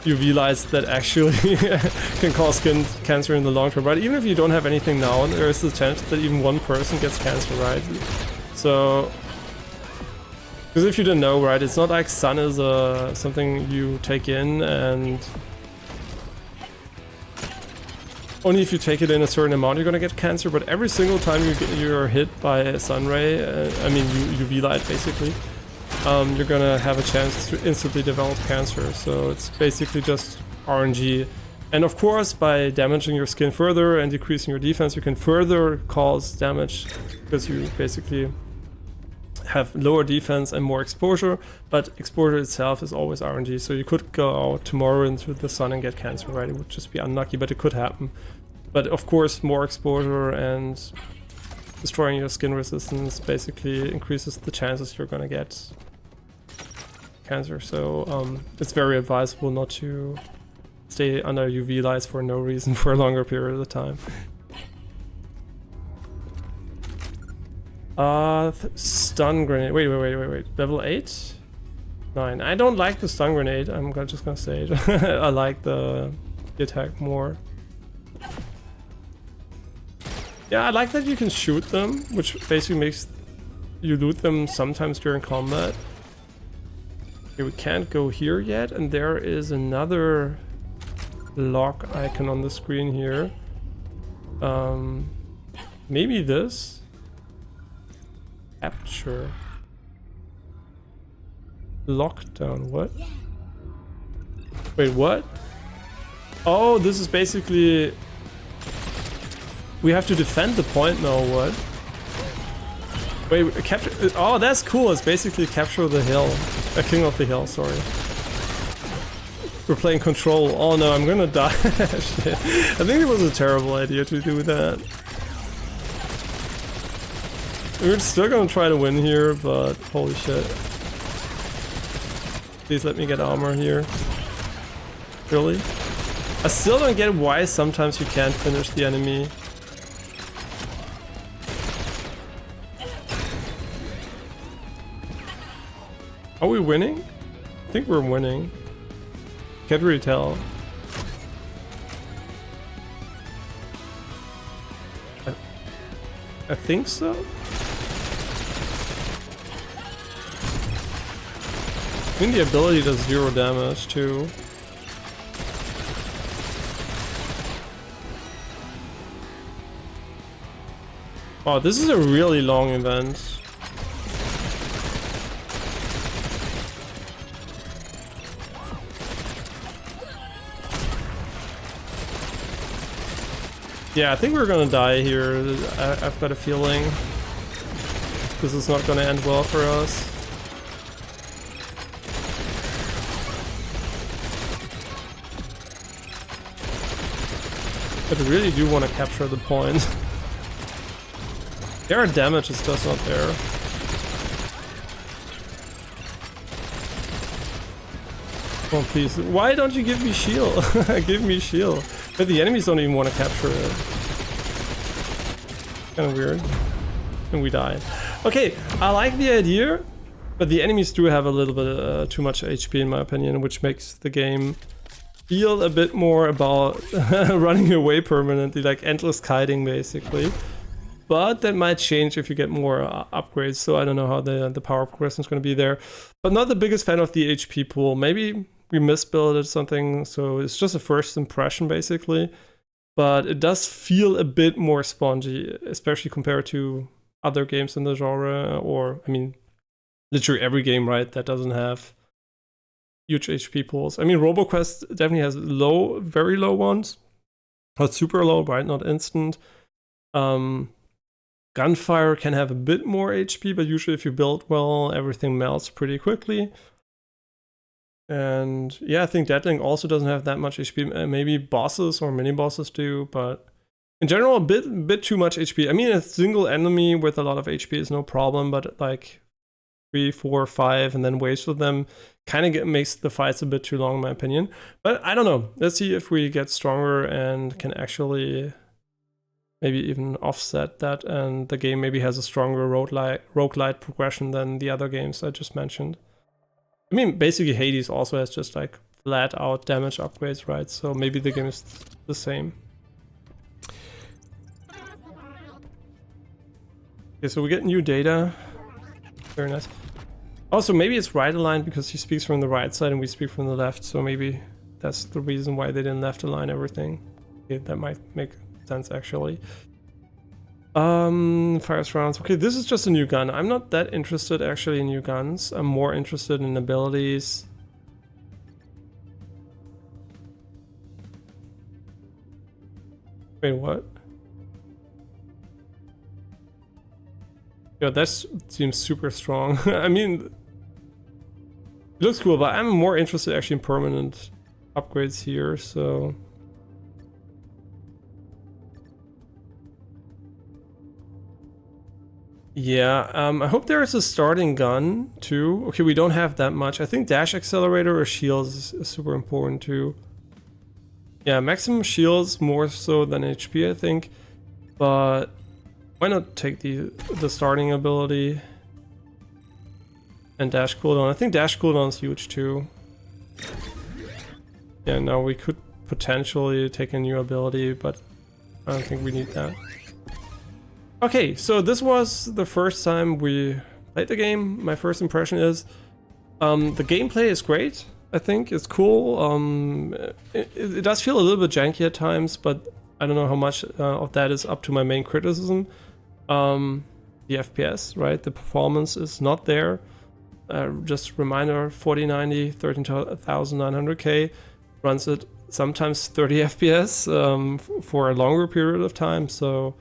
Speaker 1: UV lights that actually can cause skin cancer in the long term, right? Even if you don't have anything now, there is the chance that even one person gets cancer, right? So, because if you didn't know, right, it's not like sun is something you take in, and only if you take it in a certain amount you're gonna get cancer, but every single time you're hit by a sun ray, I mean UV light basically, you're gonna have a chance to instantly develop cancer. So it's basically just RNG. And of course, by damaging your skin further and decreasing your defense, you can further cause damage, because you basically have lower defense and more exposure, but exposure itself is always RNG. So you could go out tomorrow into the sun and get cancer, right? It would just be unlucky, but it could happen. But of course, more exposure and destroying your skin resistance basically increases the chances you're gonna get cancer. So it's very advisable not to stay under UV lights for no reason for a longer period of time. Stun grenade. Wait. Level 8? 9. I don't like the stun grenade. I'm just gonna say it. I like the attack more. Yeah, I like that you can shoot them, which basically makes you loot them sometimes during combat. Okay, we can't go here yet, and there is another lock icon on the screen here. Maybe this? Capture. Lockdown, what? Wait, what? Oh, this is basically... We have to defend the point now, what? Wait, capture... Oh, that's cool. It's basically capture the hill. King of the hill, sorry. We're playing control. Oh no, I'm gonna die. Shit. I think it was a terrible idea to do that. We're still gonna try to win here, but holy shit. Please let me get armor here. Really? I still don't get why sometimes you can't finish the enemy. Are we winning? I think we're winning. Can't really tell. I think so. I think the ability does 0 damage too. Oh, this is a really long event. Yeah, I think we're gonna die here. I've got a feeling this is not gonna end well for us. But I really do want to capture the point. Their damage is just not there. Oh please, why don't you give me shield? Give me shield. But the enemies don't even want to capture it. Kind of weird. And we died. Okay, I like the idea, but the enemies do have a little bit too much HP in my opinion, which makes the game feel a bit more about running away permanently, like endless kiting basically. But that might change if you get more upgrades, so I don't know how the power progression is going to be there. But not the biggest fan of the HP pool. Maybe we misbuilded something, so it's just a first impression basically. But it does feel a bit more spongy, especially compared to other games in the genre, or I mean, literally every game, right, that doesn't have huge HP pools. I mean, RoboQuest definitely has low, very low ones, not super low, right, not instant. Gunfire can have a bit more HP, but usually if you build well, everything melts pretty quickly. And yeah, I think Deadlink also doesn't have that much HP. Maybe bosses or mini bosses do, but in general, a bit too much HP. I mean, a single enemy with a lot of HP is no problem, but like 3, 4, 5, and then waves with them kind of makes the fights a bit too long, in my opinion. But I don't know. Let's see if we get stronger and can actually maybe even offset that, and the game maybe has a stronger roguelite progression than the other games I just mentioned. I mean, basically Hades also has just like flat out damage upgrades, right? So maybe the game is the same. Okay, so we get new data. Very nice. Also, maybe it's right aligned because he speaks from the right side and we speak from the left, so maybe that's the reason why they didn't left align everything. Okay, that might make sense actually. Fires rounds. Okay, this is just a new gun. I'm not that interested actually in new guns. I'm more interested in abilities. Wait, what? Yeah, that seems super strong. I mean, it looks cool, but I'm more interested actually in permanent upgrades here, so... Yeah, I hope there is a starting gun too. Okay, we don't have that much. I think dash accelerator or shields is super important too. Yeah, maximum shields more so than HP, I think. But why not take the starting ability and dash cooldown? I think dash cooldown is huge too. Yeah, now we could potentially take a new ability, but I don't think we need that. Okay, so this was the first time we played the game. My first impression is the gameplay is great. I think it's cool. It does feel a little bit janky at times, but I don't know how much of that is up to my main criticism. the FPS, right? The performance is not there. Just a reminder, 4090, 13,900K runs at sometimes 30 FPS for a longer period of time. So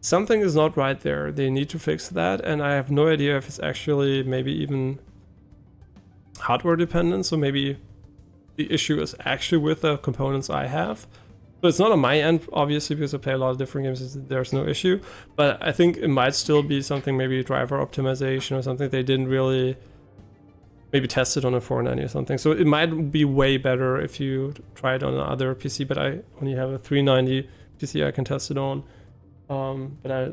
Speaker 1: something is not right there. They need to fix that. And I have no idea if it's actually maybe even hardware dependent. So maybe the issue is actually with the components I have. So it's not on my end, obviously, because I play a lot of different games, there's no issue. But I think it might still be something, maybe driver optimization or something they didn't really maybe test it on a 490 or something. So it might be way better if you try it on another PC, but I only have a 390 PC I can test it on. But I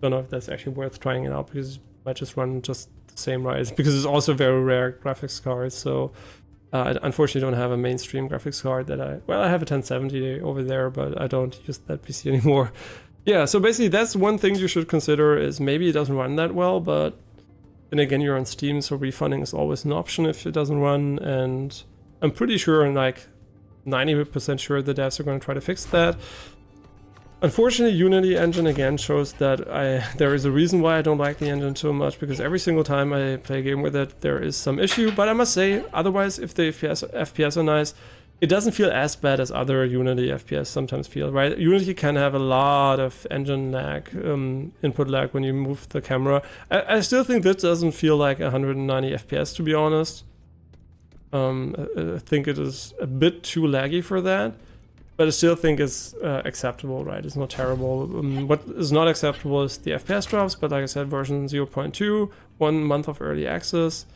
Speaker 1: don't know if that's actually worth trying it out, because it might just run just the same, right? Because it's also very rare graphics card, so I unfortunately don't have a mainstream graphics card that I have a 1070 over there, but I don't use that PC anymore. Yeah, so basically that's one thing you should consider, is maybe it doesn't run that well, but then again, you're on Steam, so refunding is always an option if it doesn't run, and I'm pretty sure, and like 90% sure, the devs are going to try to fix that. Unfortunately, Unity engine again shows that there is a reason why I don't like the engine so much, because every single time I play a game with it, there is some issue. But I must say, otherwise, if the FPS are nice, it doesn't feel as bad as other Unity FPS sometimes feel, right? Unity can have a lot of engine lag, input lag when you move the camera. I still think this doesn't feel like 190 FPS, to be honest. I think it is a bit too laggy for that. But I still think it's acceptable, right? It's not terrible. What is not acceptable is the FPS drops, but like I said, version 0.2, 1 month of early access,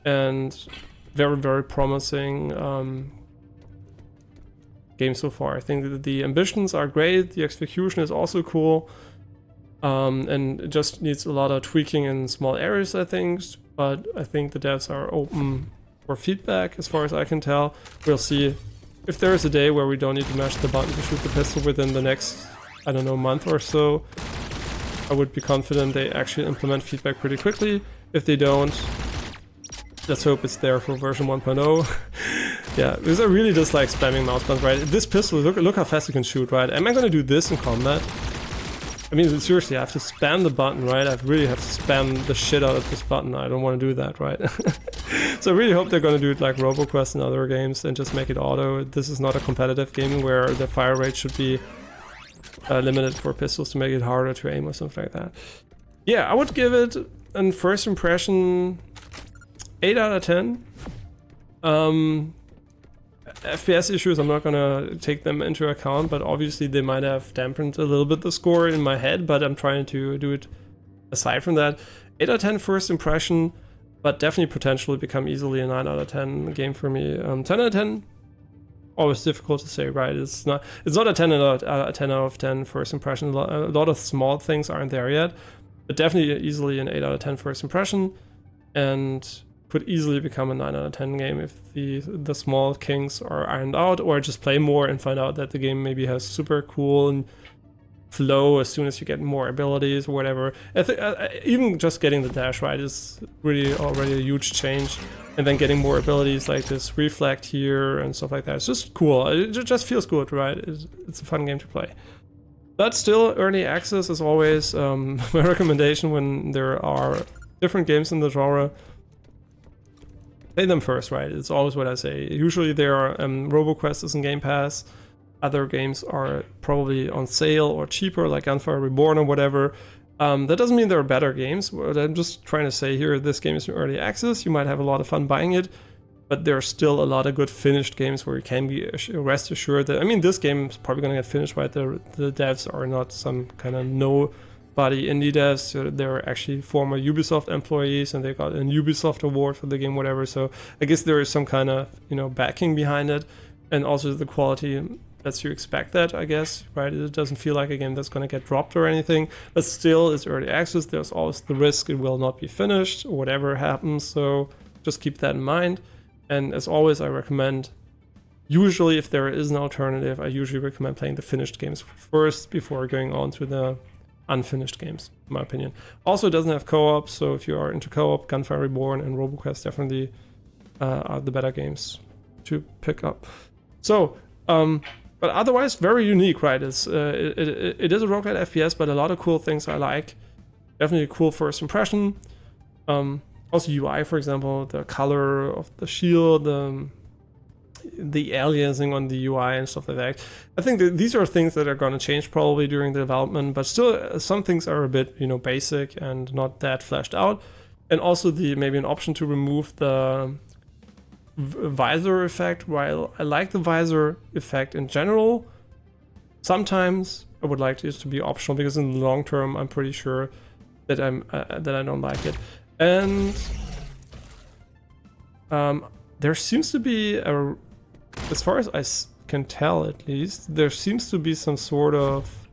Speaker 1: and very, very promising game so far. I think that the ambitions are great, the execution is also cool, and it just needs a lot of tweaking in small areas, I think, but I think the devs are open for feedback, as far as I can tell. We'll see. If there is a day where we don't need to mash the button to shoot the pistol within the next, I don't know, month or so, I would be confident they actually implement feedback pretty quickly. If they don't, let's hope it's there for version 1.0. Yeah, because I really just like spamming mouse buttons, right? This pistol, look how fast you can shoot, right? Am I gonna do this in combat? I mean, seriously, I have to spam the button, right? I really have to spam the shit out of this button. I don't want to do that, right? So I really hope they're going to do it like RoboQuest and other games and just make it auto. This is not a competitive game where the fire rate should be limited for pistols to make it harder to aim or something like that. Yeah, I would give it a first impression 8 out of 10. FPS issues, I'm not gonna take them into account, but obviously they might have dampened a little bit the score in my head, but I'm trying to do it aside from that. 8 out of 10 first impression, but definitely potentially become easily a 9 out of 10 game for me. 10 out of 10, always difficult to say, right? It's not a 10 out of 10 first impression. A lot of small things aren't there yet, but definitely easily an 8 out of 10 first impression, and could easily become a 9 out of 10 game if the small kinks are ironed out, or just play more and find out that the game maybe has super cool and flow as soon as you get more abilities or whatever. I think even just getting the dash right is really already a huge change, and then getting more abilities like this reflect here and stuff like that. It's just cool. It just feels good, right? It's a fun game to play. But still, early access is always my recommendation when there are different games in the genre. Play them first, right? It's always what I say. Usually there are RoboQuest is in Game Pass. Other games are probably on sale or cheaper, like Gunfire Reborn or whatever. That doesn't mean there are better games. What I'm just trying to say here, this game is in early access. You might have a lot of fun buying it, but there are still a lot of good finished games where you can be rest assured that, I mean, this game is probably going to get finished, right? The devs are not some kind of nobody indie devs. So they're actually former Ubisoft employees, and they got an Ubisoft award for the game, whatever. So I guess there is some kind of, backing behind it, and also the quality lets you expect that, I guess, right? It doesn't feel like a game that's going to get dropped or anything, but still, it's early access. There's always the risk it will not be finished or whatever happens. So just keep that in mind. And as always, I recommend, usually if there is an alternative, I usually recommend playing the finished games first before going on to the unfinished games, in my opinion. Also, it doesn't have co-op, so if you are into co-op, Gunfire Reborn and RoboQuest definitely are the better games to pick up. So, but otherwise, very unique, right? It is a roguelite FPS, but a lot of cool things I like. definitely a cool first impression. Also UI, for example, the color of the shield, the aliasing on the UI and stuff like that. I think that these are things that are going to change probably during the development, but still some things are a bit, you know, basic and not that fleshed out. And also maybe an option to remove the visor effect. While I like the visor effect in general, sometimes I would like it to be optional, because in the long term I'm pretty sure that I don't like it. And there seems to be as far as I can tell at least, there seems to be some sort of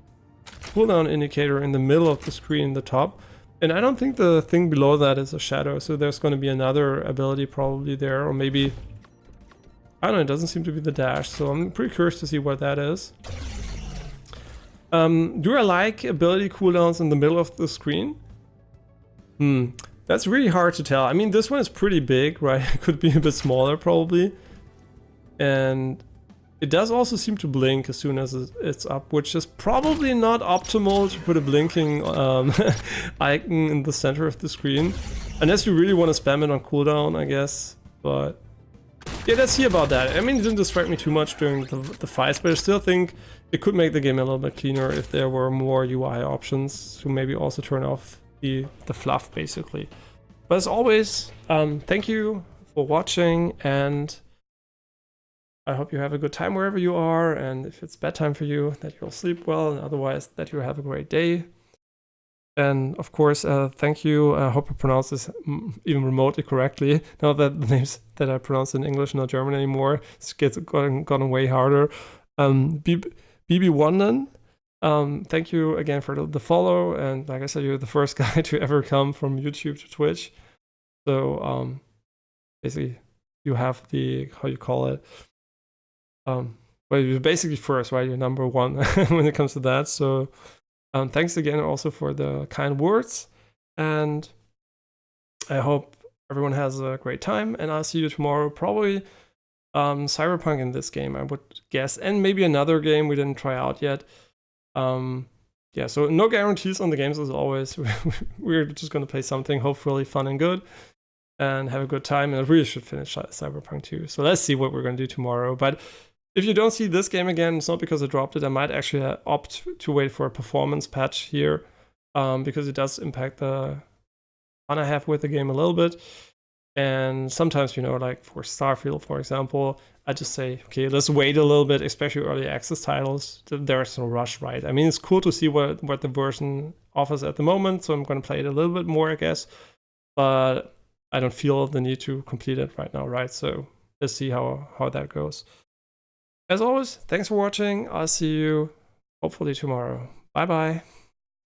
Speaker 1: cooldown indicator in the middle of the screen in the top. And I don't think the thing below that is a shadow, so there's going to be another ability probably there, or maybe, I don't know, it doesn't seem to be the dash, so I'm pretty curious to see what that is. Do I like ability cooldowns in the middle of the screen? That's really hard to tell. I mean, this one is pretty big, right? It could be a bit smaller probably. And it does also seem to blink as soon as it's up, which is probably not optimal to put a blinking icon in the center of the screen. Unless you really want to spam it on cooldown, I guess. But yeah, let's see about that. I mean, it didn't distract me too much during the fights, but I still think it could make the game a little bit cleaner if there were more UI options to maybe also turn off the fluff, basically. But as always, thank you for watching, and I hope you have a good time wherever you are, and if it's bedtime for you, that you'll sleep well, and otherwise that you have a great day. And of course, thank you. I hope I pronounced this even remotely correctly. Now that the names that I pronounce in English, not German anymore, it's gotten way harder. BB Wanden, thank you again for the follow. And like I said, you're the first guy to ever come from YouTube to Twitch. So basically, you have the, how you call it? Well, you're basically first, right? You're number one when it comes to that. So thanks again also for the kind words, and I hope everyone has a great time, and I'll see you tomorrow. Probably Cyberpunk in this game, I would guess, and maybe another game we didn't try out yet. Yeah, so no guarantees on the games as always. We're just gonna play something hopefully fun and good and have a good time, and I really should finish Cyberpunk 2. So let's see what we're gonna do tomorrow. But if you don't see this game again, it's not because I dropped it. I might actually opt to wait for a performance patch here, because it does impact the fun I have with the game a little bit. And sometimes, you know, like for Starfield, for example, I just say, okay, let's wait a little bit, especially early access titles. There's no rush, right? I mean, it's cool to see what the version offers at the moment, so I'm going to play it a little bit more, I guess. But I don't feel the need to complete it right now, right? So let's see how that goes. As always, thanks for watching. I'll see you hopefully tomorrow. Bye bye.